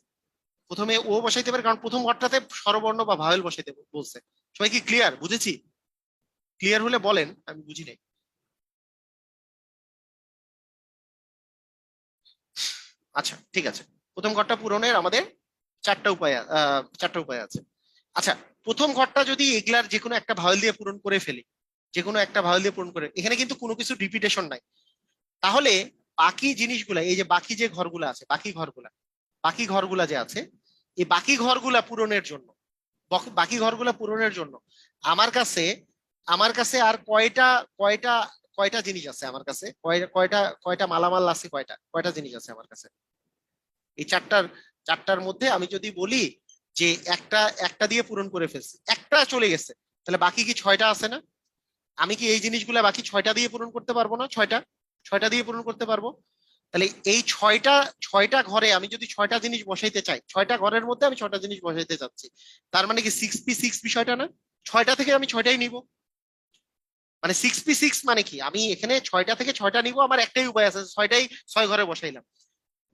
প্রথমে ও বসাইতে পারি, কারণ প্রথম ঘরটাতে স্বরবর্ণ বা ভাওয়েল বসাইতে বলছে। সবাই কি ক্লিয়ার? বুঝেছি? ক্লিয়ার হলে বলেন, আমি বুঝি নাই। আচ্ছা, ঠিক আছে। প্রথম ঘরটা পূরণের আমাদের 4টা উপায় আছে। আচ্ছা, প্রথম ঘরটা যদি এগুলার যে কোনো একটা ভাওয়েল দিয়ে পূরণ করে ফেলি, যে কোনো একটা ভাওয়েল দিয়ে পূরণ করে, এখানে কিন্তু কোনো কিছু রিপিটেশন নাই, তাহলে বাকি জিনিসগুলা, এই যে বাকি যে ঘরগুলা আছে, বাকি ঘরগুলা যে আছে, এই বাকি ঘরগুলা পূরণের জন্য বাকি ঘরগুলো পূরণের জন্য আমার কাছে আমার কাছে আর কয়টা কয়টা কয়টা জিনিস আছে আমার কাছে, কয়টা কয়টা মালামাল আছে, কয়টা কয়টা জিনিস আছে আমার কাছে। এই চারটার মধ্যে আমি যদি বলি যে একটা একটা দিয়ে পূরণ করে ফেলছি, একটা চলে গেছে, তাহলে বাকি কি ছয়টা আছে না? আমি কি এই জিনিসগুলা বাকি ছয়টা দিয়ে পূরণ করতে পারবো না? ছয়টা ছয়টা দিয়ে পূরণ করতে পারবো। তাহলে এই ছয়টা ছয়টা ঘরে আমি যদি ছয়টা জিনিস বসাইতে চাই, ছয়টা ঘরের মধ্যে আমি ছয়টা জিনিস বসাইতে চাচ্ছি, তার মানে কি 6p6 বিষয়টা না? ছয়টা থেকে আমি ছয়টাই নিব। মানে 6p6 মানে কি, আমি এখানে ছয়টা থেকে ছয়টা নিব, আমার একটাই উপায় আছে, ছয়টাই ছয় ঘরে বসাইলাম।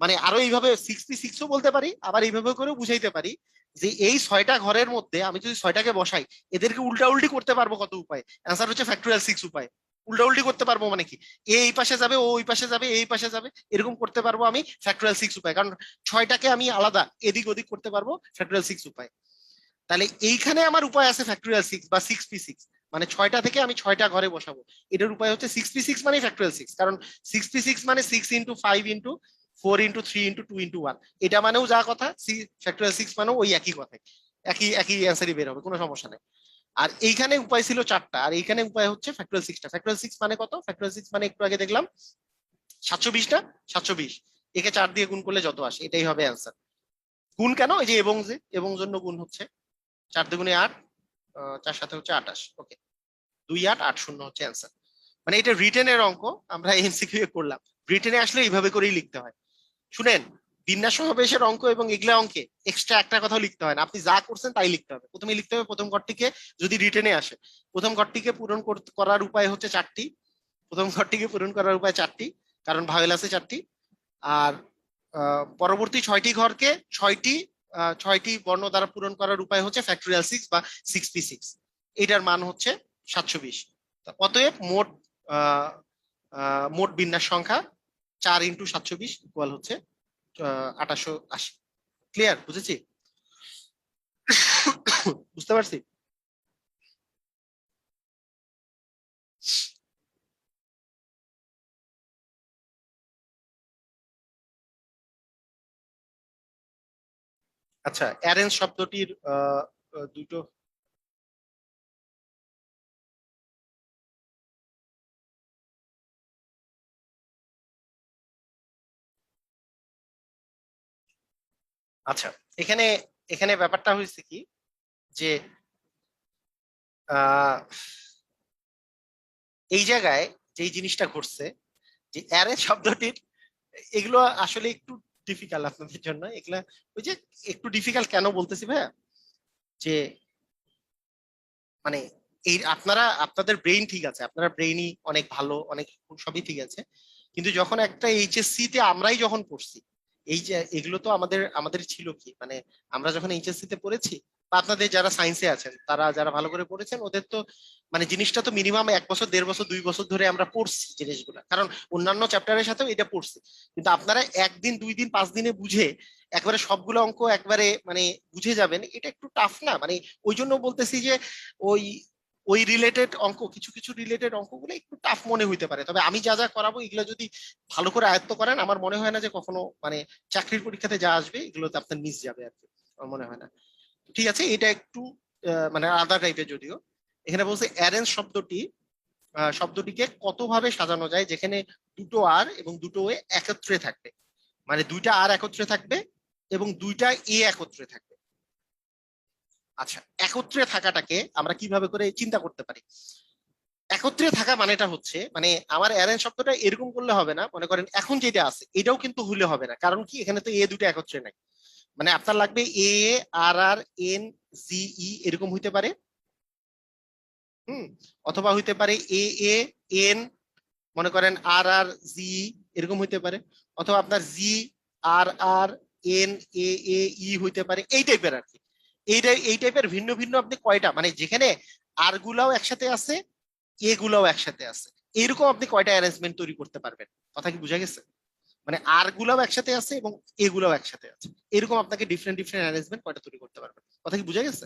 মানে আরো এইভাবে 6p6ও বলতে পারি, আবার এইভাবে করেও বুঝাইতে পারি যে এই ছয়টা ঘরের মধ্যে আমি যদি ছয়টাকে বসাই, এদেরকে উল্টা উল্টি করতে পারবো কত উপায়। অ্যান্সার হচ্ছে ফ্যাক্টোরিয়াল 6 উপায়। উল্টা উল্টি করতে পারবো মানে কি, এ এই পাশে যাবে, ও ওই পাশে যাবে, এই পাশে যাবে, এরকম করতে পারবো আমি ফ্যাক্টোরিয়াল 6 উপায়, কারণ ছয়টাকে আমি আলাদা এদিক ওদিক করতে পারবো ফ্যাক্টোরিয়াল 6 উপায়। তাহলে এইখানে আমার উপায় আছে ফ্যাক্টোরিয়াল 6 বা 6p6, মানে ছয়টা থেকে আমি ছয়টা ঘরে বসাবো। এটার উপায় হচ্ছে 6p6 মানে ফ্যাক্টোরিয়াল 6, কারণ 6p6 মানে 6x5x4x3x2x1, এটা মানেও যা কথা, ফ্যাক্টোরিয়াল 6 মানেও ওই একই কথা, একই একই অ্যান্সারই বের হবে, কোনো সমস্যা নেই। আর এইখানে উপায় ছিল চারটা, আর এইখানে উপায় হচ্ছে ফ্যাক্টোরিয়াল 6টা। ফ্যাক্টোরিয়াল 6 মানে কত? ফ্যাক্টোরিয়াল 6 মানে একটু আগে দেখলাম 720 না, 720, একে 4 দিয়ে গুণ করলে যত আসে এটাই হবে অ্যান্সার। গুণ কেন? এই যে এবং, যে এবং জন্য গুণ হচ্ছে, 4 × 2 = 8, 4 × 7 = 28, ওকে, 2 8 8 0 হচ্ছে অ্যান্সার। মানে এটা রিটেনের অঙ্ক, আমরা এমসিকিউ করলাম, রিটেনে আসলে এইভাবে করেই লিখতে হয়। শুনেন, বিন্যাস সমাবেশের অঙ্ক এবং এগুলা অঙ্কে এক্সট্রা একটা কথাও লিখতে হয় না, আপনি যা করছেন তাই লিখতে হবে। প্রথমে লিখতে হবে প্রথম ঘরটিকে, যদি রিটেনে আসে, প্রথম ঘরটিকে পূরণ করার উপায় হচ্ছে চারটি, প্রথম ঘরটিকে পূরণ করার উপায় চারটি, কারণ ভাওয়েল আছে চারটি। আর পরবর্তী 6টি ঘরকে ছয়টি ছয়টি বর্ণ দ্বারা পূরণ করার উপায় হচ্ছে ফ্যাক্টোরিয়াল 6 বা 6p6, এটার মান হচ্ছে 720। অতএব মোট আহ, মোট বিন্যাস সংখ্যা 4 × 720 হচ্ছে 2880। ক্লিয়ার? বুঝেছি? বুঝতে পারছি? আচ্ছা, অ্যারেঞ্জ শব্দটির দুটো, আচ্ছা, এখানে এখানে ব্যাপারটা হয়েছে কি, যে আহ এই জায়গায় যেই জিনিসটা ঘটছে, যে অ্যারেঞ্জ শব্দটির, এগুলো আসলে একটু ডিফিকাল্ট আপনাদের জন্য এগুলা। ওই যে একটু ডিফিকাল্ট কেন বলতেছি ভাইয়া, যে মানে এই আপনাদের ব্রেইন ঠিক আছে, আপনারা ব্রেইনই অনেক ভালো, অনেক সবই ঠিক আছে, কিন্তু যখন একটা এইচএসসি তে আমরাই যখন পড়ছি, এই যে এগুলো তো আমাদের আমাদের ছিল কি, মানে আমরা যখন এইচএসসি তে পড়েছি, বা আপনাদের যারা সায়েন্সে আছেন, তারা যারা ভালো করে পড়েছেন, ওদের তো মানে জিনিসটা তো মিনিমাম 1 বছর 1.5 বছর 2 বছর ধরে আমরা পড়ছি জিনিসগুলো, কারণ অন্যান্য চ্যাপ্টারের সাথেও এটা পড়ছি। কিন্তু আপনারা একদিন 2 দিন 5 দিনে বুঝে একবারে সবগুলো অঙ্ক একবারে মানে বুঝে যাবেন, এটা একটু টাফ না? মানে ওই জন্য বলতেছি যে ওই ওই রিলেটেড অঙ্ক, কিছু কিছু রিলেটেড অঙ্কগুলো একটু টাফ মনে হইতে পারে, তবে আমি যা যা করাবো এগুলো যদি ভালো করে আয়ত্ত করেন, আমার মনে হয় না যে কখনো মানে চাকরির পরীক্ষাতে যা আসবে এগুলোতে আপনার মিস যাবে আর কি, আমার মনে হয় না। ঠিক আছে, এটা একটু মানে আলাদা টাইপের যদিও। এখানে বলছে অ্যারেঞ্জ শব্দটিকে কত ভাবে সাজানো যায় যেখানে দুটো আর এবং দুটো এ একত্রে থাকবে, মানে দুইটা আর একত্রে থাকবে এবং দুইটা এ একত্রে থাকবে। আচ্ছা, একত্রে থাকাটাকে আমরা কিভাবে করে চিন্তা করতে পারি? একত্রে থাকা মানেটা হচ্ছে, মানে আমার অ্যারেঞ্জ শব্দটা এরকম করলে হবে না, মনে করেন এখন যেটা আছে এটাও কিন্তু হলে হবে না, কারণ কি এখানে তো এ দুটো একত্রে নাই। মানে আপনার লাগবে এ, আর আর, এন, জি, ই এরকম হইতে পারে। হুম। অথবা হইতে পারে এ, এ, এন, মনে করেন আর আর, জি এরকম হইতে পারে। অথবা আপনার জি, আর আর, এন, এ, এ, ই হইতে পারে, এই টাইপের আর কি। এই টাইপের ভিন্ন ভিন্ন আপনি কয়টা, মানে যেখানে আর গুলাও একসাথে আছে, এ গুলাও একসাথে আছে, এরকম আপনি কয়টা অ্যারেঞ্জমেন্ট তৈরি করতে পারবেন? কথা কি বুঝা গেছে? মানে আর গুলাও একসাথে আছে এবং এ গুলাও একসাথে আছে, এরকম আপনাকে ডিফারেন্ট ডিফারেন্ট অ্যারেঞ্জমেন্ট কয়টা তৈরি করতে পারবেন? কথা কি বুঝা গেছে?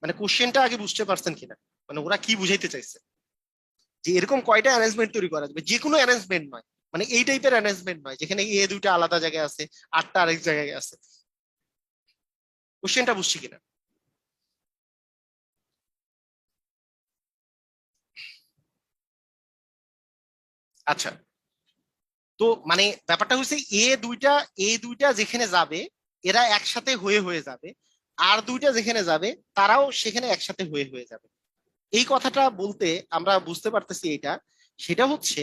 মানে কোশ্চেনটা আগে বুঝতে পারছেন কিনা, মানে ওরা কি বুঝাইতে চাইছে, যে এরকম কয়টা অ্যারেঞ্জমেন্ট তৈরি করা যাবে, যে কোনো অ্যারেঞ্জমেন্ট নয়, মানে এই টাইপের অ্যারেঞ্জমেন্ট নয় যেখানে এ দুইটা আলাদা জায়গায় আছে, আটটা আরেক জায়গায় আছে। কোশ্চেনটা বুঝছি কিনা? আচ্ছা, তো মানে ব্যাপারটা হচ্ছে এ দুইটা যেখানে যাবে এরা একসাথে হয়ে হয়ে যাবে, আর দুইটা যেখানে যাবে তারাও সেখানে একসাথে হয়ে হয়ে যাবে। এই কথাটা বলতে আমরা বুঝতে পারতেছি এটা, সেটা হচ্ছে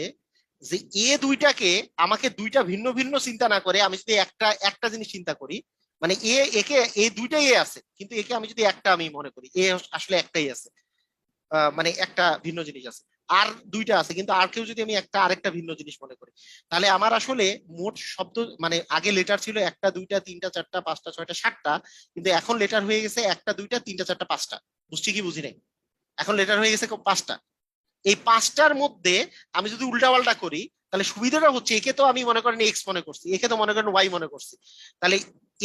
যে এ দুইটাকে আমাকে দুইটা ভিন্ন ভিন্ন চিন্তা না করে আমি যদি একটা একটা জিনিস চিন্তা করি, মানে একে এই দুইটাই এ আছে, কিন্তু একে আমি যদি একটা আমি মনে করি এ আসলে একটাই আছে, মানে একটা ভিন্ন জিনিস আছে। আর দুইটা আছে, কিন্তু আর কেউ যদি আমি একটা আরেকটা ভিন্ন জিনিস মনে করি, তাহলে আমার আসলে মোট শব্দ মানে আগে লেটার ছিল একটা দুইটা তিনটা চারটা পাঁচটা ছয়টা সাতটা, কিন্তু এখন লেটার হয়ে গেছে একটা দুইটা তিনটা চারটা পাঁচটা। বুঝছি কি বুঝি নাই? এখন লেটার হয়ে গেছে পাঁচটা। এই পাঁচটার মধ্যে আমি যদি উল্টাপাল্টা করি, তাহলে সুবিধাটা হচ্ছে একে তো আমি মনে করেন এক্স মনে করছি, একে তো মনে করেন ওয়াই মনে করছি, তাহলে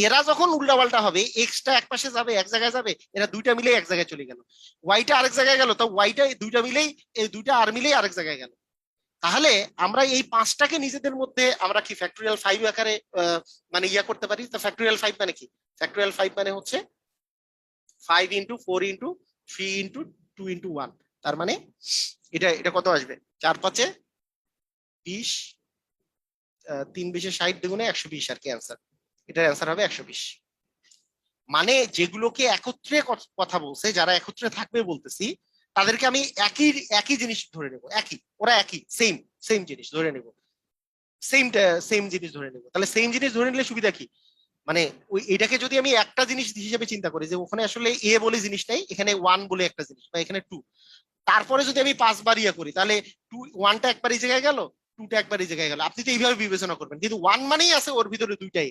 এরা যখন উল্টাপাল্টা হবে এক্সটা এক পাশে যাবে এক জায়গায় যাবে, এরা দুইটা মিলে এক জায়গায় চলে গেল, ওয়াইটা আরেক জায়গায় গেল, তো ওয়াইটা দুইটা মিলেই এই দুইটা আর মিলেই আরেক জায়গায় গেল। তাহলে আমরা এই পাঁচটাকে নিজেদের মধ্যে আমরা কি ফ্যাক্টরিয়াল ফাইভ আকারে মানে ইয়া করতে পারি। তো ফ্যাক্টরিয়াল ফাইভ মানে কি? ফ্যাক্টরিয়াল ফাইভ মানে হচ্ছে 5 into 4 into 3 into 2 into 1। তার মানে এটা এটা কত আসবে? 4 5 20, 3 20 60, দুগুণে 120 আর কি অ্যান্সার। এটার অ্যান্সার হবে 120। মানে যেগুলোকে একত্রে কথা বলছে, যারা একত্রে থাকবে বলতেছি, তাদেরকে আমি একই একই জিনিস ধরে নেব, একই, ওরা একই সেম সেম জিনিস ধরে নেব, সেম সেম জিনিস ধরে নেব। তাহলে সেম জিনিস ধরে নিলে সুবিধা কি? মানে ওই এটাকে যদি আমি একটা জিনিস হিসেবে চিন্তা করি যে ওখানে আসলে এ বলে জিনিস নাই, এখানে ওয়ান বলে একটা জিনিস, বা এখানে টু, তারপরে যদি আমি 5 বার ইয়ে করি, তাহলে ওয়ানটা একবার এই জায়গায় গেল, টুটা একবার এই জায়গায় গেল, আপনি তো এইভাবে বিবেচনা করবেন, কিন্তু ওয়ান মানেই আছে ওর ভিতরে দুইটাই।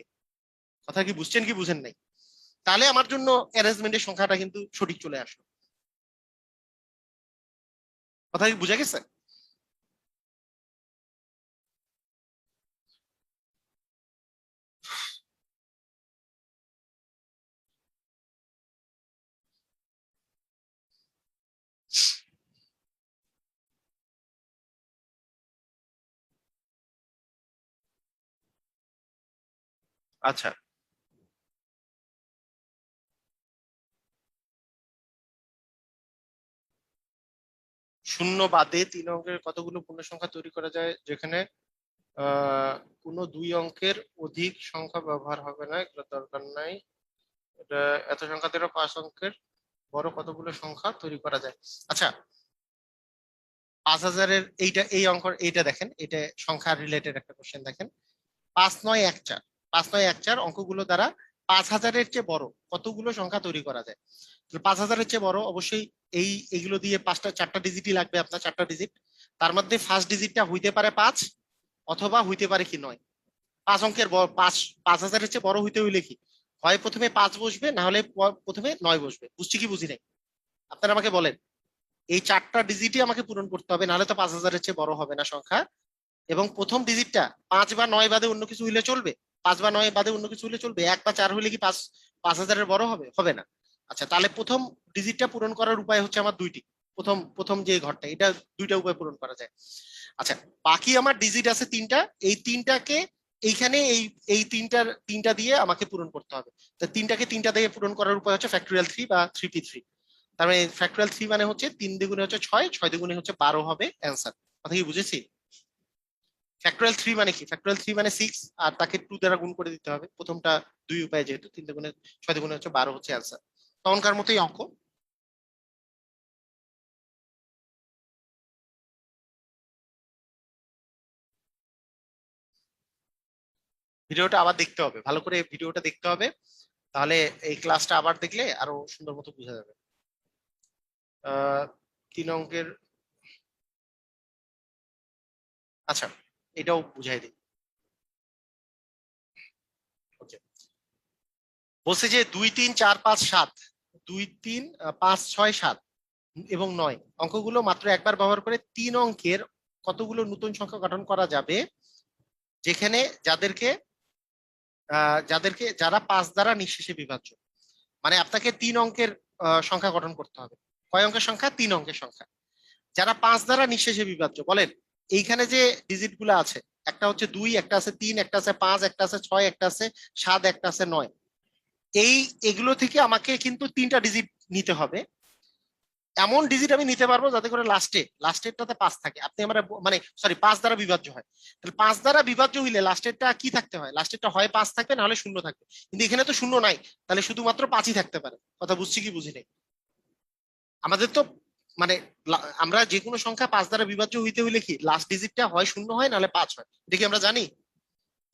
কথা কি বুঝছেন কি বুঝেন নাই? তাহলে আমার জন্য অ্যারেঞ্জমেন্টের সংখ্যাটা কিন্তু সঠিক চলে আসলো। কথা কি বুঝা গেছে? আচ্ছা, শূন্য বাদে 3 অঙ্কের কতগুলো পূর্ণ সংখ্যা তৈরি করা যায় যেখানে কোনো 2 অঙ্কের অধিক সংখ্যা ব্যবহার হবে না? এগুলো দরকার নাই। এটা এত সংখ্যা দ্বারা 5 অঙ্কের বড় কতগুলো সংখ্যা তৈরি করা যায়? আচ্ছা, 5000-এর এইটা এই অঙ্ক এইটা দেখেন, এটা সংখ্যা রিলেটেড একটা কোশ্চেন দেখেন। 5 9 1 4, 5 9 1 4 অঙ্কগুলো দ্বারা 5000-এর চেয়ে বড় কতগুলো সংখ্যা তৈরি করা যায়? 5000-এর চেয়ে বড় অবশ্যই এই এগুলো দিয়ে পাঁচটা চারটা ডিজিটই লাগবে আপনার, চারটা ডিজিট। তার মধ্যে ফার্স্ট ডিজিটটা হইতে পারে 5, অথবা হইতে পারে কি 9। 5 অঙ্কের বড়, 5000-এর চেয়ে বড় হইতে হইলে কি হয় প্রথমে 5 বসবে, না হলে প্রথমে 9 বসবে। বুঝছি কি বুঝি নাই? আপনারা আমাকে বলেন। এই চারটা ডিজিটই আমাকে পূরণ করতে হবে, নাহলে তো 5000-এর চেয়ে বড় হবে না সংখ্যা। এবং প্রথম ডিজিটটা 5 বা 9 বাদে অন্য কিছু হইলে চলবে? 5 বা 9 বাদে অন্য কিছু হইলে চলবে? 1 বা 4 হইলে কি 5000-এর বড় হবে? হবে না। আচ্ছা, তাহলে প্রথম ডিজিটটা পূরণ করার উপায় হচ্ছে আমার দুইটি। প্রথম প্রথম যে ঘরটা, এটা দুইটা উপায় পূরণ করা যায়। আচ্ছা, বাকি আমার ডিজিট আছে 3টা, এই 3টাকে এইখানে এই তিনটা দিয়ে আমাকে পূরণ করতে হবে। তো 3টাকে 3টা দিয়ে পূরণ করার উপায় হচ্ছে ফ্যাক্টরিয়াল 3 বা 3p3। তার মানে ফ্যাক্টরিয়াল 3 মানে হচ্ছে 3 দুগুণে হচ্ছে 6, 6 দুগুণে হচ্ছে 12 হবে অ্যান্সার। কথা কি বুঝেছি? ফ্যাক্টরিয়াল 3 মানে কি? ফ্যাক্টরিয়াল 3 মানে 6, আর তাকে 2 দ্বারা গুণ করে দিতে হবে। প্রথমটা দুই উপায়, যেহেতু 3 দুগুণে 6 দুগুণে হচ্ছে 12 হচ্ছে অ্যান্সার। তখনকার মতোই অঙ্ক। ভিডিওটা আবার দেখতে হবে, ভালো করে ভিডিওটা দেখতে হবে, তাহলে এই ক্লাসটা আবার দেখলে আরো সুন্দর মতো বোঝা যাবে। 3 অঙ্কের, আচ্ছা এটাও বুঝাই দিই। ওকে, বলছে যে 2 3 4 5 7, 2 3 5 6 7 এবং 9 অঙ্কগুলো মাত্র একবার ব্যবহার করে 3 অঙ্কের কতগুলো নতুন সংখ্যা গঠন করা যাবে যেখানে যারা 5 দ্বারা নিঃশেষে বিভাজ্য। মানে আপনাকে 3 অঙ্কের সংখ্যা গঠন করতে হবে। কয় অঙ্কের সংখ্যা? 3 অঙ্কের সংখ্যা, যারা 5 দ্বারা নিঃশেষে বিভাজ্য। বলেন, এইখানে যে ডিজিট গুলো আছে, একটা হচ্ছে 2, একটা আছে 3, একটা আছে 5, একটা আছে 6, একটা আছে 7, একটা আছে 9। এগুলো থেকে আমাকে কিন্তু 3টা ডিজিট নিতে হবে। এমন ডিজিট আমি নিতে পারবো যাতে করে লাস্টেরটাতে 5 থাকে। আপনি আমরা মানে সরি 5 দ্বারা বিভাজ্য হয়। তাহলে 5 দ্বারা বিভাজ্য হইলে লাস্টেরটা কি থাকতে হয়? লাস্টেরটা হয় 5 থাকবে, না হলে 0 থাকবে। কিন্তু এখানে তো 0 নাই, তাহলে শুধুমাত্র 5ই থাকতে পারে। কথা বুঝছি কি বুঝি নাই? আমাদের তো মানে আমরা যে কোনো সংখ্যা 5 দ্বারা বিভাজ্য হইতে হইলে কি লাস্ট ডিজিটটা হয় 0 হয়, নাহলে 5 হয়। এটা কি আমরা জানি?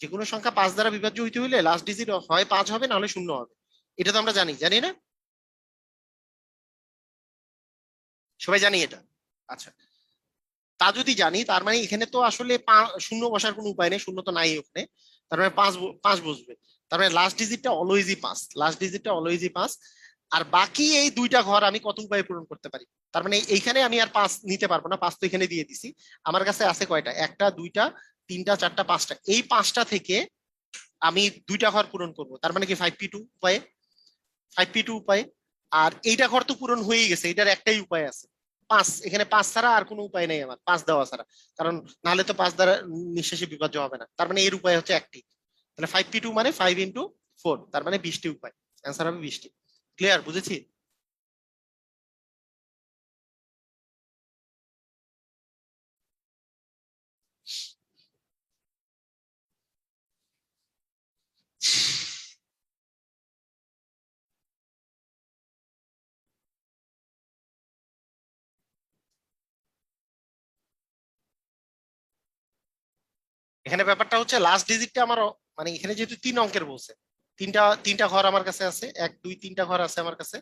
যে কোনো সংখ্যা 5 দ্বারা বিভাজ্য হইতে হইলে লাস্ট ডিজিট হয় 5 হবে, নাহলে 0 হবে। এটা তো আমরা জানি, জানি না? সবাই জানি এটা? আচ্ছা, তা যদি জানি তার মানে এখানে তো আসলে শূন্য বসার কোনো উপায় নেই, শূন্য তো নাই ওখানে। তার মানে পাঁচ পাঁচ বসবে। তার মানে লাস্ট ডিজিটটা অলওয়েজই 5, লাস্ট ডিজিটটা অলওয়েজই 5। আর বাকি এই দুইটা ঘর আমি কত উপায়ে পূরণ করতে পারি? তার মানে এইখানে আমি আর 5 নিতে পারবো না, 5 তো এখানে দিয়ে দিছি। আমার কাছে আছে কয়টা? একটা, দুইটা, তিনটা, চারটা, পাঁচটা। এই পাঁচটা থেকে আমি দুইটা ঘর পূরণ করব, তার মানে কি 5p2 উপায়ে, 5p2 উপায়ে। আর এইটা ঘর তো পূরণ হয়েই গেছে, এটার একটাই উপায় আছে, 5। এখানে 5 ছাড়া আর কোনো উপায় নেই আমার, 5 দেওয়া ছাড়া। কারণ নাহলে তো 5 দ্বারা নিঃশেষে বিভাজ্য হবে না। তার মানে এর উপায় হচ্ছে একটি। তাহলে 5p2 মানে 5 × 4, তার মানে 20টি উপায়। অ্যান্সার হবে 20টি। ক্লিয়ার? বুঝেছি? এখানে ব্যাপারটা হচ্ছে লাস্ট ডিজিটটা আমার মানে এখানে যেহেতু 3 অঙ্কের বলছে, তিনটা তিনটা ঘর আমার কাছে আছে, 1 2 3টা ঘর আছে আমার কাছে।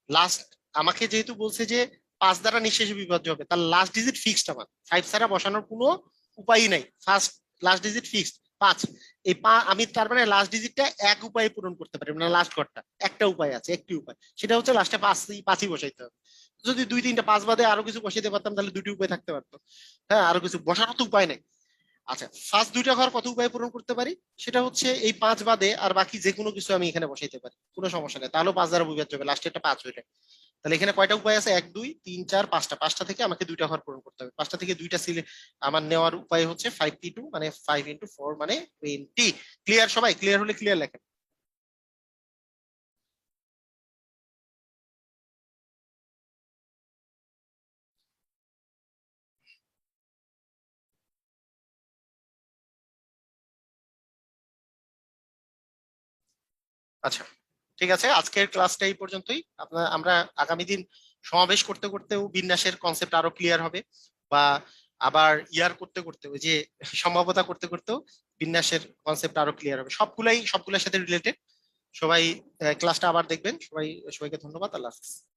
লাস্ট আমাকে যেহেতু বলছে যে 5 দ্বারা নিঃশেষে বিভাজ্য হবে, তার লাস্ট ডিজিট ফিক্সড আমার, 5 ছাড়া বসানোর কোনো উপায়ই নাই। First last digit fixed 5। আমি তার মানে লাস্ট ডিজিটটা এক উপায়ে পূরণ করতে পারি, মানে লাস্ট ঘরটা একটা উপায় আছে, একটি উপায়, সেটা হচ্ছে লাস্টে 5ই বসাইতে হবে। যদি 2 3টা 5 বাদে আরো কিছু বসাইতে পারতাম তাহলে দুটি উপায় থাকতে পারতো। হ্যাঁ, আরো কিছু বসানোর তো উপায় নেই। আচ্ছা, ফার্স্ট দুইটা ঘর কত উপায়ে পূরণ করতে পারি? সেটা হচ্ছে এই 5 বাদে আর বাকি যে কোনো কিছু আমি এখানে বসাইতে পারি, কোনো সমস্যা নেই। তাহলেও 5 দ্বারা বিভাজ্য হবে, লাস্টে একটা 5 হইলে। তাহলে এখানে কয়টা উপায় আছে? 1 2 3 4 5টা। 5টা থেকে আমাকে দুইটা ঘর পূরণ করতে হবে। 5টা থেকে দুইটা সিলে আমার নেওয়ার উপায় হচ্ছে 5p2 মানে 5 × 4 মানে 20। ক্লিয়ার? সবাই ক্লিয়ার হলে ক্লিয়ার লেখেন। আচ্ছা, ঠিক আছে, আজকের ক্লাসটা এই পর্যন্তই। আমরা আগামী দিন সমাবেশ করতে করতেও বিন্যাসের কনসেপ্ট আরো ক্লিয়ার হবে, বা আবার ইয়ার করতে করতে ওই যে সম্ভাব্যতা করতে করতেও বিন্যাসের কনসেপ্ট আরো ক্লিয়ার হবে। সবগুলোর সাথে রিলেটেড। সবাই ক্লাসটা আবার দেখবেন। সবাইকে ধন্যবাদ। আল্লাহ হাফিজ।